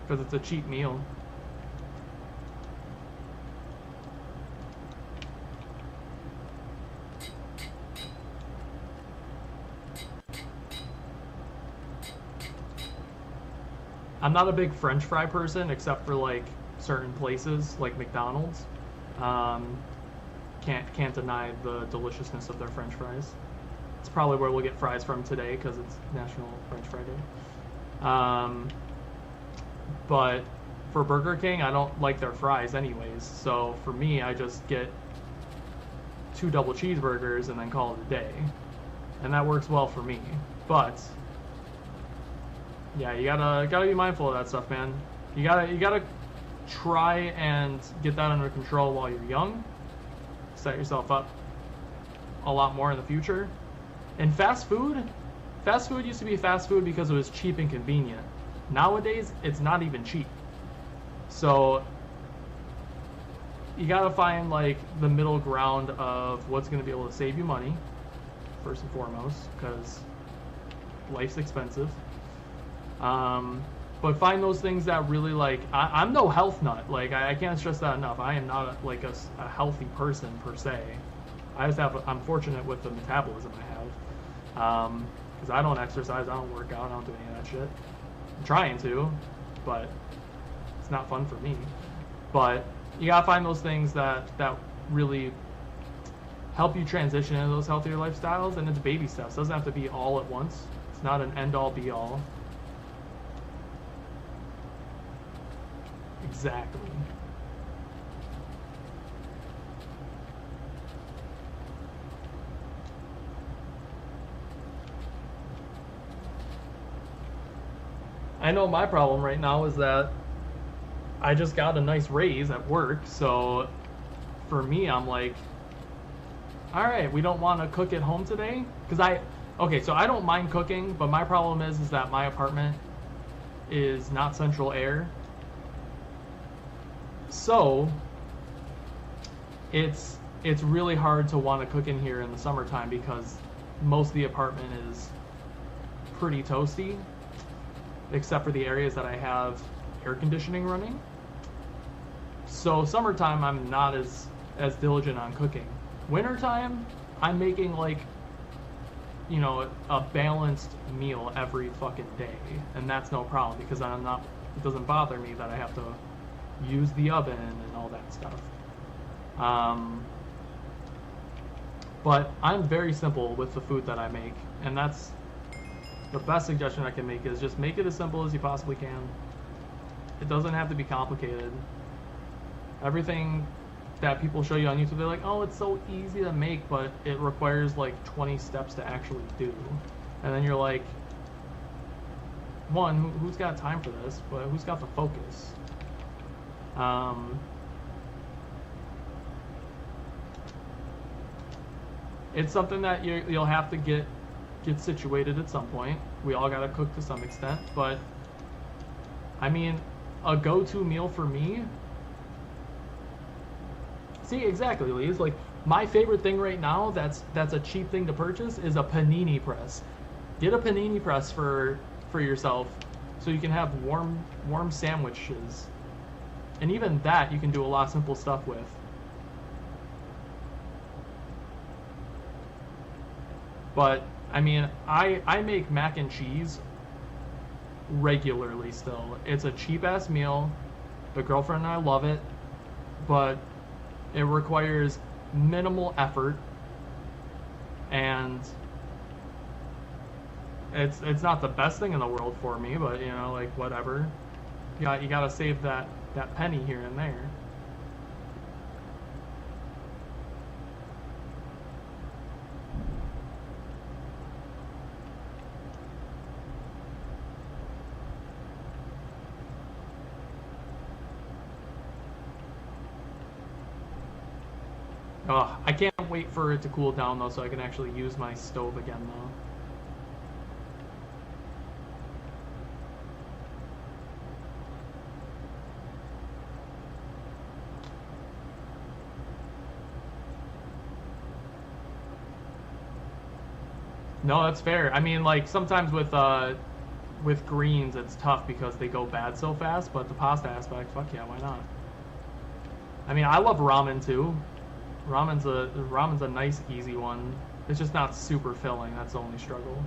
because it's a cheap meal. I'm not a big French fry person, except for like certain places like McDonald's. Can't deny the deliciousness of their French fries. It's probably where we'll get fries from today because it's National French Fry Day. But for Burger King, I don't like their fries anyways. So for me, I just get 2 double cheeseburgers and then call it a day, and that works well for me. But yeah, you gotta be mindful of that stuff, man. You gotta try and get that under control while you're young. Set yourself up a lot more in the future. And fast food used to be fast food because it was cheap and convenient. Nowadays, it's not even cheap. So you gotta find like the middle ground of what's gonna be able to save you money, first and foremost, because life's expensive. But find those things that really like. I'm no health nut. Like I can't stress that enough. I am not a healthy person per se. I'm fortunate with the metabolism I have, because I don't exercise, I don't work out, I don't do any of that shit. I'm trying to, but it's not fun for me. But you gotta find those things that really help you transition into those healthier lifestyles, and it's baby steps. It doesn't have to be all at once. It's not an end all be all. Exactly. I know my problem right now is that I just got a nice raise at work, so for me, I'm like, all right, we don't want to cook at home today? Okay, so I don't mind cooking, but my problem is that my apartment is not central air. So it's really hard to want to cook in here in the summertime because most of the apartment is pretty toasty, except for the areas that I have air conditioning running. So summertime, I'm not as diligent on cooking. Wintertime, I'm making like, you know, a balanced meal every fucking day, and that's no problem because it doesn't bother me that I have to use the oven and all that stuff. But I'm very simple with the food that I make, and that's the best suggestion I can make is just make it as simple as you possibly can. It doesn't have to be complicated. Everything that people show you on YouTube, they're like, oh, it's so easy to make, but it requires like 20 steps to actually do. And then you're like, one, who's got time for this, but who's got the focus? It's something that you'll have to get situated at some point. We all gotta cook to some extent, but I mean, a go-to meal for me. See, exactly, Lee. It's like my favorite thing right now. That's a cheap thing to purchase is a panini press. Get a panini press for yourself, so you can have warm sandwiches. And even that you can do a lot of simple stuff with. But, I mean, I make mac and cheese regularly still. It's a cheap-ass meal. The girlfriend and I love it. But it requires minimal effort. And it's not the best thing in the world for me, but, you know, like, whatever. You gotta save that penny here and there. Oh, I can't wait for it to cool down though, so I can actually use my stove again though. No, that's fair. I mean, like sometimes with greens, it's tough because they go bad so fast. But the pasta aspect, fuck yeah, why not? I mean, I love ramen too. Ramen's a nice, easy one. It's just not super filling. That's the only struggle.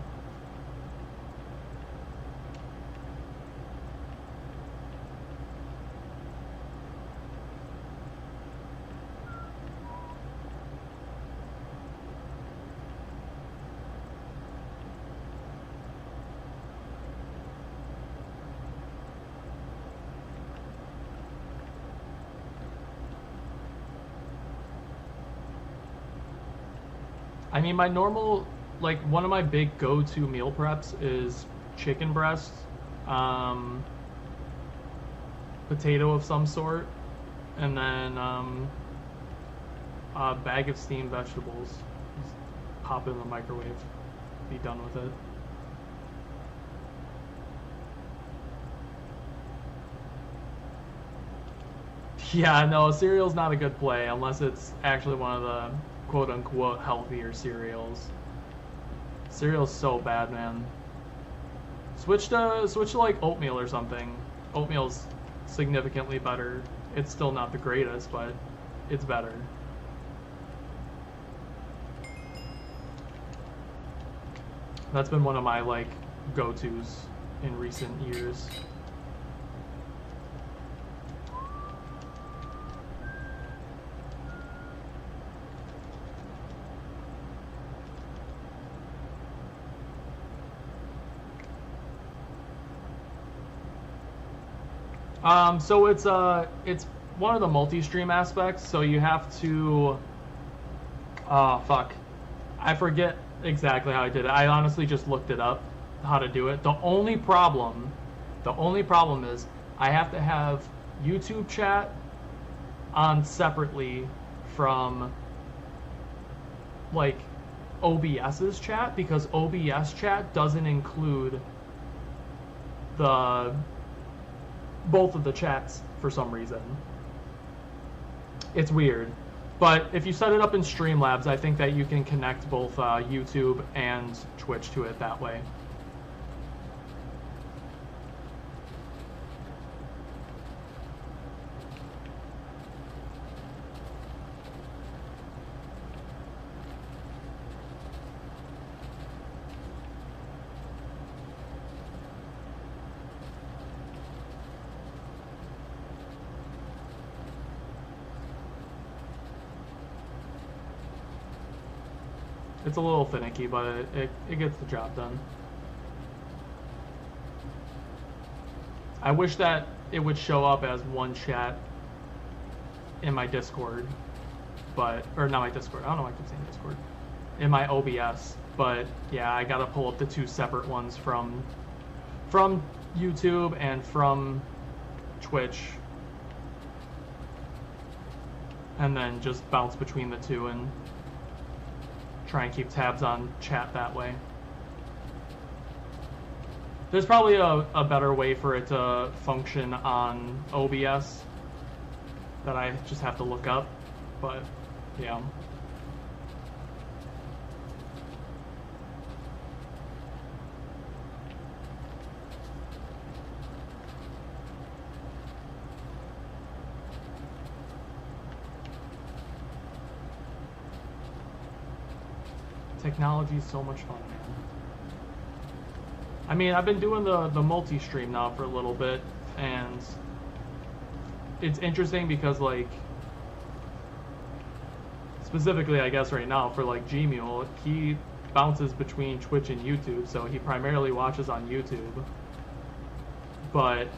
I mean, my normal, like, one of my big go-to meal preps is chicken breast, potato of some sort, and then a bag of steamed vegetables. Just pop it in the microwave, be done with it. Yeah, no, cereal's not a good play unless it's actually one of the quote-unquote healthier cereals. Cereal's so bad, man. Switch to like oatmeal or something. Oatmeal's significantly better. It's still not the greatest, but it's better. That's been one of my like go-tos in recent years. So it's one of the multi-stream aspects. So you have to, fuck, I forget exactly how I did it. I honestly just looked it up, how to do it. The only problem is I have to have YouTube chat on separately from like OBS's chat, because OBS chat doesn't include both of the chats for some reason. It's weird. But if you set it up in Streamlabs, I think that you can connect both YouTube and Twitch to it that way. It's a little finicky, but it gets the job done. I wish that it would show up as one chat in my Discord, or not my Discord, I don't know why I keep saying Discord, in my OBS, but yeah, I gotta pull up the two separate ones from YouTube and from Twitch, and then just bounce between the two and try and keep tabs on chat that way. There's probably a better way for it to function on OBS that I just have to look up, but yeah. Technology is so much fun, man. I mean, I've been doing the multi-stream now for a little bit, and it's interesting because, like, specifically, I guess right now for like Gmule, he bounces between Twitch and YouTube, so he primarily watches on YouTube, but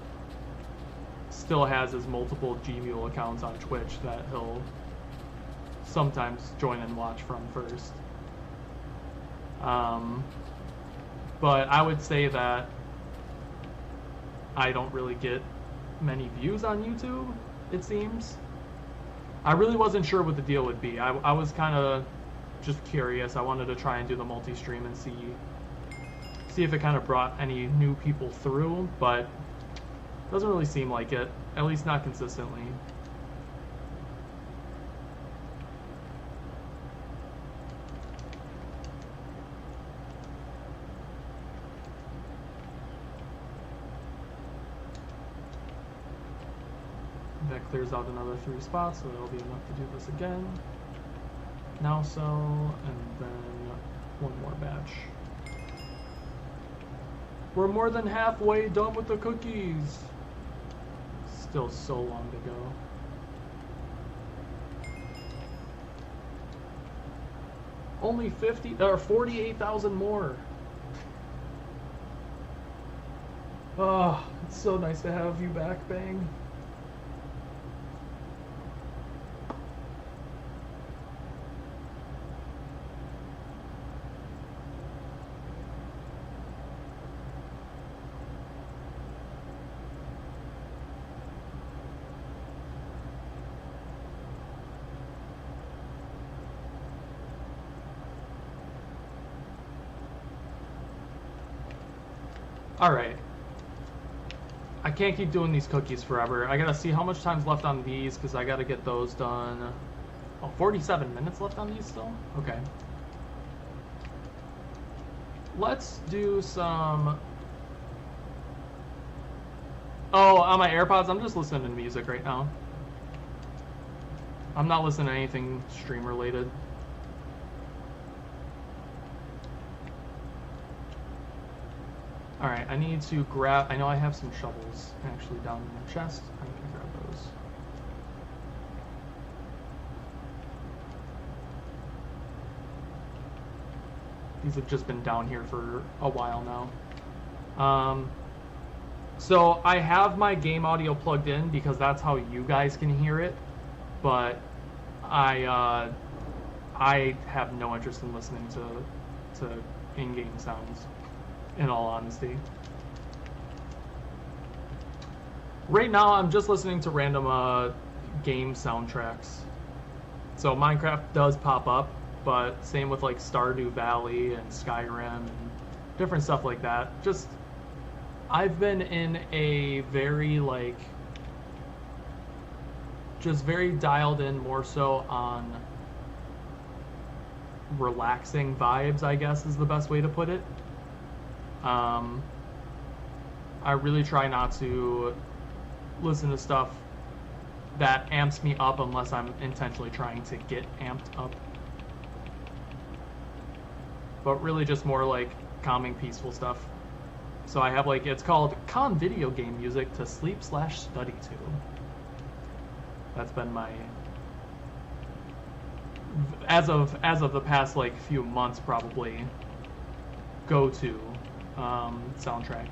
still has his multiple Gmule accounts on Twitch that he'll sometimes join and watch from first. But I would say that I don't really get many views on YouTube, it seems. I really wasn't sure what the deal would be. I was kind of just curious. I wanted to try and do the multi-stream and see if it kind of brought any new people through, but it doesn't really seem like it, at least not consistently. That clears out another 3 spots, so that'll be enough to do this again. Now so, and then one more batch. We're more than halfway done with the cookies. Still so long to go. Only 48,000 more. Oh, it's so nice to have you back, Bang. Alright. I can't keep doing these cookies forever. I gotta see how much time's left on these, because I gotta get those done. Oh, 47 minutes left on these still? Okay. Let's do some... Oh, on my AirPods, I'm just listening to music right now. I'm not listening to anything stream related. Alright, I need to grab... I know I have some shovels actually down in the chest. I'm going to grab those. These have just been down here for a while now. So I have my game audio plugged in because that's how you guys can hear it. But I have no interest in listening to in-game sounds, in all honesty. Right now, I'm just listening to random game soundtracks. So Minecraft does pop up, but same with like Stardew Valley and Skyrim and different stuff like that. Just, I've been in a very like, just very dialed in more so on relaxing vibes, I guess is the best way to put it. I really try not to listen to stuff that amps me up unless I'm intentionally trying to get amped up. But really just more like calming, peaceful stuff. So I have like, it's called Calm Video Game Music to Sleep/Study to. That's been my, as of the past like few months probably, go-to soundtrack.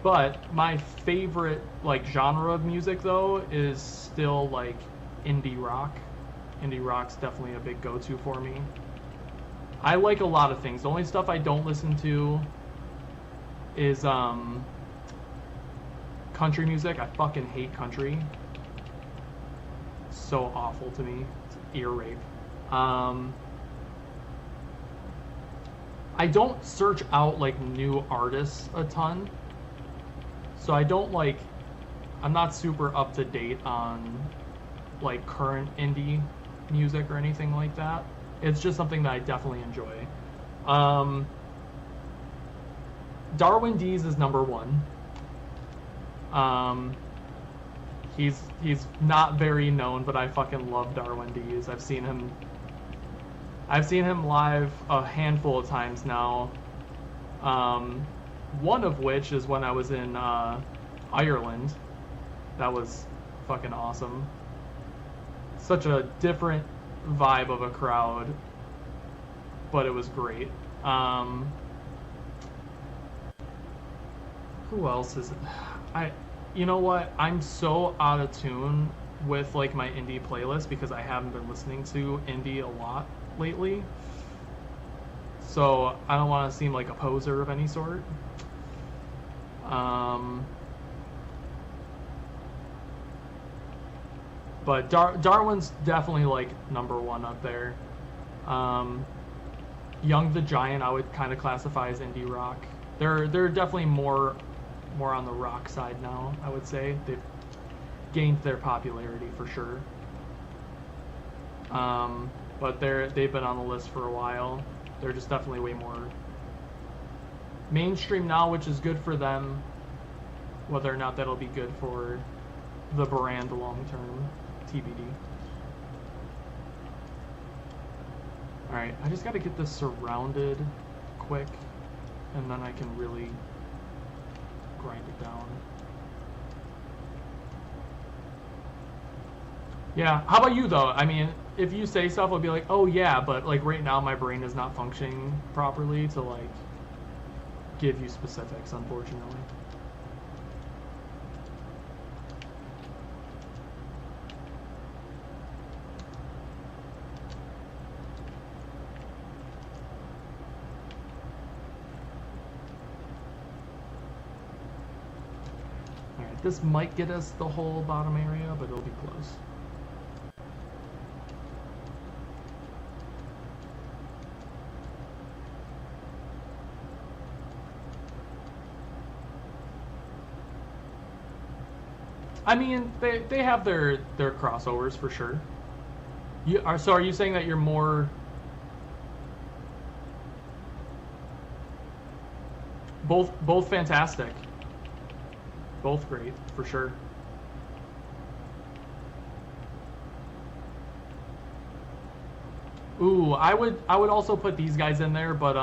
But my favorite like genre of music though is still like indie rock. Indie rock's definitely a big go-to for me. I like a lot of things. The only stuff I don't listen to is country music. I fucking hate country. It's so awful to me. It's ear rape. I don't search out like new artists a ton. So I don't like, I'm not super up to date on like current indie music or anything like that. It's just something that I definitely enjoy. Darwin Dees is number one. He's not very known, but I fucking love Darwin Dees. I've seen him live a handful of times now. One of which is when I was in Ireland. That was fucking awesome. Such a different vibe of a crowd, but it was great. Who else is it? You know what? I'm so out of tune with like my indie playlist because I haven't been listening to indie a lot lately. So I don't want to seem like a poser of any sort. But Darwin's definitely like #1 up there. Young the Giant I would kind of classify as indie rock. They're definitely more on the rock side now, I would say. They've gained their popularity for sure. But they've been on the list for a while. They're just definitely way more mainstream now, which is good for them. Whether or not that'll be good for the brand long term, TBD. Alright, I just gotta get this surrounded quick, and then I can really grind it down. Yeah, how about you though? I mean, if you say stuff, I'll be like, oh yeah, but like right now my brain is not functioning properly to like give you specifics, unfortunately. Alright, this might get us the whole bottom area, but it'll be close. I mean, they have their crossovers for sure. So are you saying that you're more both fantastic, both great for sure. Ooh, I would also put these guys in there, but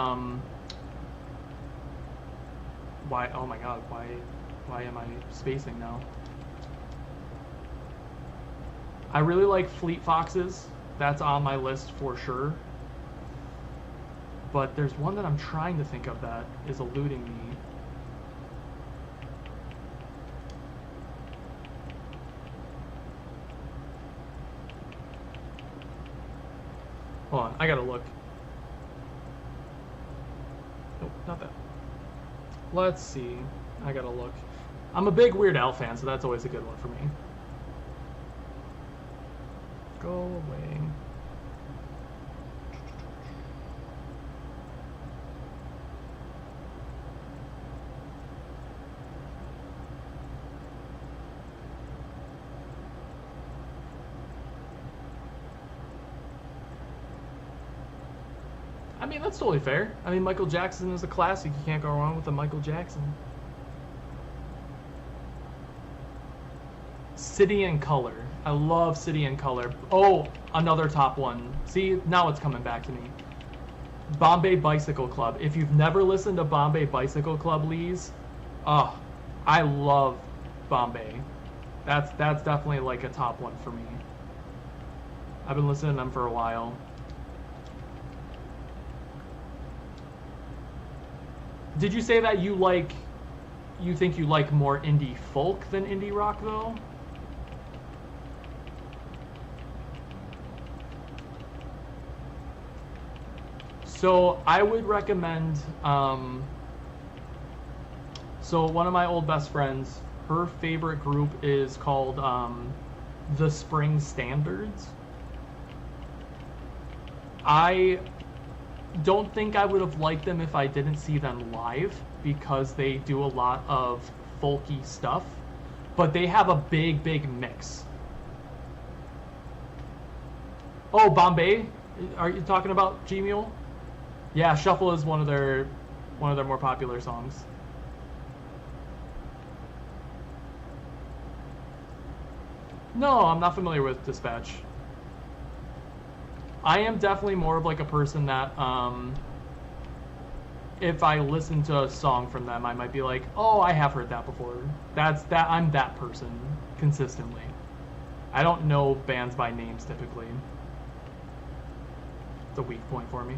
why? Oh my God, why am I spacing now? I really like Fleet Foxes. That's on my list for sure. But there's one that I'm trying to think of that is eluding me. Hold on, I gotta look. Nope, not that. Let's see. I gotta look. I'm a big Weird Al fan, so that's always a good one for me. Go away. I mean, that's totally fair. I mean, Michael Jackson is a classic. You can't go wrong with a Michael Jackson. City and Color. I love City and Color. Oh, another top one. See, now it's coming back to me. Bombay Bicycle Club. If you've never listened to Bombay Bicycle Club, Lees, oh, I love Bombay. That's definitely like a top one for me. I've been listening to them for a while. Did you say that you think you like more indie folk than indie rock though? So I would recommend, so one of my old best friends, her favorite group is called The Spring Standards. I don't think I would have liked them if I didn't see them live because they do a lot of folky stuff, but they have a big mix. Oh, Bombay? Are you talking about G-Mule? Yeah, Shuffle is one of their more popular songs. No, I'm not familiar with Dispatch. I am definitely more of like a person that if I listen to a song from them, I might be like, oh, I have heard that before. I'm that person consistently. I don't know bands by names typically. It's a weak point for me.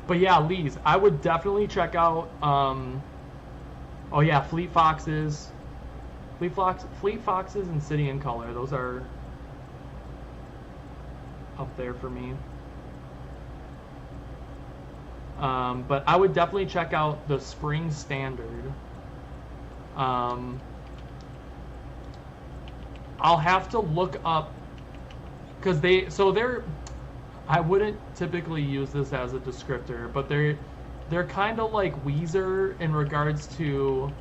But yeah, Lee's. I would definitely check out. Oh yeah, Fleet Foxes, Fleet Foxes, and City in Color. Those are up there for me. But I would definitely check out the Spring Standard. I'll have to look up because they're. I wouldn't typically use this as a descriptor, but they're kind of like Weezer in regards to,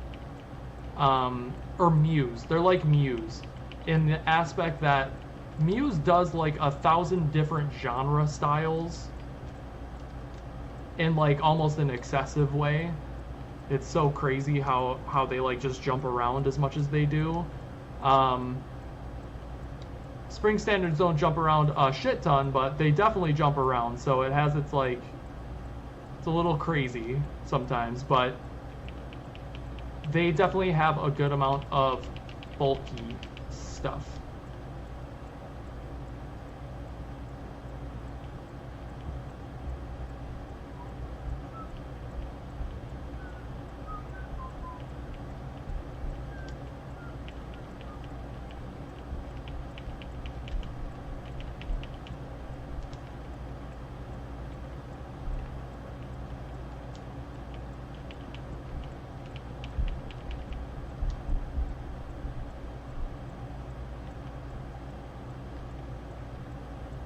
or Muse. They're like Muse in the aspect that Muse does like 1,000 different genre styles in like almost an excessive way. It's so crazy how they like just jump around as much as they do. Spring Standards don't jump around a shit ton, but they definitely jump around, so it has its like, it's a little crazy sometimes, but they definitely have a good amount of bulky stuff.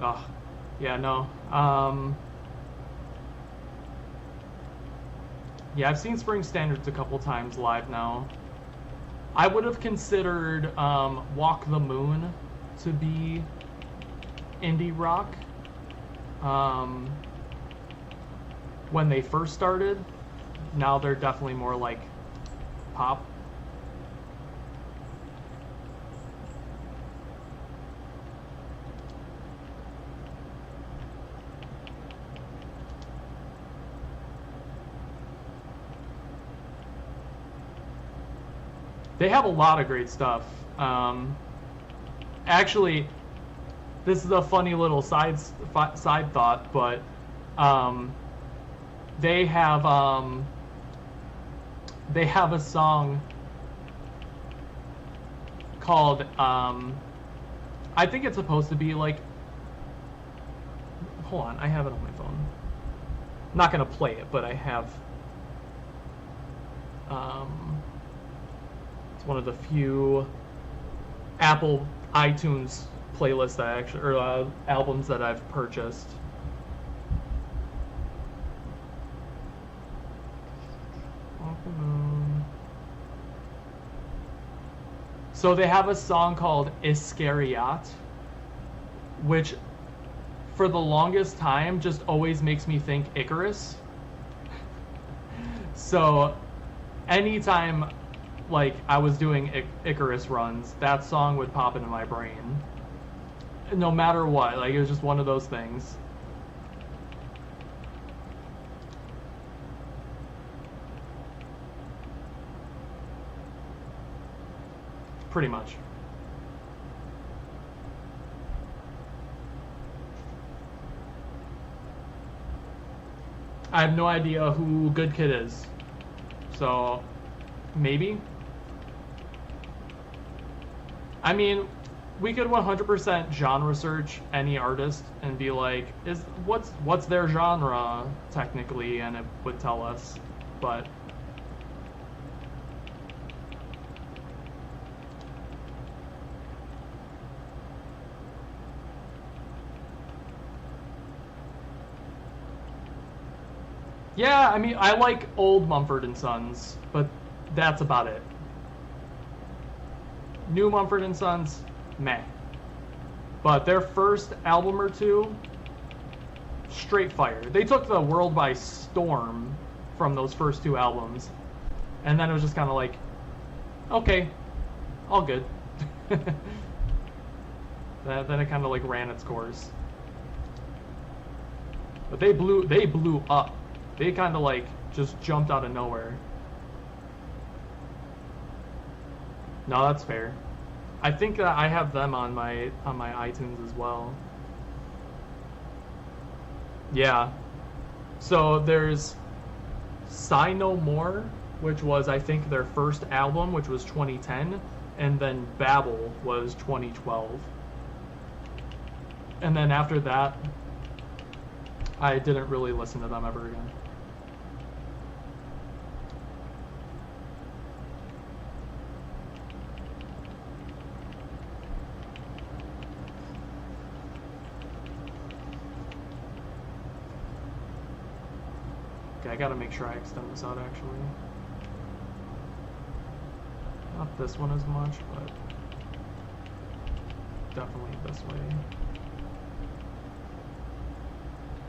Oh, yeah, no. Yeah, I've seen Spring Standards a couple times live now. I would have considered Walk the Moon to be indie rock when they first started. Now they're definitely more like pop. They have a lot of great stuff. Actually, this is a funny little side thought, but they have a song called I think it's supposed to be like, hold on, I have it on my phone. I'm not gonna play it, but I have. It's one of the few Apple iTunes playlists that I actually, or albums that I've purchased. So they have a song called Iscariot, which for the longest time just always makes me think Icarus. So anytime like I was doing Icarus runs, that song would pop into my brain. No matter what, like it was just one of those things. Pretty much. I have no idea who Good Kid is. So, maybe. I mean, we could 100% genre search any artist and be like, what's their genre technically, and it would tell us. But yeah, I mean, I like old Mumford & Sons, but that's about it. New Mumford & Sons, meh. But their first album or two, straight fire. They took the world by storm from those first two albums. And then it was just kind of like, okay, all good. Then it kind of like ran its course. But they blew up. They kind of like just jumped out of nowhere. No, that's fair. I think that I have them on my iTunes as well. Yeah. So there's Sigh No More, which was, I think, their first album, which was 2010, and then Babel was 2012. And then after that, I didn't really listen to them ever again. Okay, I gotta make sure I extend this out actually. Not this one as much, but definitely this way.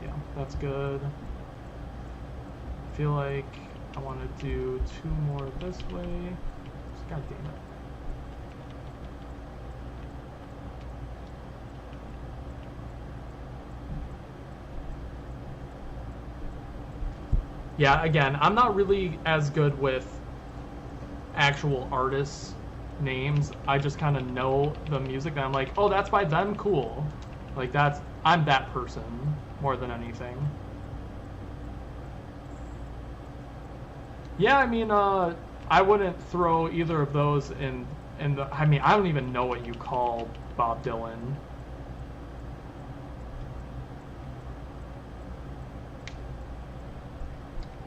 Yeah, that's good. I feel like I want to do 2 more this way. God damn it. Yeah, again, I'm not really as good with actual artists' names. I just kind of know the music, and I'm like, oh, that's by them, cool. Like, I'm that person more than anything. Yeah, I mean, I wouldn't throw either of those in the, I mean, I don't even know what you call Bob Dylan.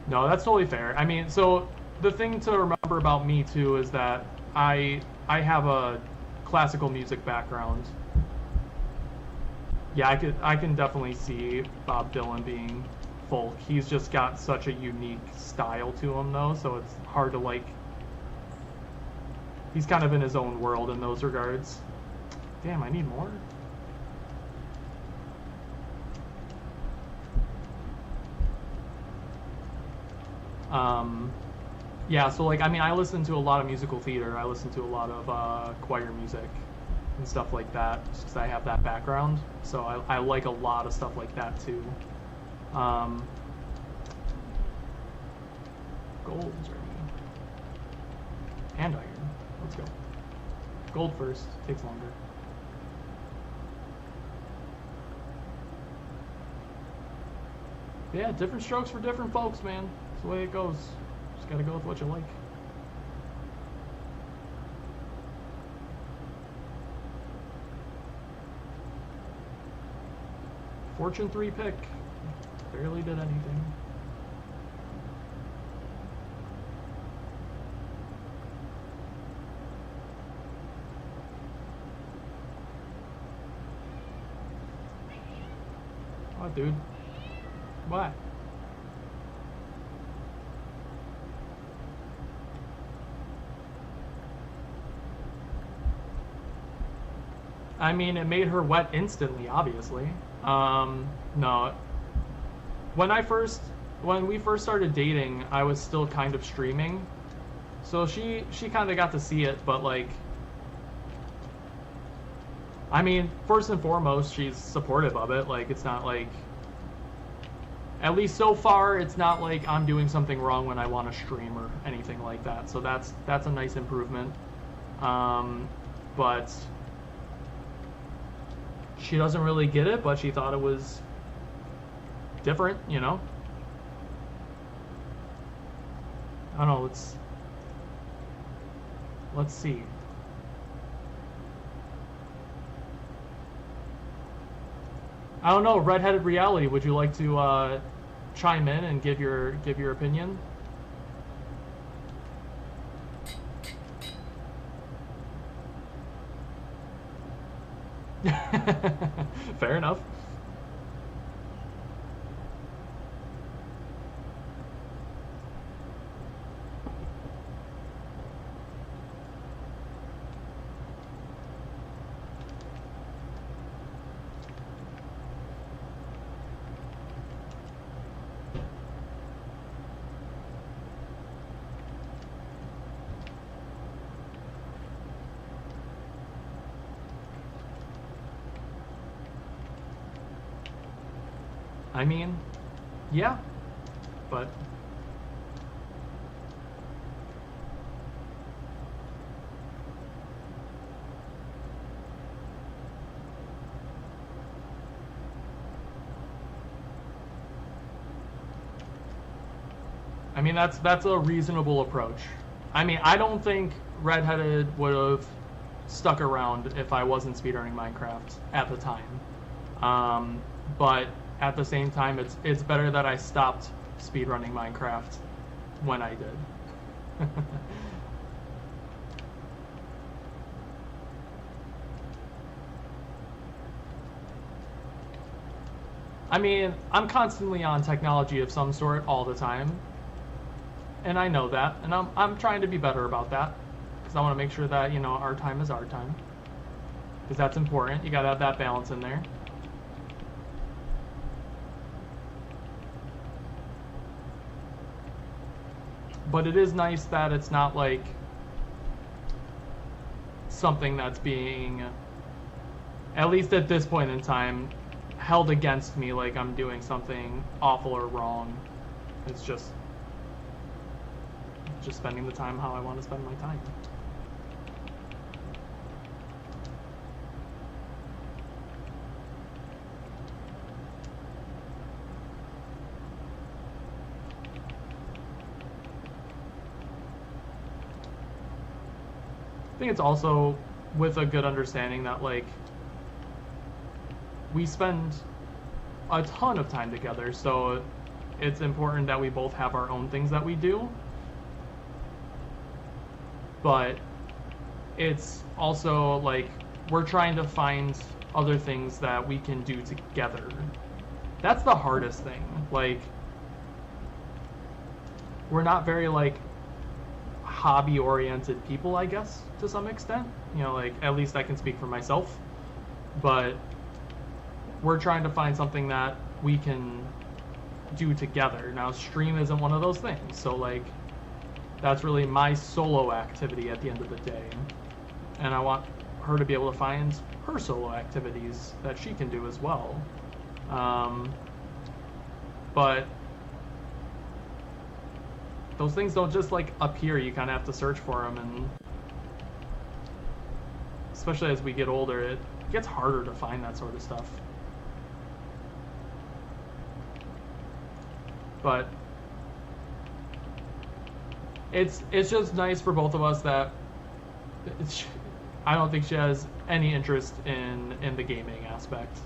No, that's totally fair. I mean, so the thing to remember about me too is that I have a classical music background. Yeah, I can definitely see Bob Dylan being folk. He's just got such a unique style to him though, so it's hard to like. He's kind of in his own world in those regards. Damn, I need more. Yeah, so like, I mean, I listen to a lot of musical theater. I listen to a lot of choir music and stuff like that, just because I have that background. So I like a lot of stuff like that too. Gold's ready. And iron. Let's go. Gold first. Takes longer. Yeah, different strokes for different folks, man. That's the way it goes. Just gotta go with what you like. Fortune 3 pick. Barely did anything. Oh, dude. What? I mean, it made her wet instantly, obviously. No. When we first started dating, I was still kind of streaming. So she kind of got to see it, but like, I mean, first and foremost, she's supportive of it. Like, it's not like, at least so far, it's not like I'm doing something wrong when I want to stream or anything like that. So that's a nice improvement. But she doesn't really get it, but she thought it was different, you know? I don't know, let's see. I don't know, Redheaded Reality, would you like to chime in and give your opinion? Fair enough. I mean, yeah, but I mean, that's a reasonable approach. I mean, I don't think Redheaded would have stuck around if I wasn't speedrunning Minecraft at the time. But at the same time, it's better that I stopped speedrunning Minecraft when I did. I mean, I'm constantly on technology of some sort all the time, and I know that, and I'm trying to be better about that, because I want to make sure that, you know, our time is our time, because that's important. You gotta have that balance in there. But it is nice that it's not like something that's being, at least at this point in time, held against me like I'm doing something awful or wrong. It's just spending the time how I want to spend my time. I think it's also with a good understanding that, like, we spend a ton of time together, so it's important that we both have our own things that we do, but it's also like we're trying to find other things that we can do together. That's the hardest thing. Like, we're not very, like, hobby-oriented people, I guess, to some extent. You know, like, at least I can speak for myself. But we're trying to find something that we can do together. Now, stream isn't one of those things, so, like, that's really my solo activity at the end of the day. And I want her to be able to find her solo activities that she can do as well. But those things don't just, like, appear. You kind of have to search for them, and especially as we get older, it gets harder to find that sort of stuff. But it's just nice for both of us that I don't think she has any interest in the gaming aspect.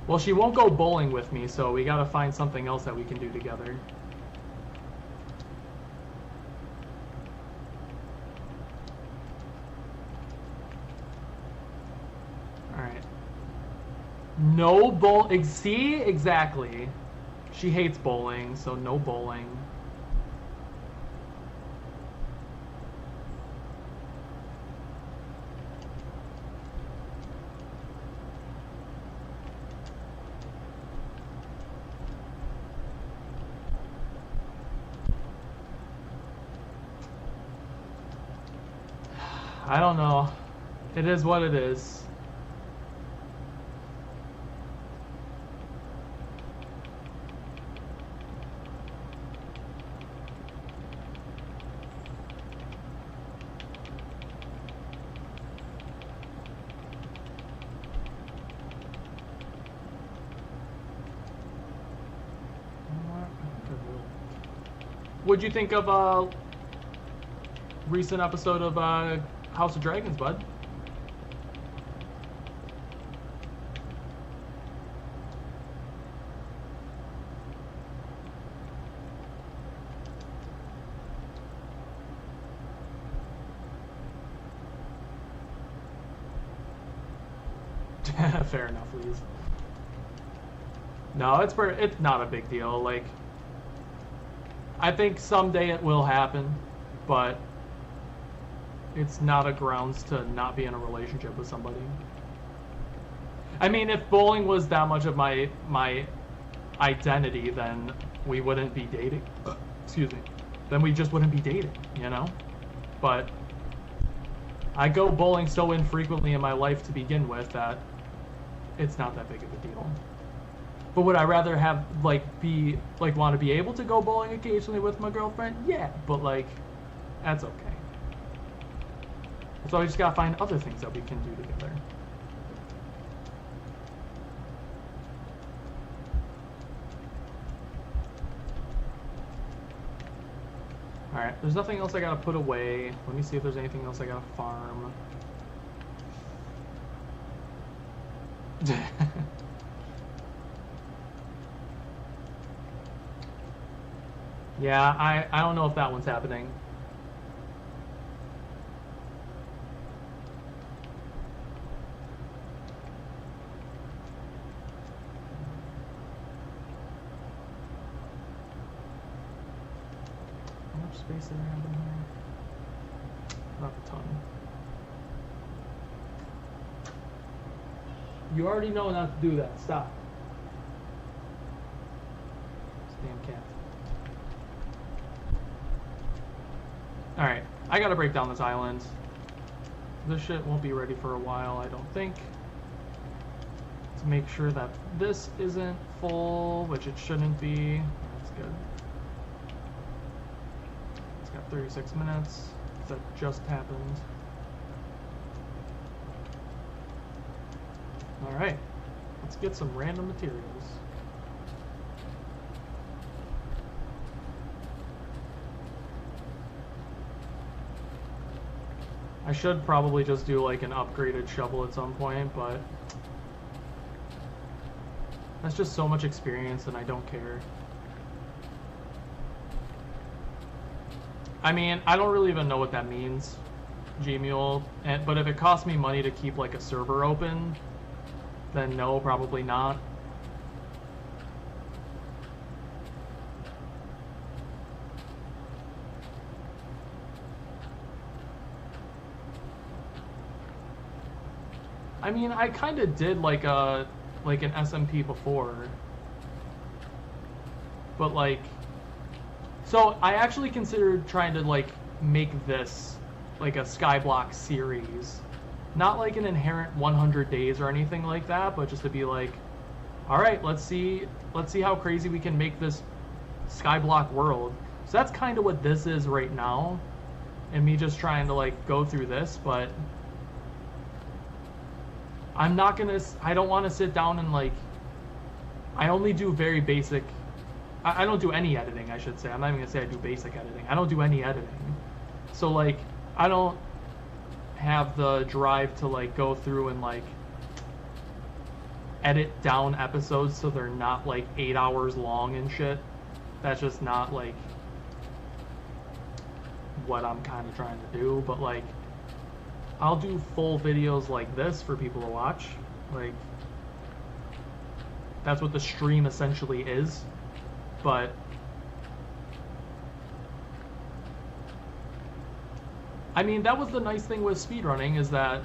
Well, she won't go bowling with me, so we gotta find something else that we can do together. Alright. No bowl. See? Exactly. She hates bowling, so no bowling. I don't know. It is what it is. What'd you think of a recent episode of House of Dragons, bud? Fair enough, Lees. No, it's not a big deal. Like, I think someday it will happen, but it's not a grounds to not be in a relationship with somebody. I mean, if bowling was that much of my identity, then we wouldn't be dating. Excuse me. Then we just wouldn't be dating, you know? But I go bowling so infrequently in my life to begin with that it's not that big of a deal. But would I rather have want to be able to go bowling occasionally with my girlfriend? Yeah, but like that's okay. So I just gotta find other things that we can do together. Alright, there's nothing else I gotta put away. Let me see if there's anything else I gotta farm. Yeah, I don't know if that one's happening. How much space do I have in here? Not a ton. You already know not to do that. Stop. Damn cat. Alright, I gotta break down this island. This shit won't be ready for a while, I don't think. To make sure that this isn't full, which it shouldn't be. That's good. It's got 36 minutes. That just happened. Alright, let's get some random materials. I should probably just do like an upgraded shovel at some point, but that's just so much experience and I don't care. I mean, I don't really even know what that means, Gmule, but if it costs me money to keep like a server open, then no, probably not. I mean, I kind of did like an SMP before, but like, so I actually considered trying to like make this like a Skyblock series, not like an inherent 100 days or anything like that, but just to be like, all right, let's see how crazy we can make this Skyblock world. So that's kind of what this is right now, and me just trying to like go through this, but I don't want to sit down and like, I only do very basic, I don't do any editing, I should say. I'm not even gonna say I do basic editing. I don't do any editing. So like, I don't have the drive to like go through and like edit down episodes so they're not like 8 hours long and shit. That's just not like what I'm kind of trying to do, but like, I'll do full videos like this for people to watch. Like, that's what the stream essentially is. But I mean, that was the nice thing with speedrunning, is that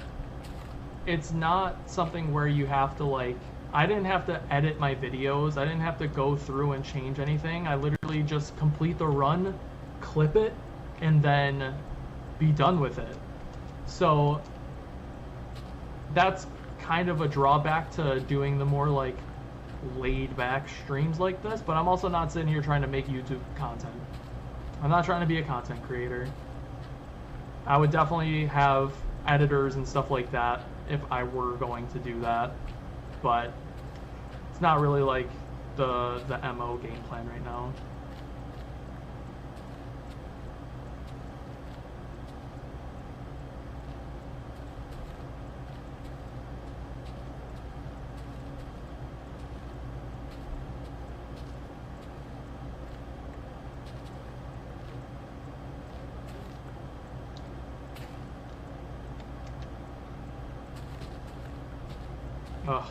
it's not something where you have to like, I didn't have to edit my videos. I didn't have to go through and change anything. I literally just complete the run, clip it, and then be done with it. So that's kind of a drawback to doing the more like laid back streams like this, but I'm also not sitting here trying to make YouTube content. I'm not trying to be a content creator. I would definitely have editors and stuff like that if I were going to do that, but it's not really like the MO game plan right now. Ugh.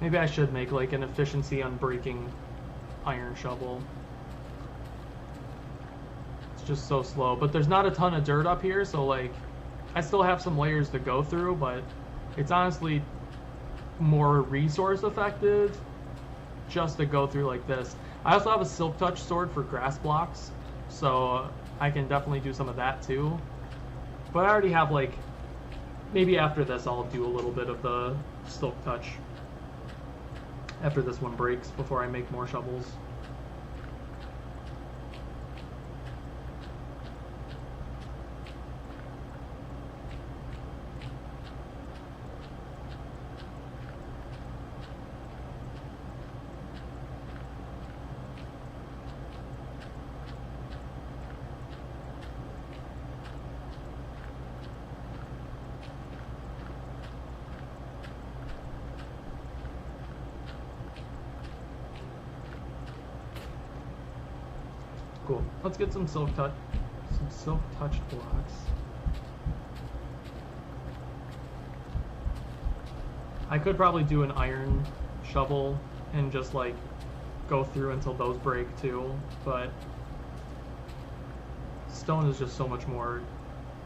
Maybe I should make like an efficiency on breaking iron shovel. It's just so slow, but there's not a ton of dirt up here, so like I still have some layers to go through, but it's honestly more resource effective just to go through like this. I also have a silk touch sword for grass blocks, so I can definitely do some of that too. But I already have like, maybe after this I'll do a little bit of the silk touch after this one breaks before I make more shovels. Cool. Let's get some silk touched blocks. I could probably do an iron shovel and just like go through until those break too, but stone is just so much more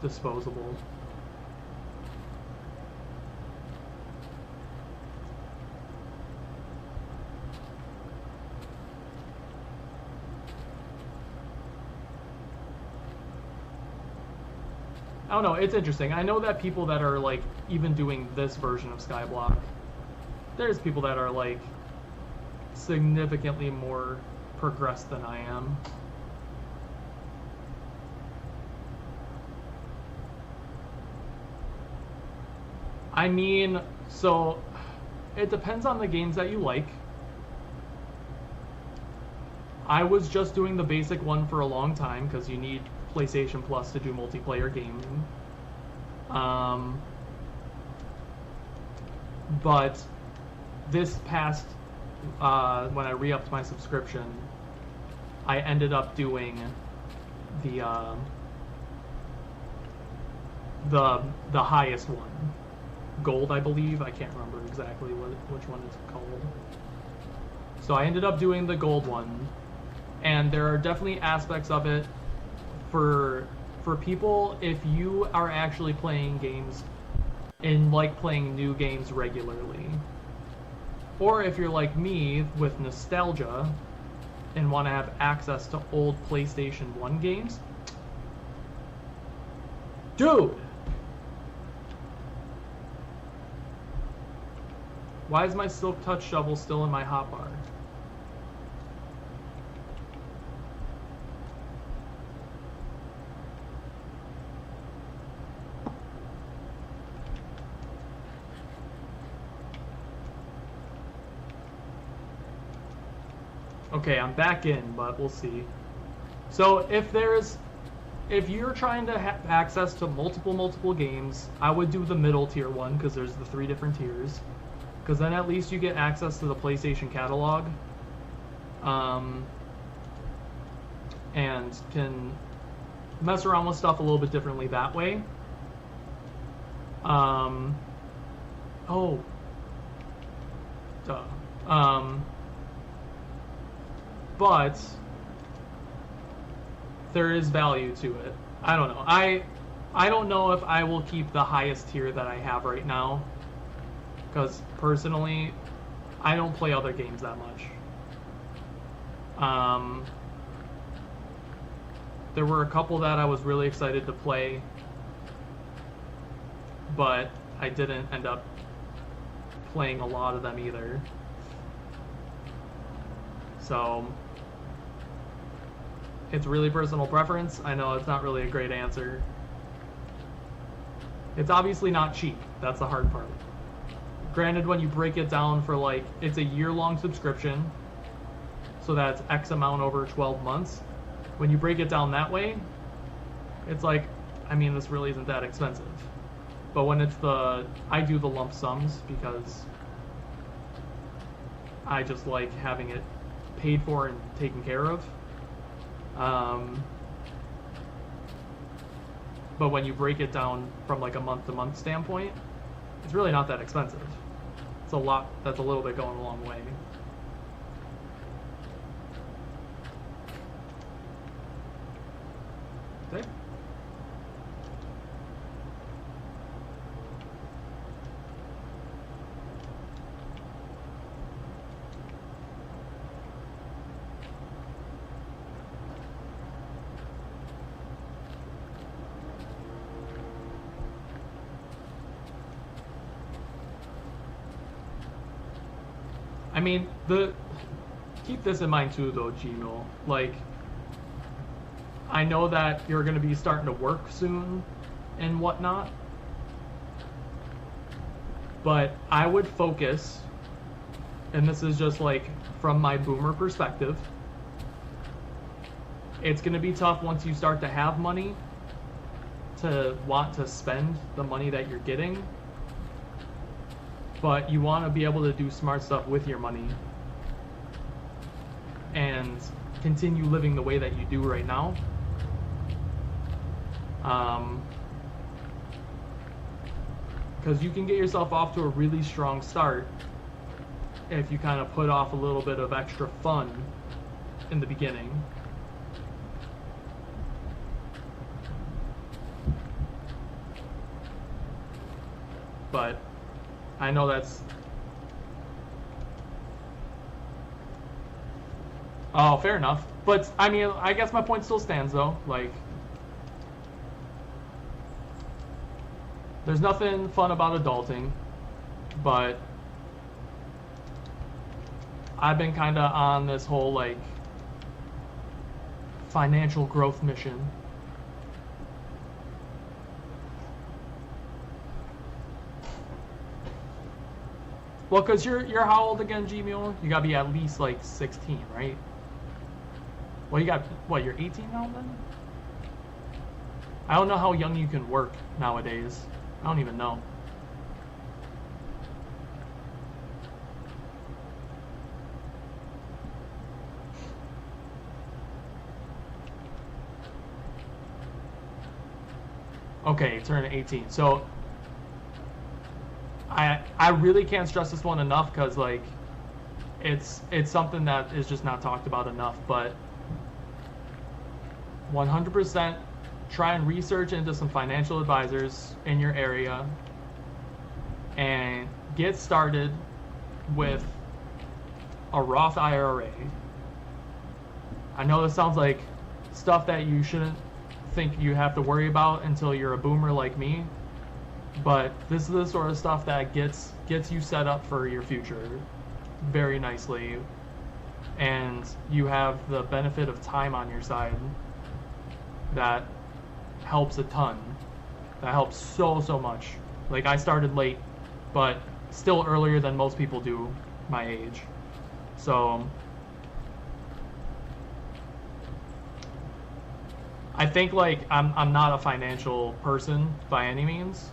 disposable. I don't know, it's interesting. I know that people that are like even doing this version of Skyblock, there's people that are like significantly more progressed than I am. I mean, so it depends on the games that you like. I was just doing the basic one for a long time because you need PlayStation Plus to do multiplayer gaming. But this past, when I re-upped my subscription, I ended up doing the highest one, gold, I believe. I can't remember exactly which one it's called. So I ended up doing the gold one, and there are definitely aspects of it for people, if you are actually playing games and like playing new games regularly, or if you're like me with nostalgia and want to have access to old PlayStation 1 games. Dude! Why is my Silk Touch shovel still in my hotbar? Okay, I'm back in, but we'll see. So if you're trying to have access to multiple games, I would do the middle tier one because there's the 3 different tiers. Because then at least you get access to the PlayStation catalog, and can mess around with stuff a little bit differently that way. Oh, duh. But there is value to it. I don't know. I don't know if I will keep the highest tier that I have right now, because personally, I don't play other games that much. There were a couple that I was really excited to play, but I didn't end up playing a lot of them either. So it's really personal preference. I know it's not really a great answer. It's obviously not cheap. That's the hard part. Granted, when you break it down for like, it's a year-long subscription, so that's X amount over 12 months. When you break it down that way, it's like, I mean, this really isn't that expensive. But when it's I do the lump sums because I just like having it paid for and taken care of. But when you break it down from like a month-to-month standpoint, it's really not that expensive. It's a lot. That's a little bit going a long way. Okay. I mean, keep this in mind too, though, Gmail. Like, I know that you're going to be starting to work soon and whatnot, but I would focus, and this is just like from my boomer perspective, it's going to be tough once you start to have money to want to spend the money that you're getting, but you want to be able to do smart stuff with your money and continue living the way that you do right now. Because you can get yourself off to a really strong start if you kind of put off a little bit of extra fun in the beginning. But I know that's... Oh, fair enough. But, I mean, I guess my point still stands, though. Like, there's nothing fun about adulting, but I've been kind of on this whole, like, financial growth mission. Well, because you're how old again, Gmail? You gotta be at least, like, 16, right? Well, you got, what, you're 18 now, then? I don't know how young you can work nowadays. I don't even know. Okay, turn 18. So I really can't stress this one enough, because like it's something that is just not talked about enough, but 100% try and research into some financial advisors in your area and get started with a Roth IRA. I know this sounds like stuff that you shouldn't think you have to worry about until you're a boomer like me, but this is the sort of stuff that gets you set up for your future very nicely, and you have the benefit of time on your side that helps a ton. That helps so much. Like, I started late, but still earlier than most people do my age. So I think, like, I'm not a financial person by any means.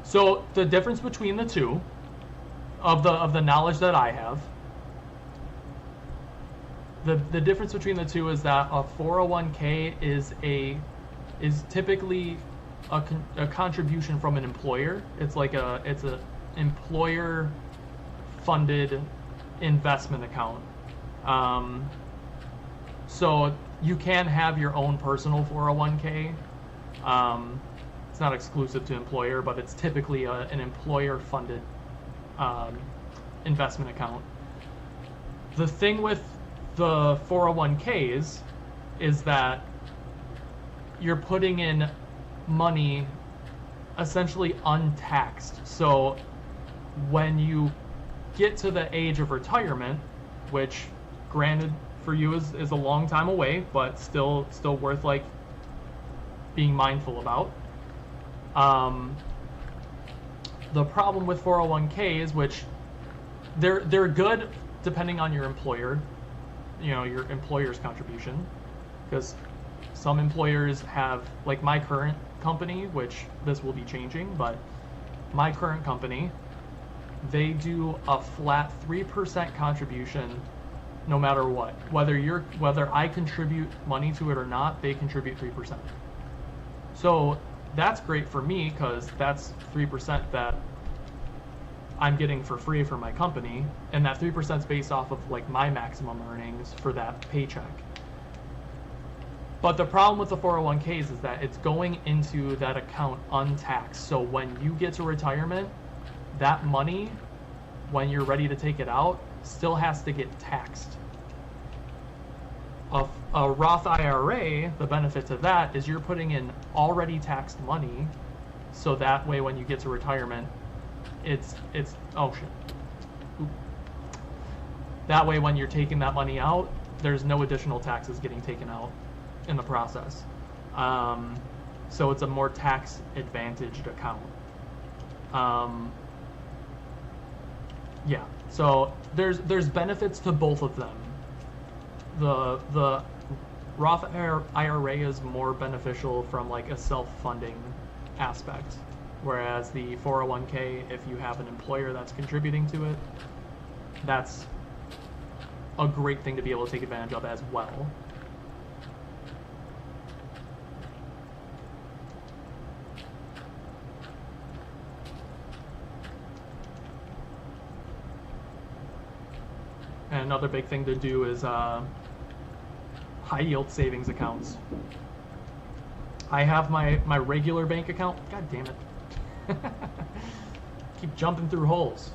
So the difference between the two, of the knowledge that I have, the difference between the two is that a 401k is typically a contribution from an employer. It's like it's a employer funded investment account. So you can have your own personal 401k. It's not exclusive to employer, but it's typically an employer funded investment account. The thing with the 401ks is that you're putting in money essentially untaxed. So when you get to the age of retirement, which granted for you is a long time away, but still worth like being mindful about. The problem with 401ks, which they're good depending on your employer, you know, your employer's contribution, because some employers have, like my current company, which this will be changing, but my current company, they do a flat 3% contribution no matter what. Whether I contribute money to it or not, they contribute 3%. So that's great for me, because that's 3% that I'm getting for free for my company, and that 3% is based off of like my maximum earnings for that paycheck. But the problem with the 401ks is that it's going into that account untaxed. So when you get to retirement, that money, when you're ready to take it out, still has to get taxed. A Roth IRA, the benefit to that is you're putting in already taxed money so that way when you get to retirement, it's oh shit. Oop. That way when you're taking that money out, there's no additional taxes getting taken out in the process. So it's a more tax advantaged account. Yeah, so there's benefits to both of them. The Roth IRA is more beneficial from like a self-funding aspect, whereas the 401k, if you have an employer that's contributing to it, that's a great thing to be able to take advantage of as well. And another big thing to do is high yield savings accounts. I have my regular bank account. God damn it. Keep jumping through holes.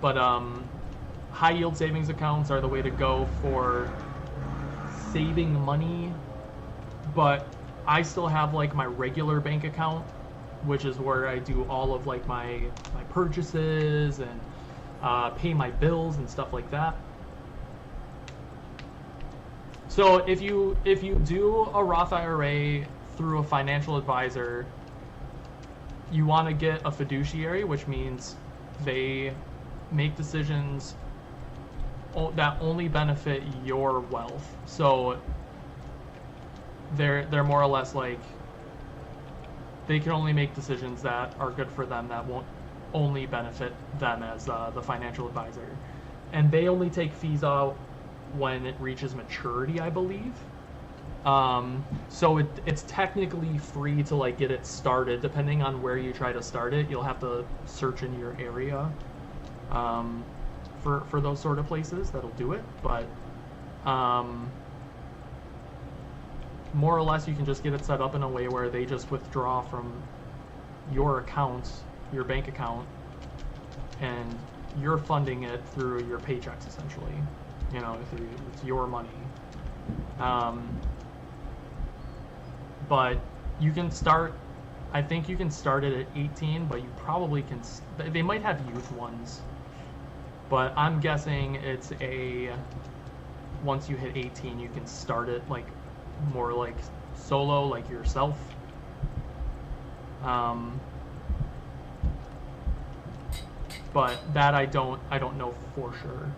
But high yield savings accounts are the way to go for saving money. But I still have like my regular bank account, which is where I do all of like my purchases and pay my bills and stuff like that. So if you do a Roth IRA through a financial advisor, you want to get a fiduciary, which means they make decisions that only benefit your wealth. So they're more or less like, they can only make decisions that are good for them, that won't only benefit them as the financial advisor. And they only take fees out when it reaches maturity, I believe. So it's technically free to like get it started. Depending on where you try to start it, you'll have to search in your area for those sort of places that'll do it. But more or less, you can just get it set up in a way where they just withdraw from your account, your bank account, and you're funding it through your paychecks, essentially. You know, it's your money. But you can start, I think you can start it at 18, but you probably can, they might have youth ones. But I'm guessing it's once you hit 18, you can start it like more like solo, like yourself. But that I don't know for sure.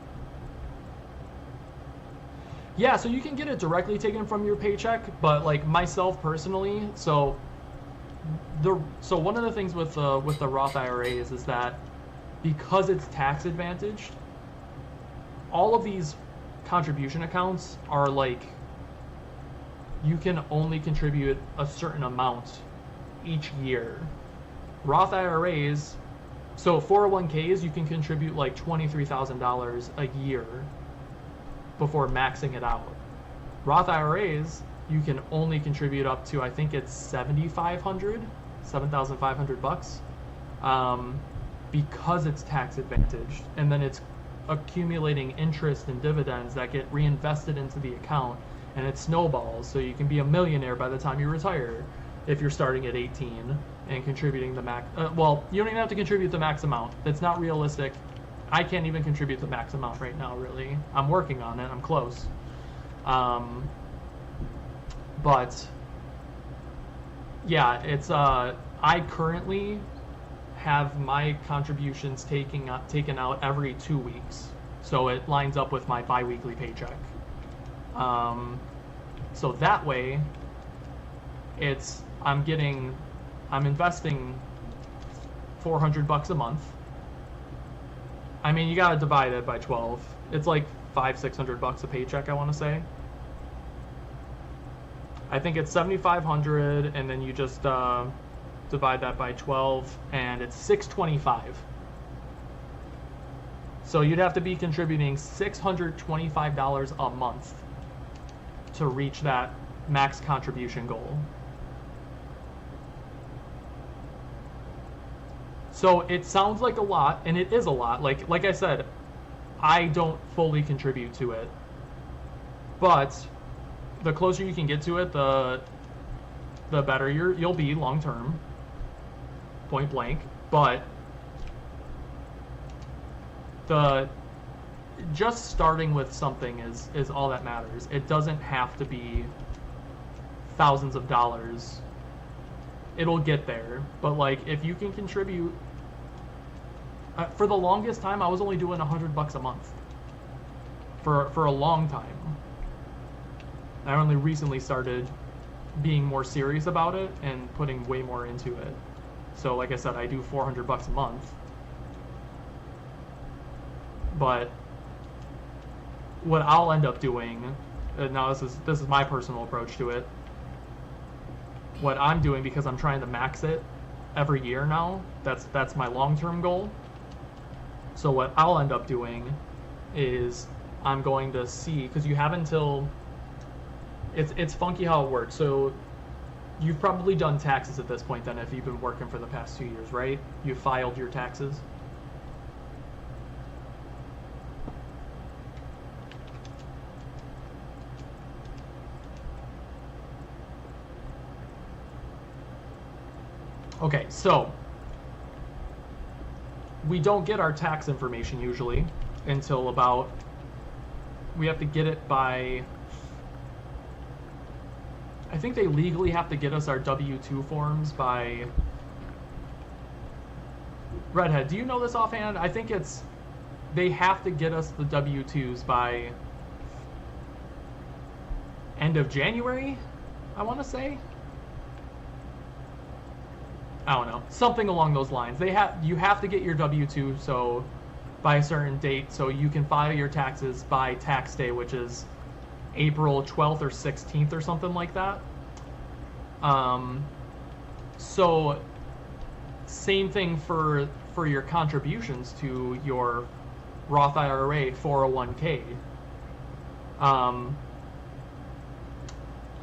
Yeah, so you can get it directly taken from your paycheck, but like myself personally, so one of the things with the Roth IRAs is that because it's tax advantaged, all of these contribution accounts are like, you can only contribute a certain amount each year. Roth IRAs, so 401ks, you can contribute like $23,000 a year before maxing it out. Roth IRAs, you can only contribute up to, I think it's $7,500, because it's tax advantaged, and then it's accumulating interest and dividends that get reinvested into the account, and it snowballs, so you can be a millionaire by the time you retire if you're starting at 18 and contributing the max. Well, you don't even have to contribute the max amount. That's not realistic. I can't even contribute the max amount right now, really. I'm working on it. I'm close. But yeah, it's I currently have my contributions taken out every 2 weeks, so it lines up with my bi-weekly paycheck. So that way, I'm investing $400 a month. I mean, you gotta divide it by 12. It's like $500-600 a paycheck, I want to say. I think it's $7,500, and then you just divide that by 12, and it's $625. So you'd have to be contributing $625 a month to reach that max contribution goal. So it sounds like a lot, and it is a lot. Like I said, I don't fully contribute to it. But the closer you can get to it, the better you'll be long term. Point blank. But just starting with something is all that matters. It doesn't have to be thousands of dollars. It'll get there, but like if you can contribute, for the longest time I was only doing $100 a month for a long time. I only recently started being more serious about it and putting way more into it. So like I said, I do $400 a month. But what I'll end up doing, now this is my personal approach to it. What I'm doing, because I'm trying to max it every year now, that's my long-term goal. So what I'll end up doing is I'm going to see, because you have until, it's funky how it works. So you've probably done taxes at this point then, if you've been working for the past 2 years, right? You filed your taxes. Okay, so we don't get our tax information usually until about, we have to get it by, I think they legally have to get us our W-2 forms by, Redhead, do you know this offhand? I think it's, they have to get us the W-2s by end of January, I want to say. I don't know, something along those lines. You have to get your W-2 so by a certain date, so you can file your taxes by tax day, which is April 12th or 16th or something like that. So same thing for your contributions to your Roth IRA, 401k.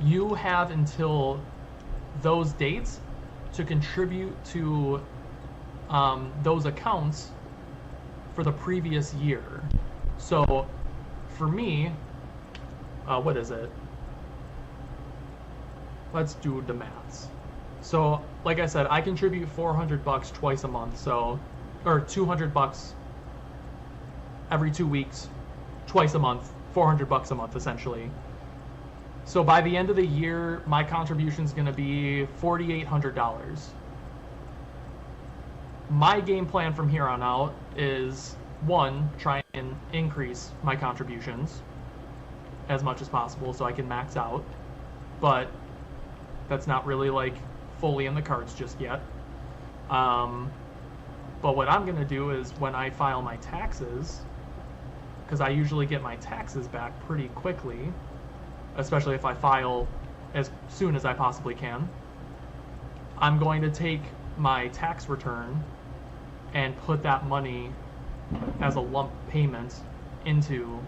You have until those dates to contribute to those accounts for the previous year. So for me, what is it? Let's do the maths. So like I said, I contribute $400 twice a month, so, or $200 every 2 weeks, twice a month, $400 a month essentially. So by the end of the year, my contribution is going to be $4,800. My game plan from here on out is, one, try and increase my contributions as much as possible so I can max out. But that's not really like fully in the cards just yet. But what I'm going to do is when I file my taxes, because I usually get my taxes back pretty quickly, especially if I file as soon as I possibly can, I'm going to take my tax return and put that money as a lump payment into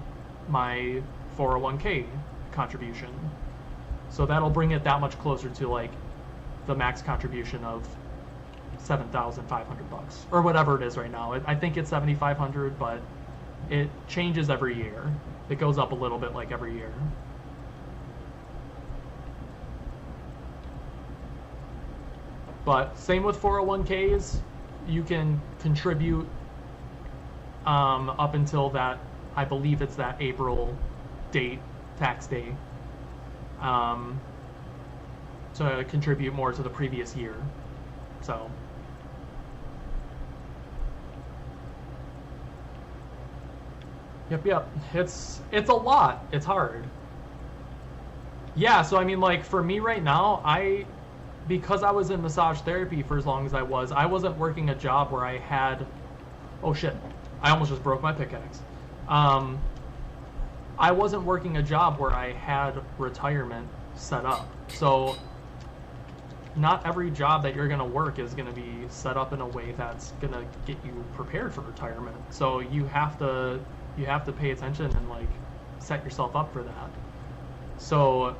my 401k contribution. So that'll bring it that much closer to like the max contribution of $7,500 or whatever it is right now. I think it's $7,500, but it changes every year. It goes up a little bit like every year. But same with 401ks, you can contribute up until that, I believe it's that April date, tax day, to contribute more to the previous year. So yep, it's a lot. It's hard. Yeah, so I mean, like for me right now, because I was in massage therapy for as long as I wasn't working a job where I had, oh shit, I almost just broke my pickaxe. I wasn't working a job where I had retirement set up. So not every job that you're gonna work is gonna be set up in a way that's gonna get you prepared for retirement. So you have to pay attention and like set yourself up for that. So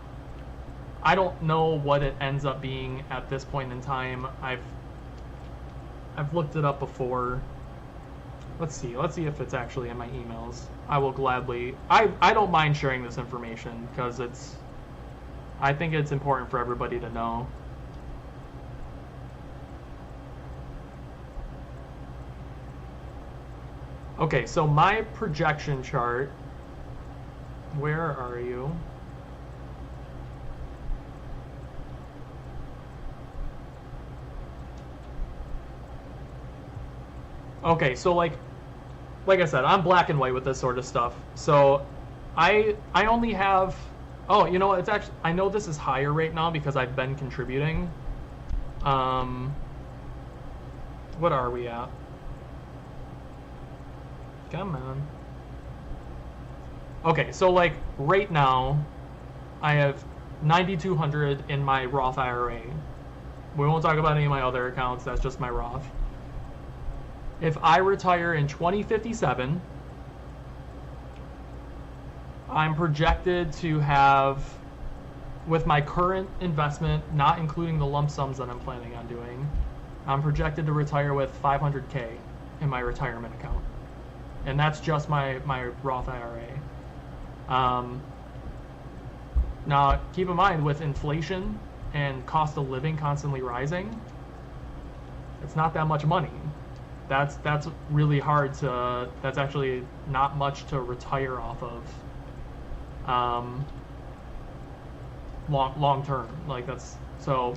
I don't know what it ends up being at this point in time. I've looked it up before. Let's see if it's actually in my emails. I will gladly, I don't mind sharing this information because I think it's important for everybody to know. Okay, so my projection chart, where are you? Okay, so like I said, I'm black and white with this sort of stuff. So I only have, oh, you know what, it's actually, I know this is higher right now because I've been contributing. What are we at? Come on. Okay, so like right now I have 9,200 in my Roth IRA. We won't talk about any of my other accounts, that's just my Roth. If I retire in 2057, I'm projected to have, with my current investment, not including the lump sums that I'm planning on doing, I'm projected to retire with $500K in my retirement account. And that's just my Roth IRA. Now, keep in mind, with inflation and cost of living constantly rising, it's not that much money. That's really hard to, that's actually not much to retire off of long term. Like that's, so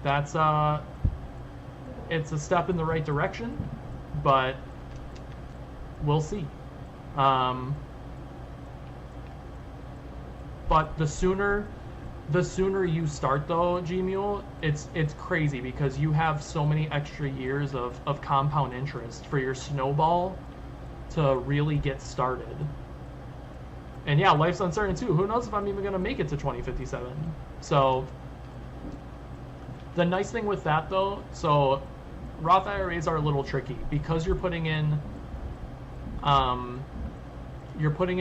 that's it's a step in the right direction, but we'll see. But the sooner you start though, G-Mule, it's crazy because you have so many extra years of compound interest for your snowball to really get started. And yeah, life's uncertain too. Who knows if I'm even gonna make it to 2057. So the nice thing with that though, so Roth IRAs are a little tricky because you're putting in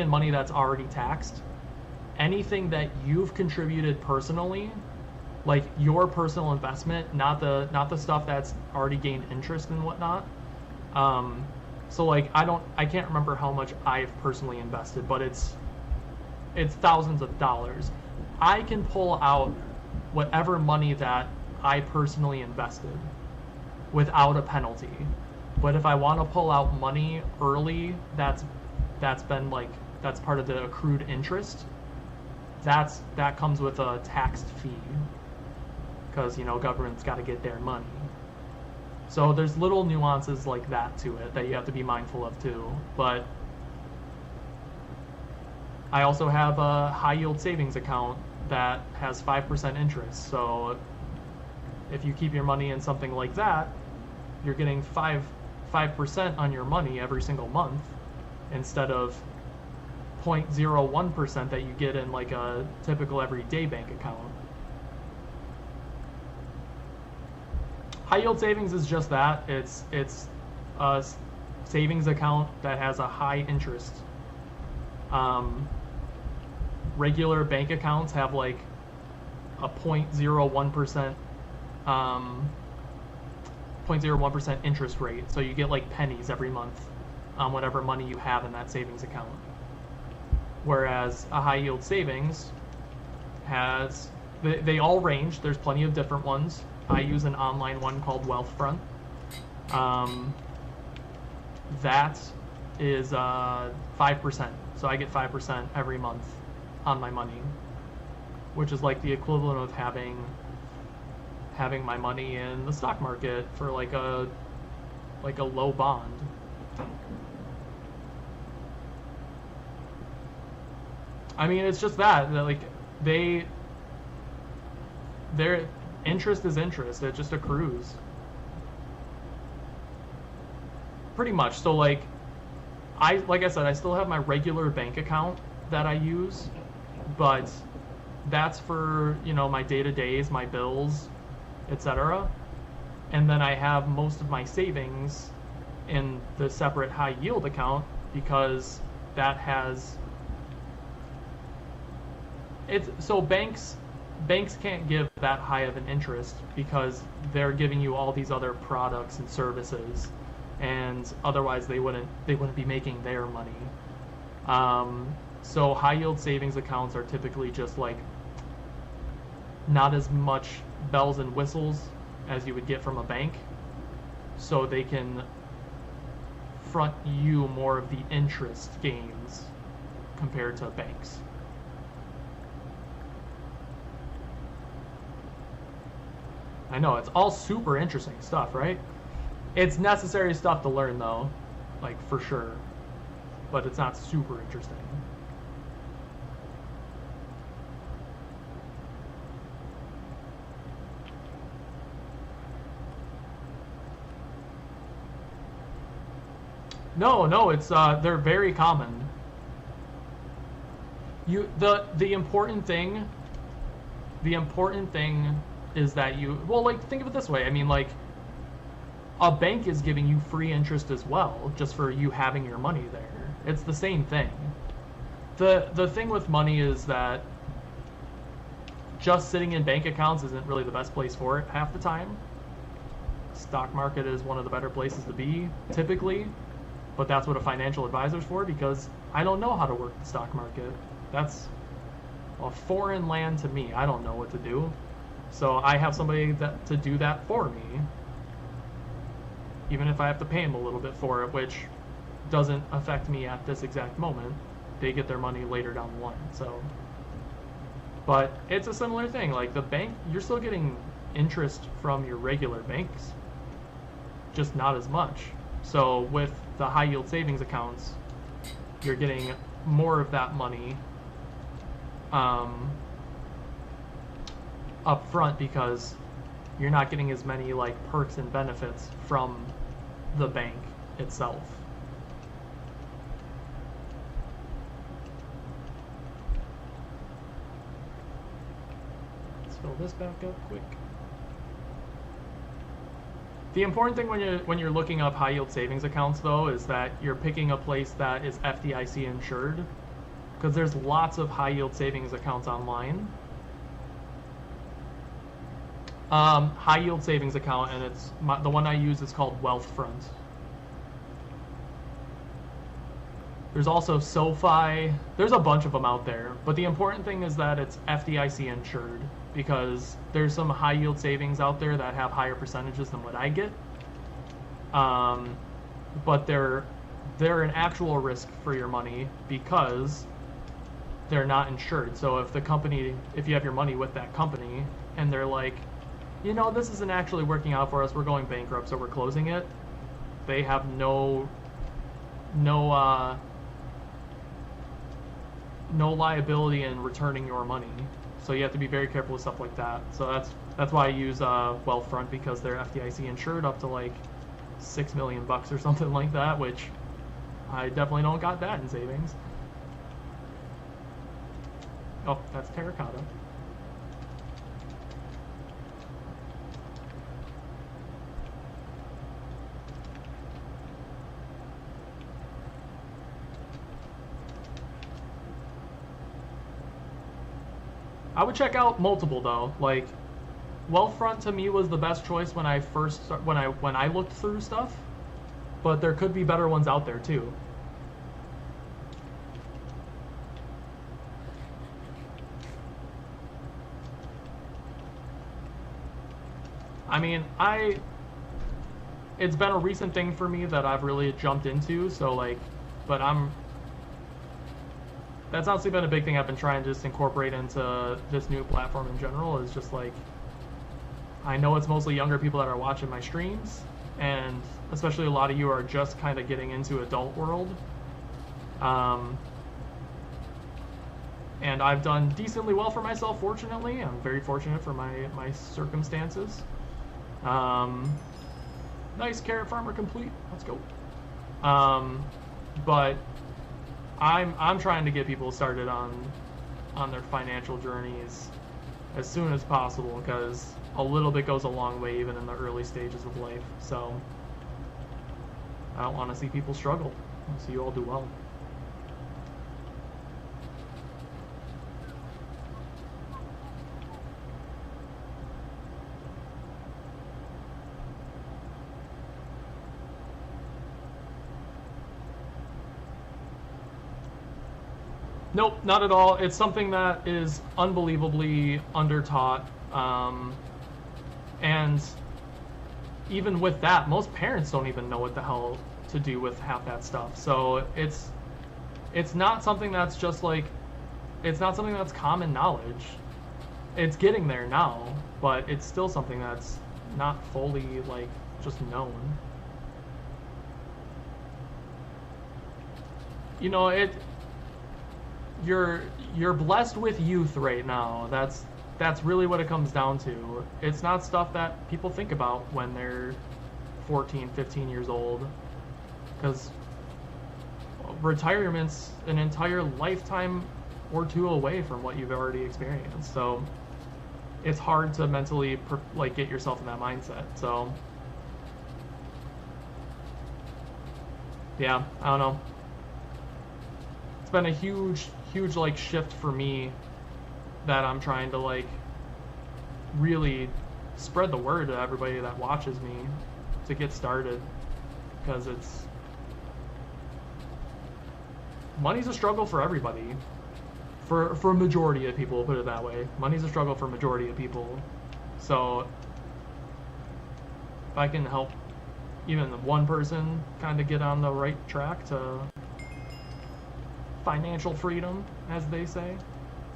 money that's already taxed. Anything that you've contributed personally, like your personal investment, not the stuff that's already gained interest and whatnot. So like I can't remember how much I've personally invested, but it's thousands of dollars. I can pull out whatever money that I personally invested without a penalty. But if I want to pull out money early, that's been like, that's part of the accrued interest. That comes with a taxed fee because, you know, government's got to get their money. So there's little nuances like that to it that you have to be mindful of too. But I also have a high yield savings account that has 5% interest. So if you keep your money in something like that, you're getting 5% on your money every single month instead of 0.01% that you get in like a typical everyday bank account. High yield savings is just that. It's a savings account that has a high interest. Regular bank accounts have like a 0.01% 0.01% interest rate. So you get like pennies every month on whatever money you have in that savings account. Whereas a high yield savings has, they all range. There's plenty of different ones. I use an online one called Wealthfront. That is 5%. So I get 5% every month on my money, which is like the equivalent of having my money in the stock market for like a low bond. I mean, it's just that like their interest is interest. It just accrues. Pretty much. So like I said, I still have my regular bank account that I use, but that's for, you know, my day-to-days, my bills, etc. And then I have most of my savings in the separate high yield account because that has, so banks can't give that high of an interest because they're giving you all these other products and services and otherwise they wouldn't be making their money. So high yield savings accounts are typically just like not as much bells and whistles as you would get from a bank, so they can front you more of the interest gains compared to banks. I know, it's all super interesting stuff, right? It's necessary stuff to learn though, like for sure, but it's not super interesting. No, it's they're very common. The important thing is that think of it this way. I mean, like, a bank is giving you free interest as well, just for you having your money there. It's the same thing. The thing with money is that just sitting in bank accounts isn't really the best place for it half the time. Stock market is one of the better places to be, typically. But that's what a financial advisor's for, because I don't know how to work the stock market. That's a foreign land to me. I don't know what to do. So I have somebody to do that for me, even if I have to pay them a little bit for it, which doesn't affect me at this exact moment. They get their money later down the line. So, but it's a similar thing. Like the bank, you're still getting interest from your regular banks, just not as much. So with the high yield savings accounts, you're getting more of that money up front, because you're not getting as many like perks and benefits from the bank itself. Let's fill this back up quick. The important thing when you're looking up high yield savings accounts though is that you're picking a place that is FDIC insured, because there's lots of high yield savings accounts online. High yield savings account, and the one I use is called Wealthfront. There's also SoFi. There's a bunch of them out there, but the important thing is that it's FDIC insured, because there's some high yield savings out there that have higher percentages than what I get. But they're an actual risk for your money because they're not insured. So if you have your money with that company and they're like, this isn't actually working out for us, we're going bankrupt, so we're closing it, they have no liability in returning your money. So you have to be very careful with stuff like that. So that's why I use Wealthfront, because they're FDIC insured up to like $6 million or something like that, which I definitely don't got that in savings. Oh, that's terracotta. I would check out multiple though. Like, Wealthfront to me was the best choice when I looked through stuff, but there could be better ones out there too. I mean, it's been a recent thing for me that I've really jumped into, so like, but that's honestly been a big thing I've been trying to just incorporate into this new platform in general, is just like, I know it's mostly younger people that are watching my streams, and especially a lot of you are just kind of getting into adult world. And I've done decently well for myself, fortunately. I'm very fortunate for my circumstances. Nice, carrot farmer complete. Let's go. But I'm trying to get people started on their financial journeys as soon as possible, because a little bit goes a long way even in the early stages of life. So I don't want to see people struggle. I want to see you all do well. Nope, not at all. It's something that is unbelievably undertaught. And even with that, most parents don't even know what the hell to do with half that stuff. So it's not something that's just like, it's not something that's common knowledge. It's getting there now, but it's still something that's not fully like just known. You know, you're blessed with youth right now. That's really what it comes down to. It's not stuff that people think about when they're 14, 15 years old, because retirement's an entire lifetime or two away from what you've already experienced. So it's hard to mentally like get yourself in that mindset. So yeah, I don't know. It's been a huge like shift for me that I'm trying to like really spread the word to everybody that watches me to get started, because money's a struggle for everybody. For a majority of people, put it that way. Money's a struggle for a majority of people. So if I can help even one person kind of get on the right track to financial freedom, as they say,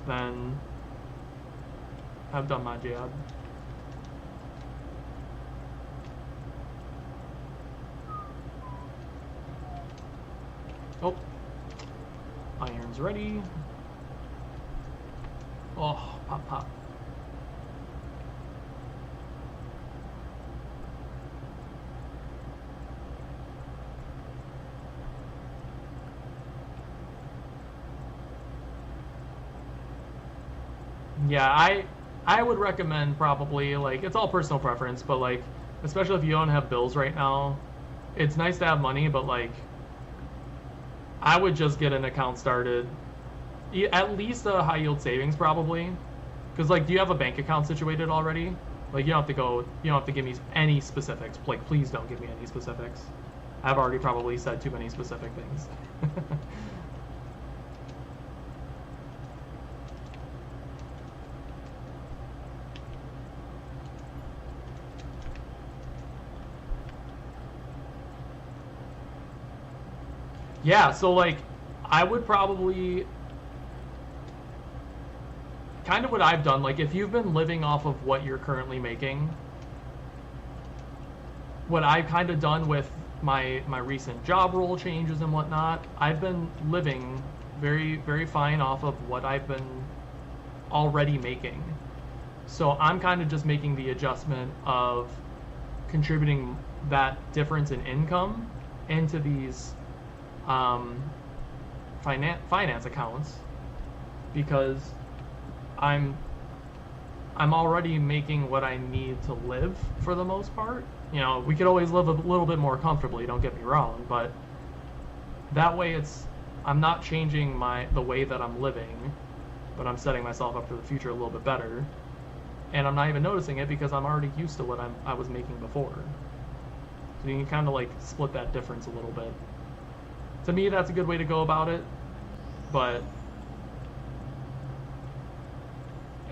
then I've done my job. Oh, iron's ready. Oh, pop, pop. Yeah, I would recommend probably, like, it's all personal preference, but like, especially if you don't have bills right now, it's nice to have money, but like, I would just get an account started. At least a high yield savings probably, because like, do you have a bank account situated already? Like, you don't have to give me any specifics. Like, please don't give me any specifics. I've already probably said too many specific things. Yeah, so like, I would probably, kind of what I've done, like if you've been living off of what you're currently making, what I've kind of done with my recent job role changes and whatnot, I've been living very, very fine off of what I've been already making. So I'm kind of just making the adjustment of contributing that difference in income into these finance accounts, because I'm already making what I need to live for the most part. You know, we could always live a little bit more comfortably, don't get me wrong, but that way I'm not changing the way that I'm living, but I'm setting myself up for the future a little bit better. And I'm not even noticing it because I'm already used to what I was making before. So you can kind of like split that difference a little bit. To me, that's a good way to go about it, but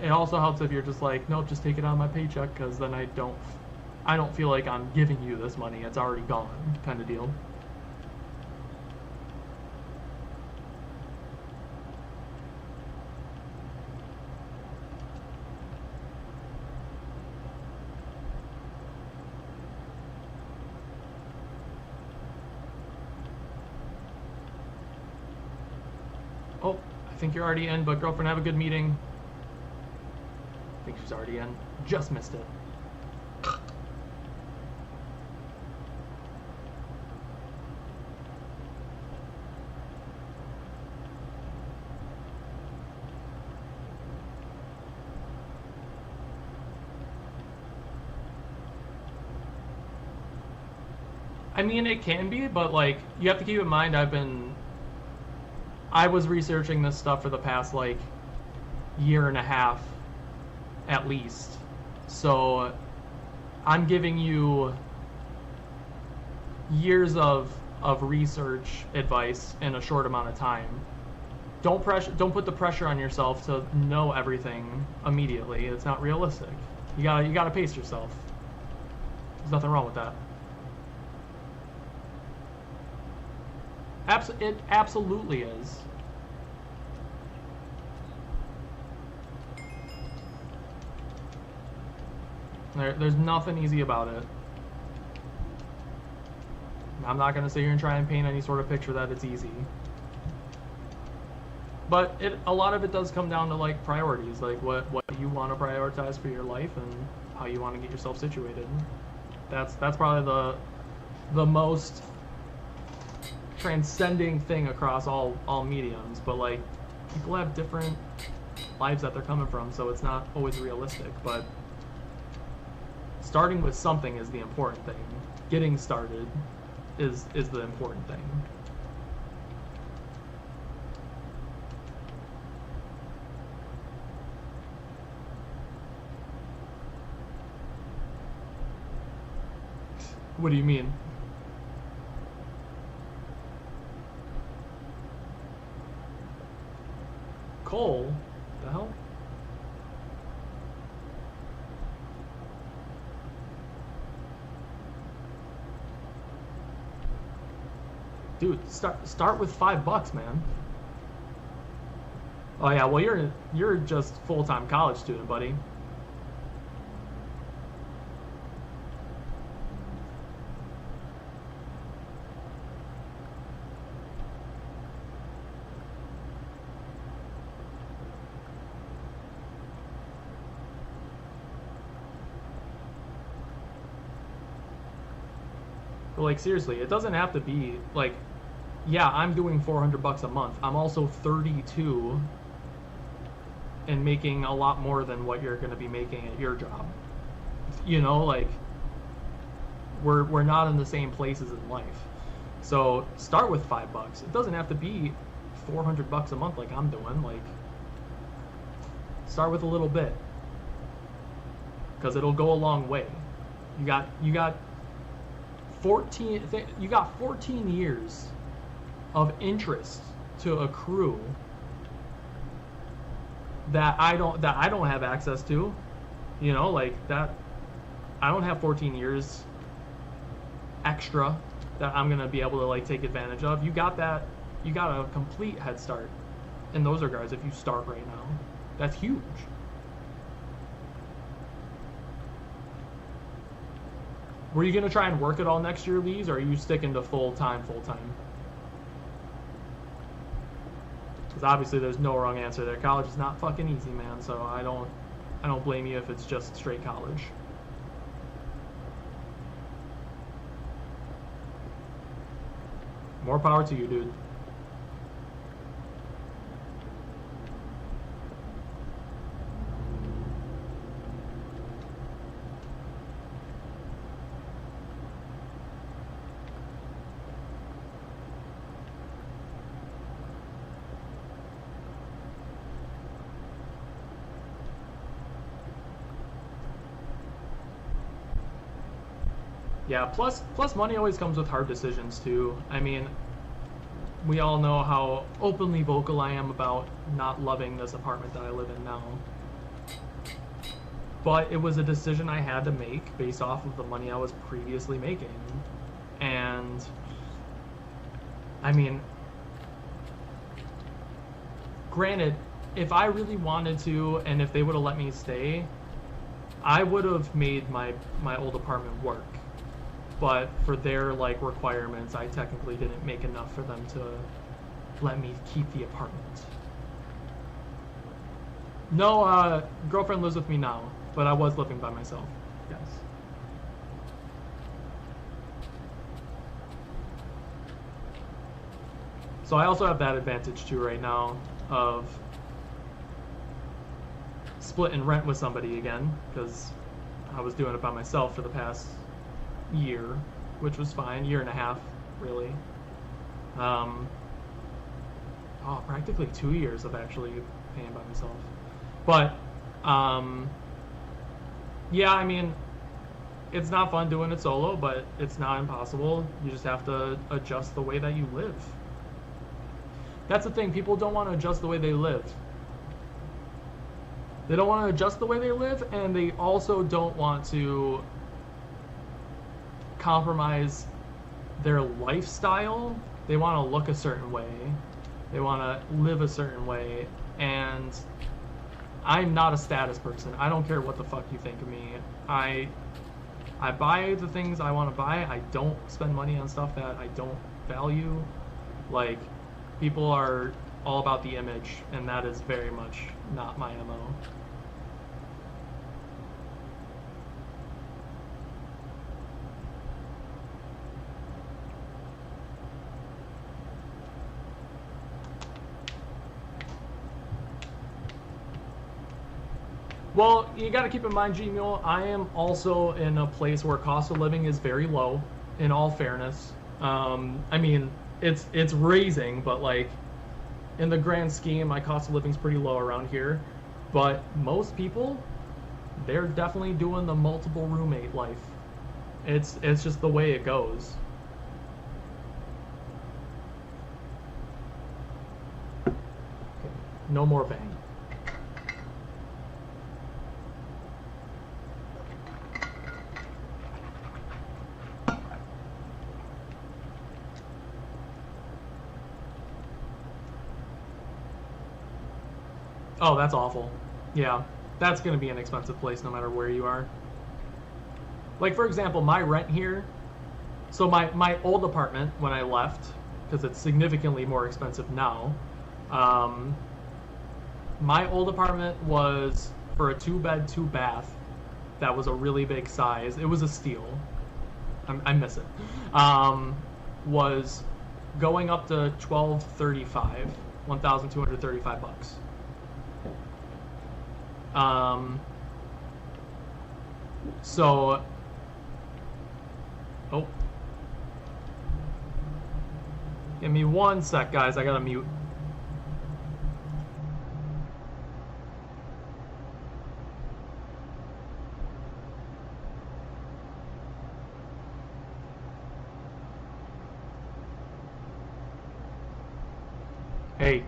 it also helps if you're just like, nope, just take it out of my paycheck, because then I don't feel like I'm giving you this money. It's already gone, kind of deal. Oh, I think you're already in, but girlfriend, have a good meeting. I think she's already in. Just missed it. I mean, it can be, but like, you have to keep in mind, I was researching this stuff for the past like year and a half at least. So I'm giving you years of research advice in a short amount of time. don't put the pressure on yourself to know everything immediately. It's not realistic. You gotta pace yourself. There's nothing wrong with that. It absolutely is. There's nothing easy about it. I'm not going to sit here and try and paint any sort of picture that it's easy. But a lot of it does come down to like priorities, like what you want to prioritize for your life and how you want to get yourself situated. That's probably the most transcending thing across all mediums. But like people have different lives that they're coming from, so it's not always realistic. But starting with something is the important thing. Getting started is the important thing. What do you mean? Coal? The hell? Dude, start with $5, man. Oh yeah, well you're just full-time college student, buddy. But like seriously, it doesn't have to be like, yeah, I'm doing $400 a month. I'm also 32 and making a lot more than what you're going to be making at your job. You know, like we're not in the same places in life. So start with $5. It doesn't have to be $400 a month like I'm doing. Like start with a little bit, because it'll go a long way. You got 14 years of interest to accrue that I don't have access to. You know, like that I don't have 14 years extra that I'm gonna be able to like take advantage of. You got a complete head start in those regards if you start right now. That's huge. Were you gonna try and work it all next year, Lees, or are you sticking to full time? Because obviously there's no wrong answer there. College is not fucking easy, man. So I don't blame you if it's just straight college. More power to you, dude. Yeah, plus money always comes with hard decisions too. I mean, we all know how openly vocal I am about not loving this apartment that I live in now. But it was a decision I had to make based off of the money I was previously making. And I mean, granted, if I really wanted to and if they would have let me stay, I would have made my old apartment work. But for their like requirements, I technically didn't make enough for them to let me keep the apartment. No, girlfriend lives with me now, but I was living by myself. Yes. So I also have that advantage too right now of splitting rent with somebody again, because I was doing it by myself for the past year, which was fine. Year and a half, really. Practically 2 years of actually paying by myself. But yeah, I mean, it's not fun doing it solo, but it's not impossible. You just have to adjust the way that you live. That's the thing. People don't want to adjust the way they live. They don't want to adjust the way they live, and they also don't want to compromise their lifestyle. They want to look a certain way. They want to live a certain way. And I'm not a status person. I don't care what the fuck you think of me. I buy the things I want to buy. I don't spend money on stuff that I don't value. Like, people are all about the image, and that is very much not my MO. Well, you got to keep in mind, G-Mule, I am also in a place where cost of living is very low, in all fairness. I mean, it's raising, but like, in the grand scheme, my cost of living is pretty low around here. But most people, they're definitely doing the multiple roommate life. It's just the way it goes. Okay, no more bang. Oh, that's awful. Yeah, that's going to be an expensive place no matter where you are. Like, for example, my rent here, so my old apartment when I left, because it's significantly more expensive now, my old apartment was, for a 2-bed, 2-bath, that was a really big size. It was a steal. I miss it. Was going up to $1,235, $1,235. So, oh, give me one sec, guys. I gotta mute. Hey.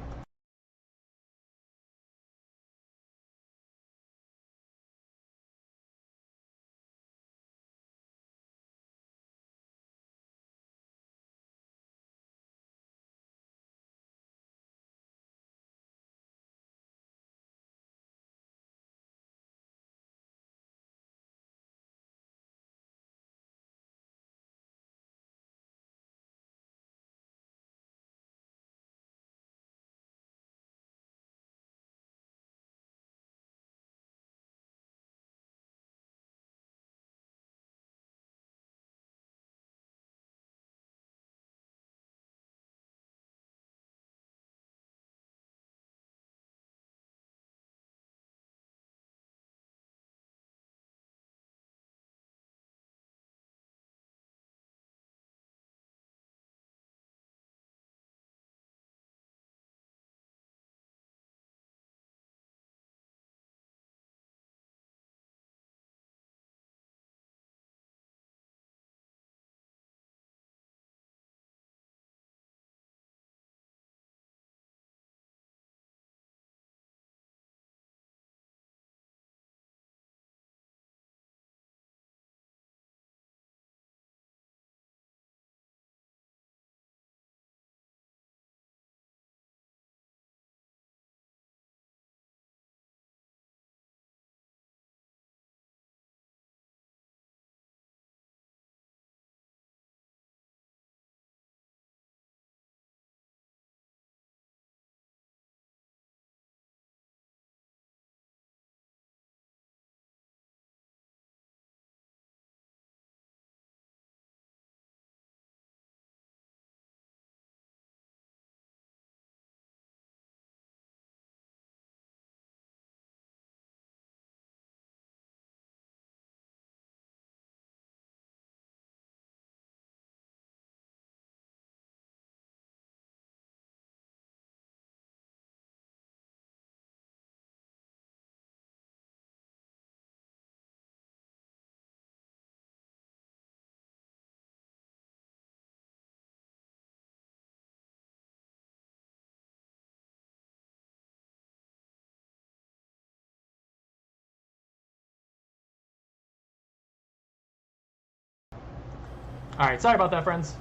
All right, sorry about that, friends.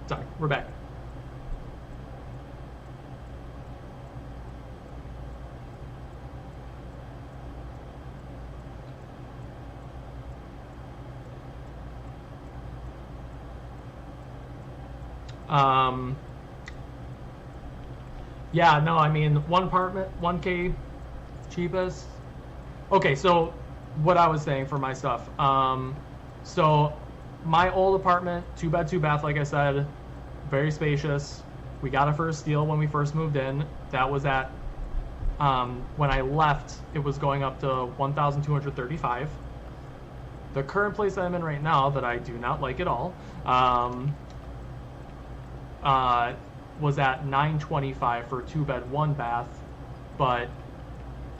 Sorry, we're back. Yeah, no, I mean, one apartment, 1K cheapest. Okay, so what I was saying for my stuff. So my old apartment, 2 bed, 2 bath, like I said, very spacious. We got it for a steal when we first moved in. That was at, when I left, it was going up to 1,235. The current place I'm in right now, that I do not like at all, was at 925 for 2 bed, 1 bath, but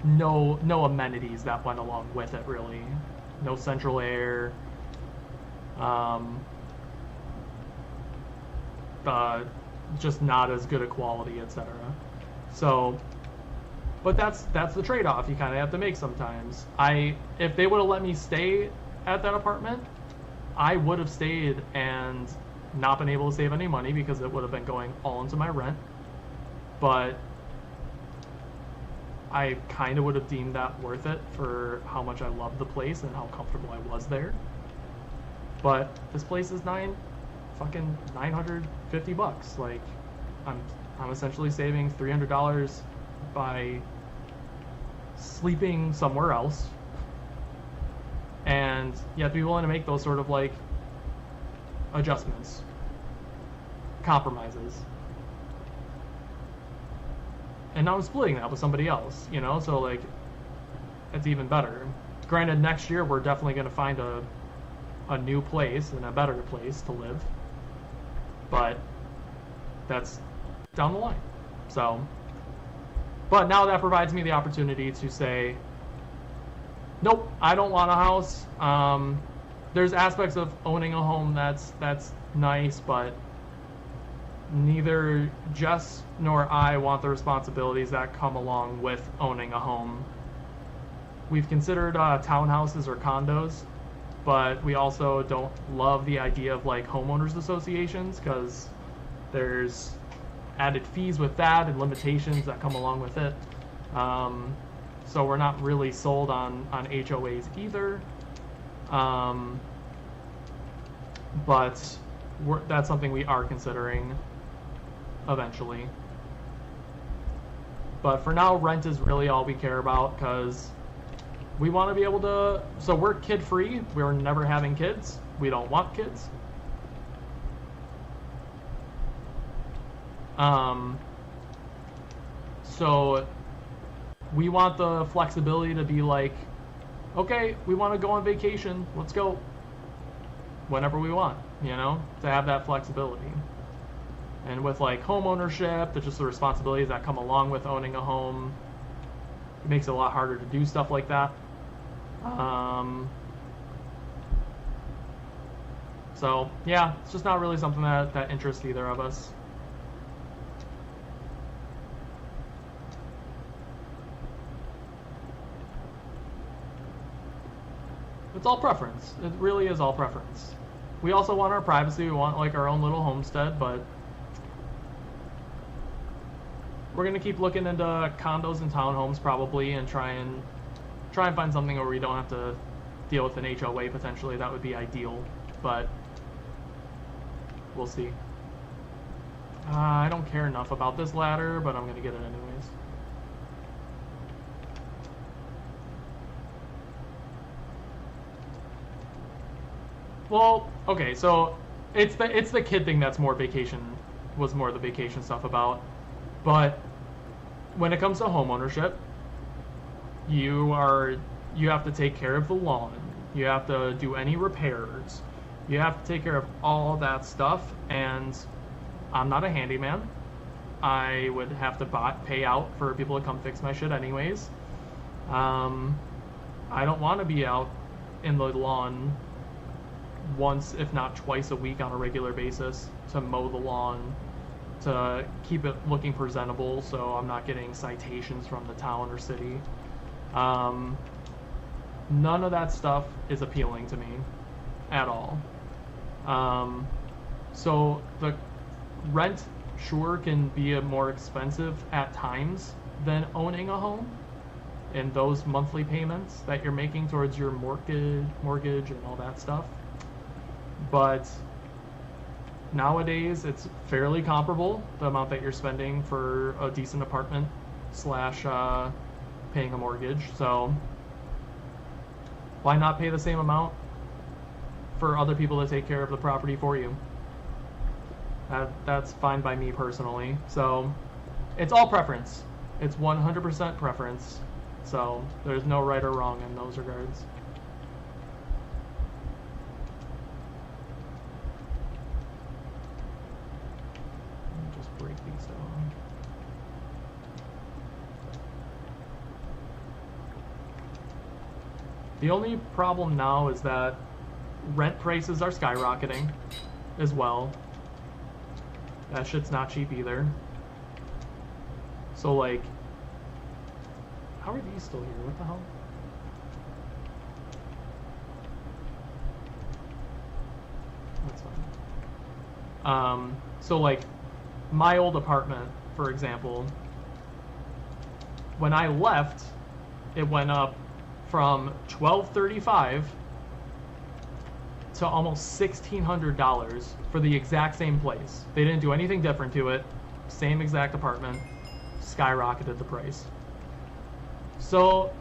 no amenities that went along with it really. No central air. Just not as good a quality, etc. So, but that's the trade-off you kind of have to make sometimes. If they would have let me stay at that apartment, I would have stayed and not been able to save any money because it would have been going all into my rent. But I kind of would have deemed that worth it for how much I loved the place and how comfortable I was there. But this place is $950. Like, I'm essentially saving $300 by sleeping somewhere else. And you have to be willing to make those sort of like adjustments, compromises. And now I'm splitting that with somebody else, you know, so like it's even better. Granted, next year we're definitely going to find a new place and a better place to live, but that's down the line. So, but now that provides me the opportunity to say, nope, I don't want a house. There's aspects of owning a home that's nice, but neither Jess nor I want the responsibilities that come along with owning a home. We've considered townhouses or condos, but we also don't love the idea of like homeowners associations because there's added fees with that and limitations that come along with it. So we're not really sold on HOAs either. But that's something we are considering eventually. But for now, rent is really all we care about because we want to be able to, so we're kid free. We're never having kids. We don't want kids. So we want the flexibility to be like, okay, we want to go on vacation. Let's go whenever we want, you know, to have that flexibility. And with like home ownership, just the responsibilities that come along with owning a home, it makes it a lot harder to do stuff like that. So yeah, it's just not really something that interests either of us. It's all preference. It really is all preference. We also want our privacy. We want like our own little homestead, but we're gonna keep looking into condos and townhomes probably, and try and find something where we don't have to deal with an HOA potentially. That would be ideal, but we'll see. I don't care enough about this ladder, but I'm gonna get it anyways. Well, okay, so it's the kid thing that's more vacation, was more the vacation stuff about. But when it comes to home ownership, you have to take care of the lawn. You have to do any repairs. You have to take care of all that stuff, and I'm not a handyman. I would have to pay out for people to come fix my shit anyways. I don't want to be out in the lawn once, if not twice a week on a regular basis to mow the lawn, to keep it looking presentable so I'm not getting citations from the town or city. None of that stuff is appealing to me at all. So the rent sure can be more expensive at times than owning a home, and those monthly payments that you're making towards your mortgage and all that stuff. But nowadays it's fairly comparable, the amount that you're spending for a decent apartment slash paying a mortgage. So why not pay the same amount for other people to take care of the property for you? That's fine by me personally. So it's all preference. It's 100% preference. So there's no right or wrong in those regards. Let me just break these down. The only problem now is that rent prices are skyrocketing as well. That shit's not cheap either. So like, how are these still here? What the hell? That's fine. So like, my old apartment, for example, when I left, it went up from $1,235 to almost $1,600 for the exact same place. They didn't do anything different to it. Same exact apartment. Skyrocketed the price. So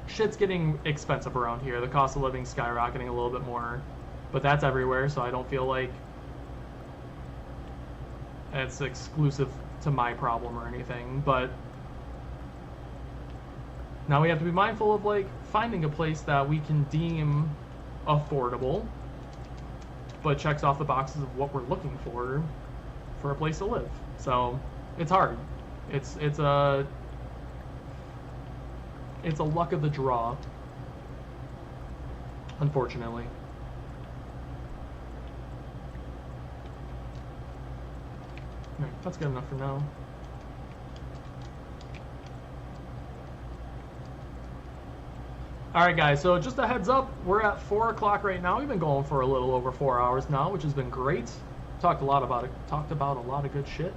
shit's getting expensive around here. The cost of living skyrocketing a little bit more, but that's everywhere, so I don't feel like it's exclusive to my problem or anything. But now we have to be mindful of like finding a place that we can deem affordable, but checks off the boxes of what we're looking for a place to live. So it's hard. It's a luck of the draw, unfortunately. All right, that's good enough for now. All right, guys, so just a heads up, we're at 4 o'clock right now. We've been going for a little over 4 hours now, which has been great. Talked about a lot of good shit.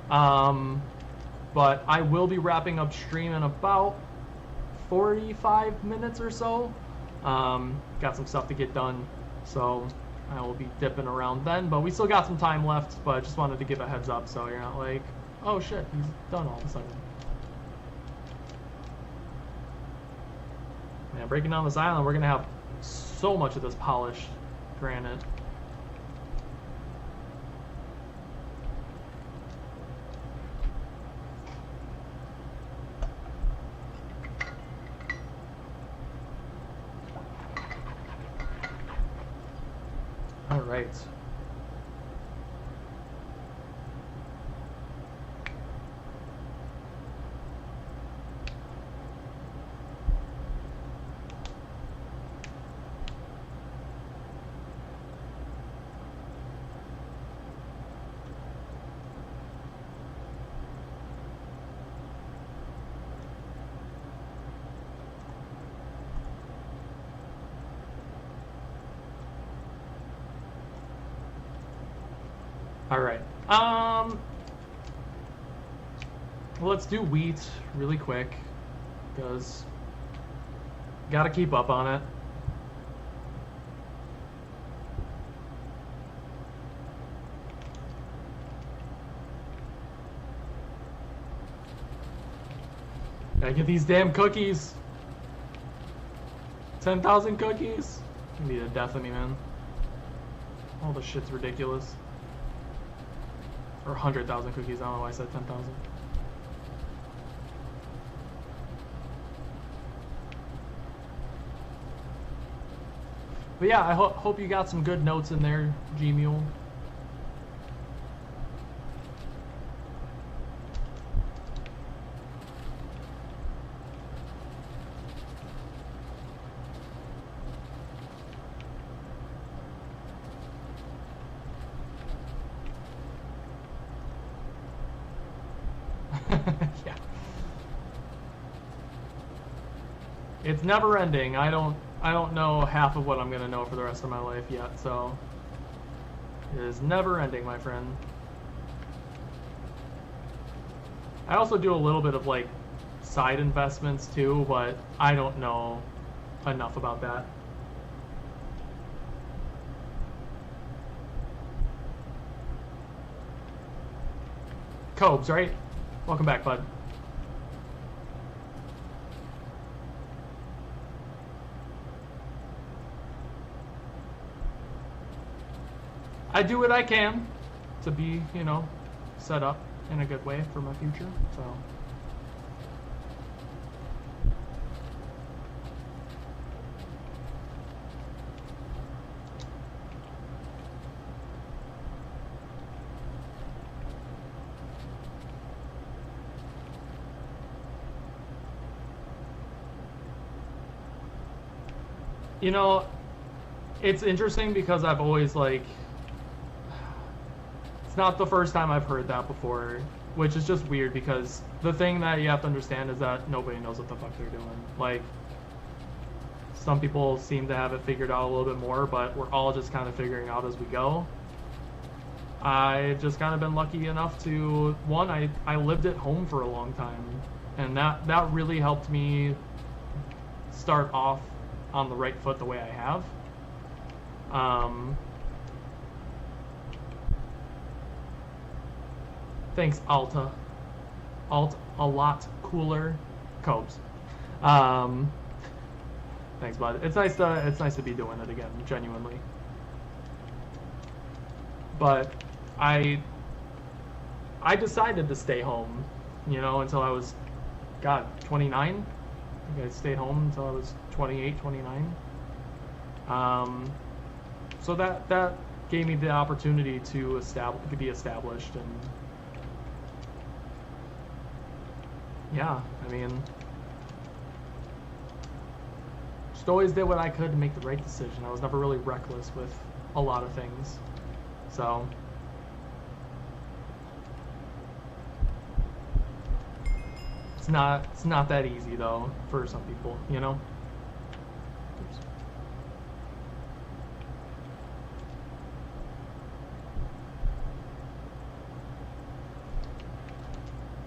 But I will be wrapping up stream in about 45 minutes or so. Got some stuff to get done, so I will be dipping around then. But we still got some time left, but just wanted to give a heads up so you're not like, oh shit, he's done all of a sudden. Man, breaking down this island, we're gonna have so much of this polished granite. All right. All right. Let's do wheat really quick because gotta keep up on it. Gotta get these damn cookies. 10,000 cookies. You need a death of me, man. All this shit's ridiculous. Or 100,000 cookies. I don't know why I said 10,000. But yeah, I hope you got some good notes in there, G-Mule. Yeah. It's never ending. I don't know half of what I'm gonna know for the rest of my life yet, so it is never ending, my friend. I also do a little bit of like side investments too, but I don't know enough about that. Cobes, right? Welcome back, bud. I do what I can to be, you know, set up in a good way for my future, so. You know, it's interesting because I've always like, it's not the first time I've heard that before, which is just weird because the thing that you have to understand is that nobody knows what the fuck they're doing. Like, some people seem to have it figured out a little bit more, but we're all just kind of figuring out as we go. I've just kind of been lucky enough to, one, I lived at home for a long time, and that really helped me start off on the right foot the way I have. Thanks, Alta. Alt, a lot cooler. Cobes. Thanks, bud. It's nice to be doing it again, genuinely. But I decided to stay home, you know, until I was, God, 29. I think I stayed home until I was 28, 29. So that gave me the opportunity to be established, and yeah, I mean, just always did what I could to make the right decision. I was never really reckless with a lot of things, so. It's not that easy though for some people, you know. Oops.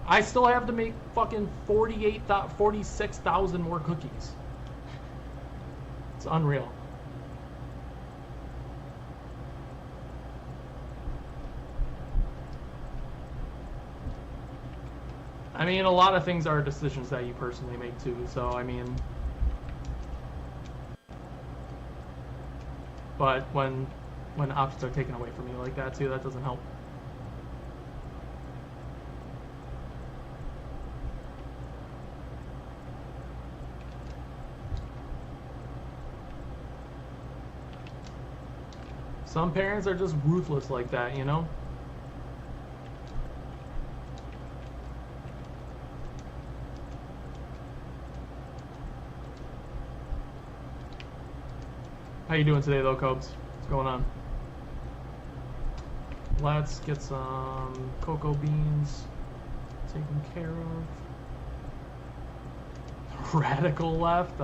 I still have to make fucking 46,000 more cookies. It's unreal. I mean, a lot of things are decisions that you personally make too, so I mean, but when options are taken away from you like that too, that doesn't help. Some parents are just ruthless like that, you know? How you doing today though, Cobes? What's going on? Let's get some cocoa beans taken care of. Radical left.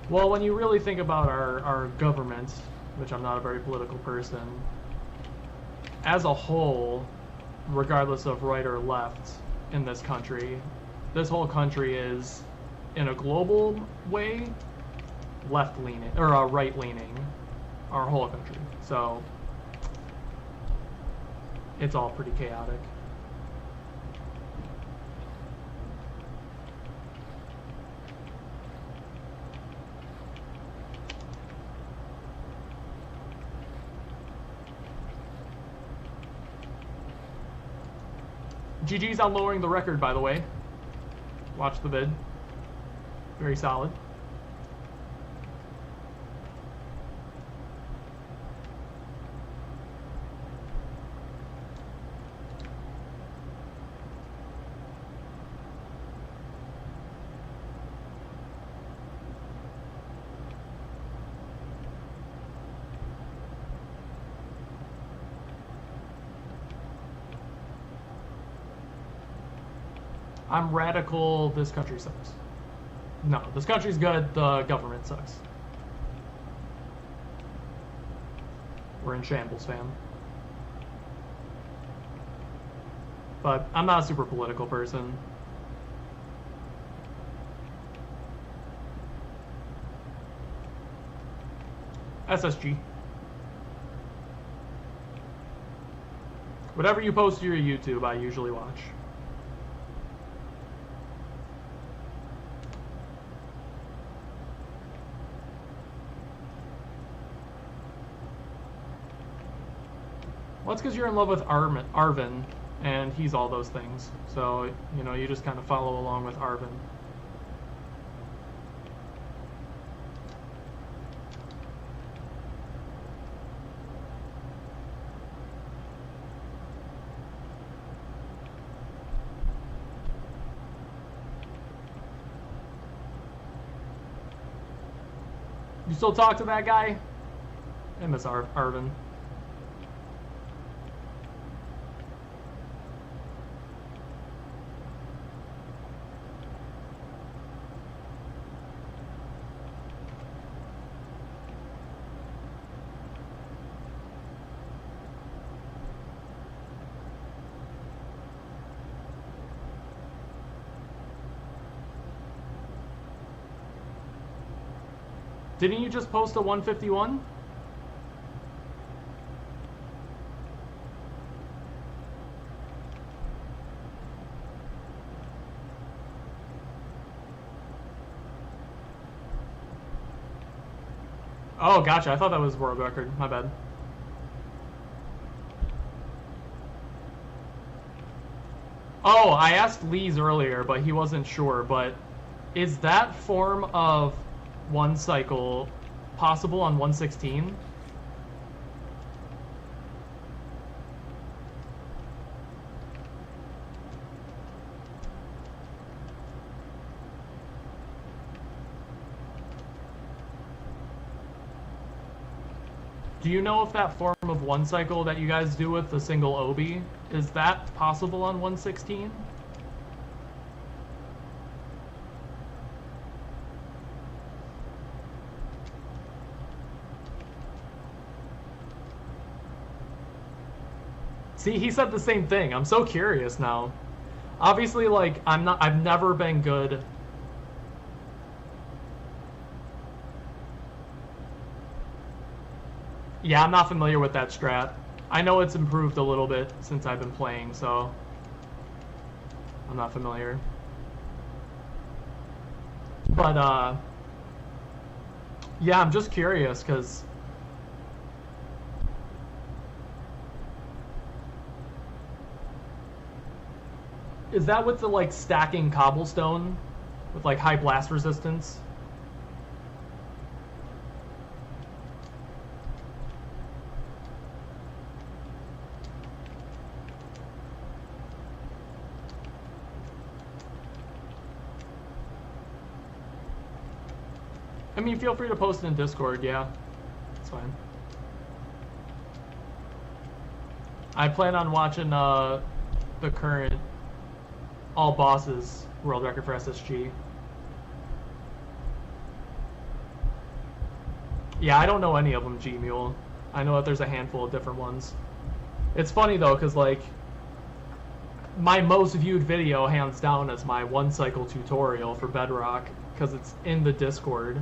Well, when you really think about our government, which I'm not a very political person, as a whole, regardless of right or left in this country, this whole country is, in a global way, left-leaning, or right-leaning, our whole country. So, it's all pretty chaotic. GG's on lowering the record, by the way. Watch the vid. Very solid. I'm radical, this country sucks. No, this country's good. The government sucks. We're in shambles, fam. But I'm not a super political person. SSG. Whatever you post to your YouTube, I usually watch. Well, it's because you're in love with Arvin, and he's all those things. So, you know, you just kind of follow along with Arvin. You still talk to that guy? I miss Arvin. Didn't you just post a 151? Oh, gotcha. I thought that was world record. My bad. Oh, I asked Lee's earlier, but he wasn't sure. But is that form of one cycle possible on 116? Do you know if that form of one cycle that you guys do with the single obi, is that possible on 116? See, he said the same thing. I'm so curious now. Obviously, like, I've never been good. Yeah, I'm not familiar with that strat. I know it's improved a little bit since I've been playing, so I'm not familiar. But, yeah, I'm just curious, because is that with the, like, stacking cobblestone with, like, high blast resistance? I mean, feel free to post it in Discord, yeah. It's fine. I plan on watching the current all bosses world record for SSG. Yeah, I don't know any of them, G-Mule. I know that there's a handful of different ones. It's funny though, because like my most viewed video hands down is my one cycle tutorial for Bedrock, because it's in the Discord.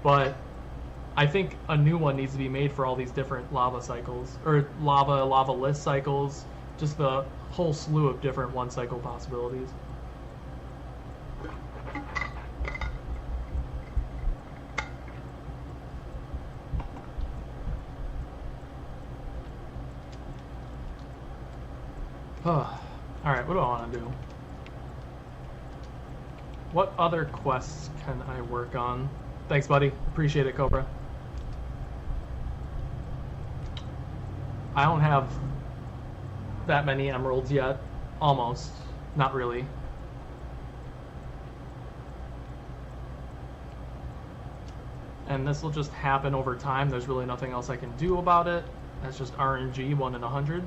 But I think a new one needs to be made for all these different lava cycles, or lava list cycles, just the whole slew of different one cycle possibilities. Alright, what do I want to do? What other quests can I work on? Thanks, buddy. Appreciate it, Cobra. I don't have that many emeralds yet. Almost. Not really. And this will just happen over time. There's really nothing else I can do about it. That's just RNG, 1 in 100.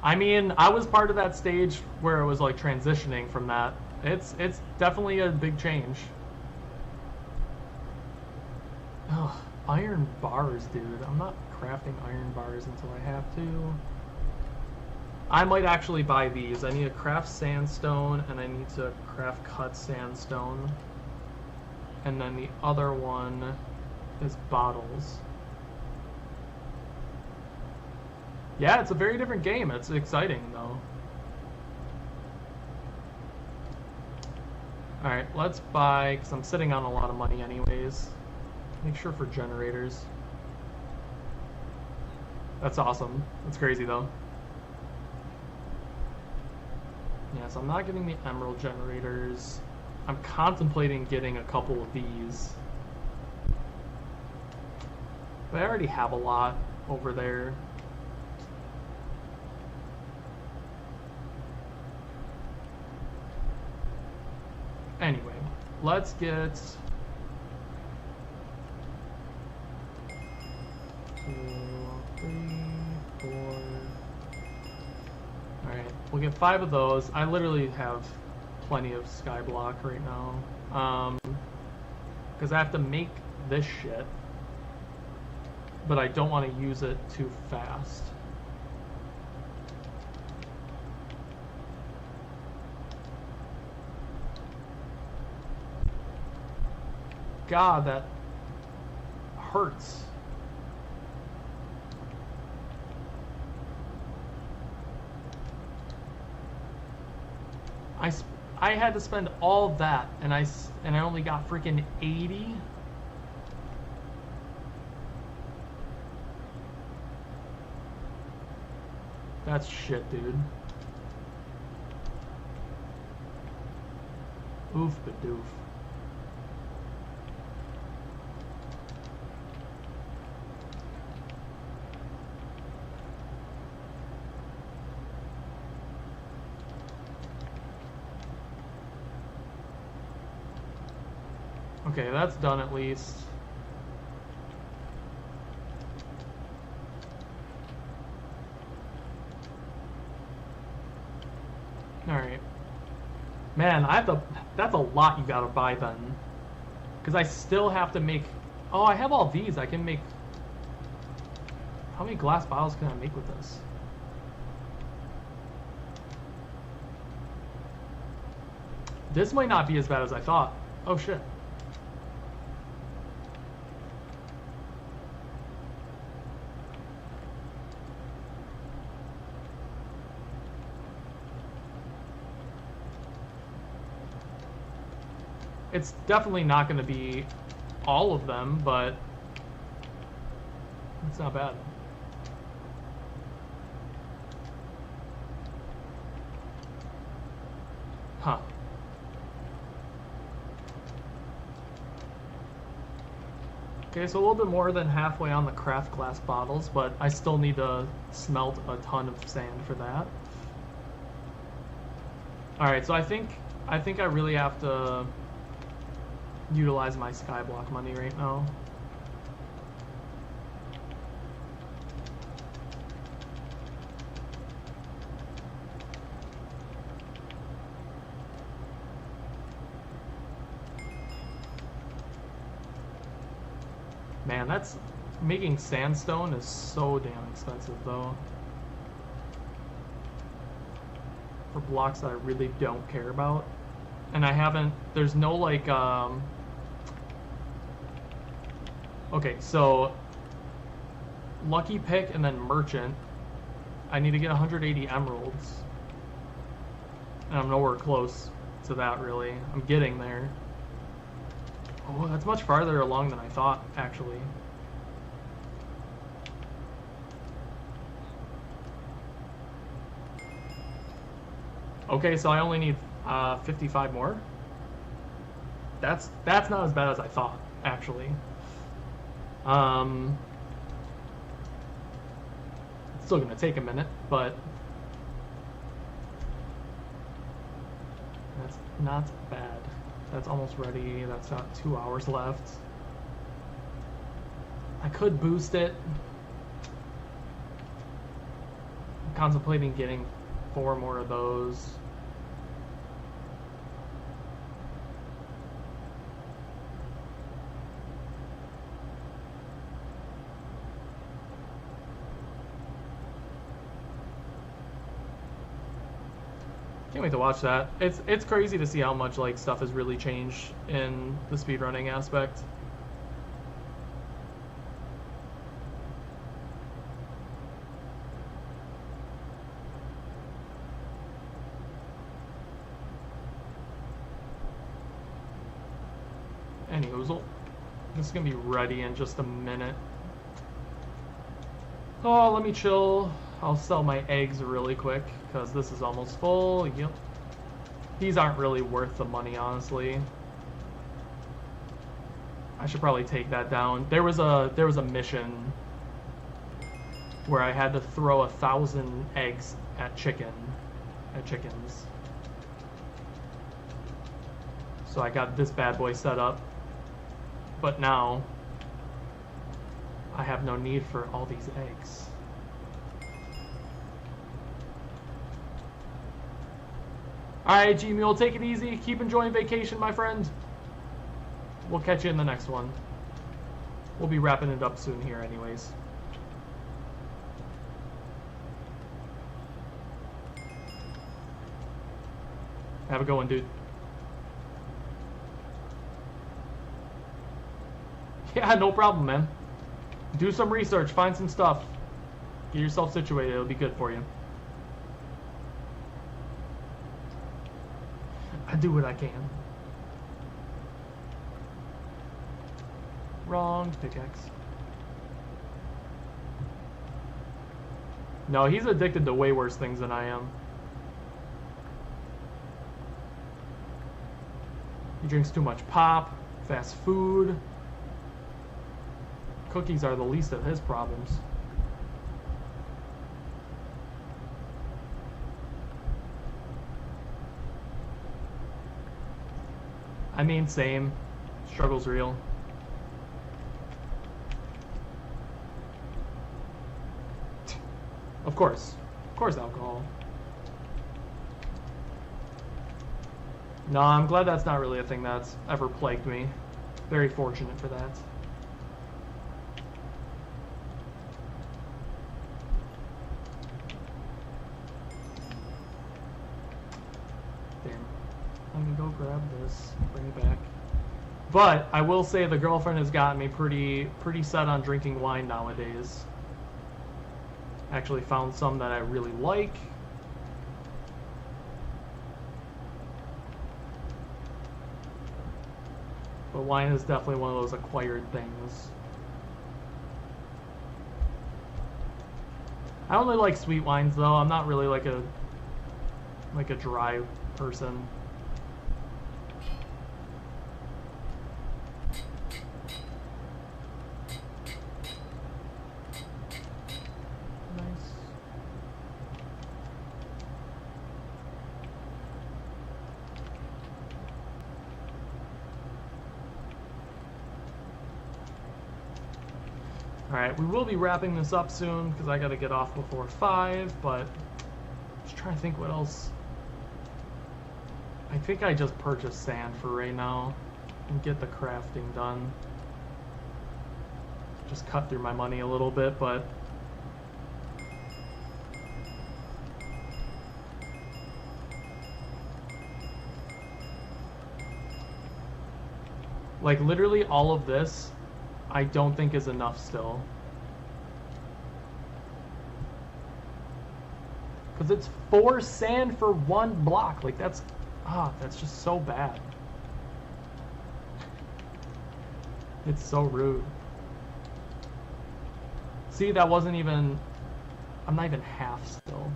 I mean, I was part of that stage where it was like transitioning from that. It's definitely a big change. Ugh, iron bars, dude. I'm not crafting iron bars until I have to. I might actually buy these. I need to craft sandstone, and I need to craft cut sandstone. And then the other one is bottles. Yeah, it's a very different game. It's exciting, though. Alright, let's buy, because I'm sitting on a lot of money anyways. Make sure for generators. That's awesome. That's crazy, though. Yeah, so I'm not getting the emerald generators. I'm contemplating getting a couple of these. But I already have a lot over there. Anyway, let's get 2, 3, 4. Alright, we'll get 5 of those. I literally have plenty of Skyblock right now. Because I have to make this shit. But I don't want to use it too fast. God, that hurts. I had to spend all that, and I only got freaking 80. That's shit, dude. Oof, badoof. Okay, that's done at least. Alright. Man, that's a lot you gotta buy then. Because I still have to make... Oh, I have all these. I can make... How many glass bottles can I make with this? This might not be as bad as I thought. Oh, shit. It's definitely not going to be all of them, but it's not bad. Huh. Okay, so a little bit more than halfway on the craft glass bottles, but I still need to smelt a ton of sand for that. Alright, so I think I really have to utilize my Skyblock money right now. Man, that's making sandstone is so damn expensive though. For blocks that I really don't care about. And I haven't, there's no like, okay, so Lucky Pick and then Merchant. I need to get 180 emeralds. And I'm nowhere close to that really. I'm getting there. Oh, that's much farther along than I thought, actually. Okay, so I only need 55 more. That's not as bad as I thought, actually. It's still gonna take a minute, but that's not bad. That's almost ready. That's got 2 hours left. I could boost it. contemplating getting 4 more of those. Can't wait to watch that. It's crazy to see how much like stuff has really changed in the speedrunning aspect. Anyhoozle. This is gonna be ready in just a minute. Oh, let me chill. I'll sell my eggs really quick because this is almost full. Yep. These aren't really worth the money, honestly. I should probably take that down. There was a mission where I had to throw 1,000 eggs at chickens. So I got this bad boy set up. But now I have no need for all these eggs. Alright, G-Mule, take it easy. Keep enjoying vacation, my friend. We'll catch you in the next one. We'll be wrapping it up soon here anyways. Have a good one, dude. Yeah, no problem, man. Do some research, find some stuff. Get yourself situated, it'll be good for you. I do what I can. Wrong pickaxe. No, he's addicted to way worse things than I am. He drinks too much pop, fast food. Cookies are the least of his problems. I mean, same. Struggle's real. Of course, alcohol. No, I'm glad that's not really a thing that's ever plagued me. Very fortunate for that. Let me go grab this, bring it back. But I will say the girlfriend has gotten me pretty set on drinking wine nowadays. Actually found some that I really like. But wine is definitely one of those acquired things. I only like sweet wines though. I'm not really like a dry person. Alright, we will be wrapping this up soon because I gotta get off before 5, but just trying to think what else. I think I just purchased sand for right now and get the crafting done. Just cut through my money a little bit, but like literally all of this I don't think is enough still. Because it's 4 sand for 1 block. Like that's just so bad. It's so rude. See, that wasn't even, I'm not even half still.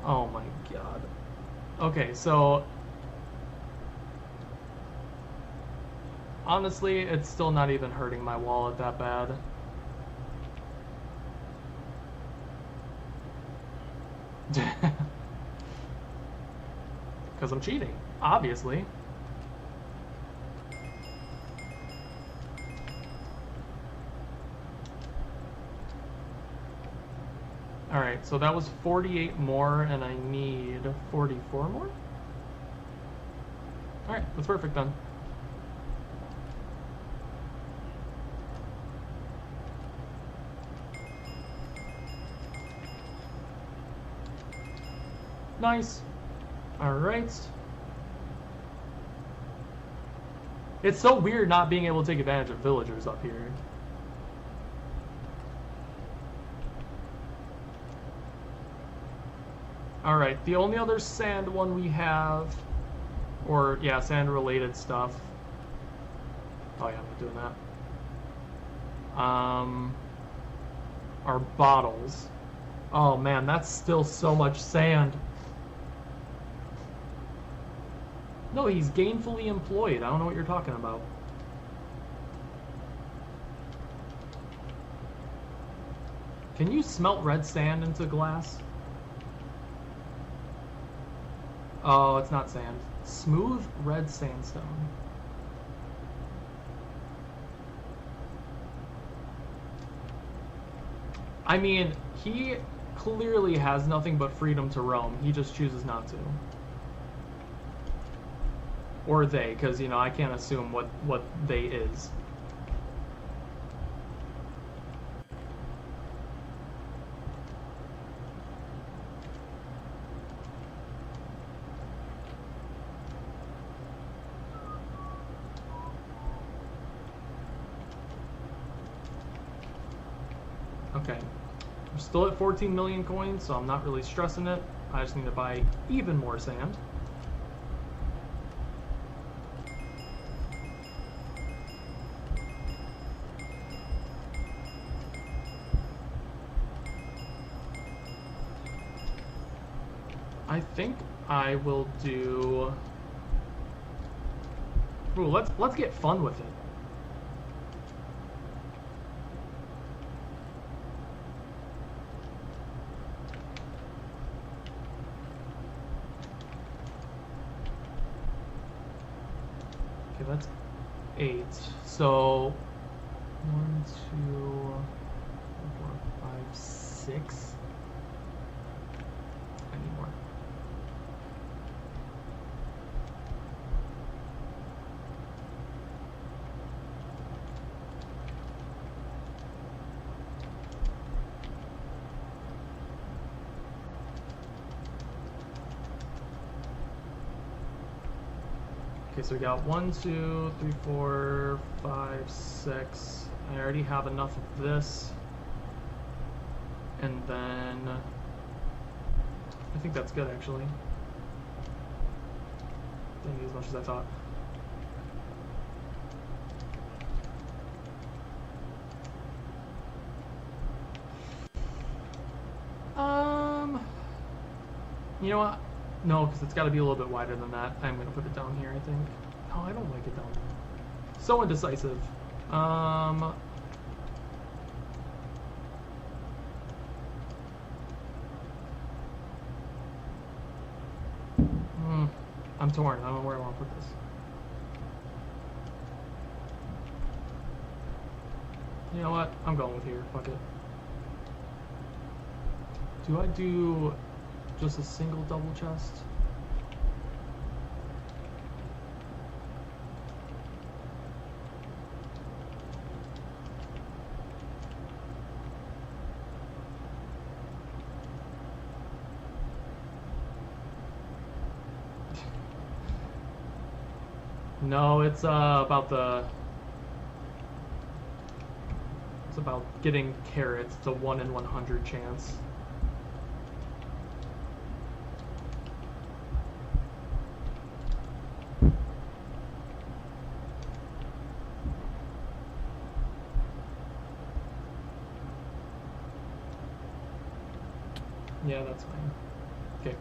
Oh my god. Okay, so honestly, it's still not even hurting my wallet that bad. Because I'm cheating, obviously. Alright, so that was 48 more, and I need 44 more? Alright, that's perfect then. Nice. Alright. It's so weird not being able to take advantage of villagers up here. Alright, the only other sand one we have, or yeah, sand related stuff. Oh yeah, I'm not doing that. Are bottles. Oh man, that's still so much sand. No, he's gainfully employed. I don't know what you're talking about. Can you smelt red sand into glass? Oh, it's not sand. Smooth red sandstone. I mean, he clearly has nothing but freedom to roam. He just chooses not to. Or they, because, you know, I can't assume what they is. Okay. I'm still at 14 million coins, so I'm not really stressing it. I just need to buy even more sand. I think I will do. Ooh, let's get fun with it. Okay, that's 8. So 1, 2, 4, 5, 6. I need more. Okay, so we got 1, 2, 3, 4, 5, 6. I already have enough of this. And then I think that's good actually. Didn't need as much as I thought. You know what? No, because it's got to be a little bit wider than that. I'm going to put it down here, I think. No, I don't like it down there. So indecisive. I'm torn. I don't know where I want to put this. You know what? I'm going with here. Fuck it. Do I do just a single double chest? No, it's about getting carrots. It's a 1 in 100 chance. Yeah, that's fine. Okay.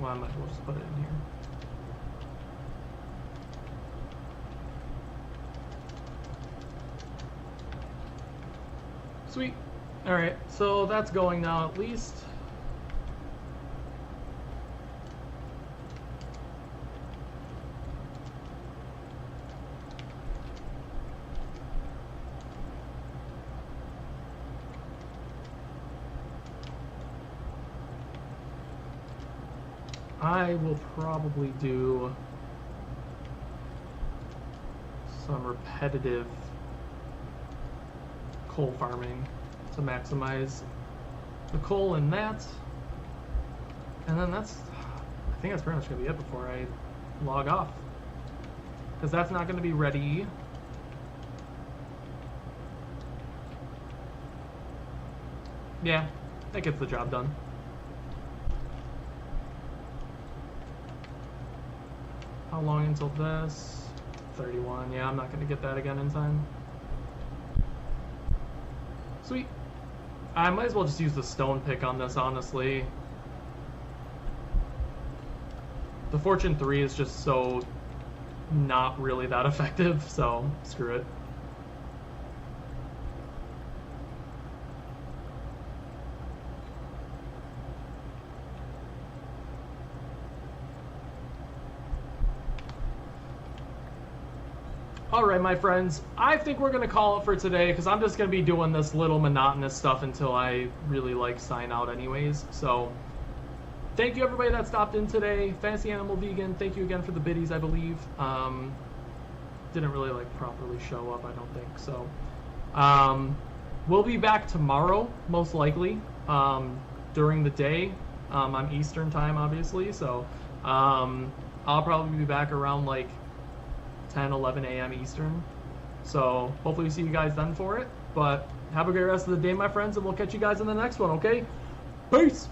Well, I might as well just put it in here. Sweet. Alright, so that's going now at least. I will probably do some repetitive coal farming to maximize the coal in that. And then I think that's pretty much going to be it before I log off. Because that's not going to be ready. Yeah, that gets the job done. How long until this? 31. Yeah, I'm not going to get that again in time. Sweet. I might as well just use the stone pick on this, honestly. The Fortune 3 is just so not really that effective, so screw it. Alright, my friends, I think we're going to call it for today because I'm just going to be doing this little monotonous stuff until I really sign out anyways. So, thank you everybody that stopped in today. Fantasy Animal Vegan, thank you again for the biddies, I believe. Didn't really properly show up, I don't think. So, we'll be back tomorrow, most likely, during the day. I'm Eastern time, obviously. So, I'll probably be back around 10, 11 a.m. Eastern. So hopefully we see you guys then for it. But have a great rest of the day, my friends, and we'll catch you guys in the next one, okay? Peace!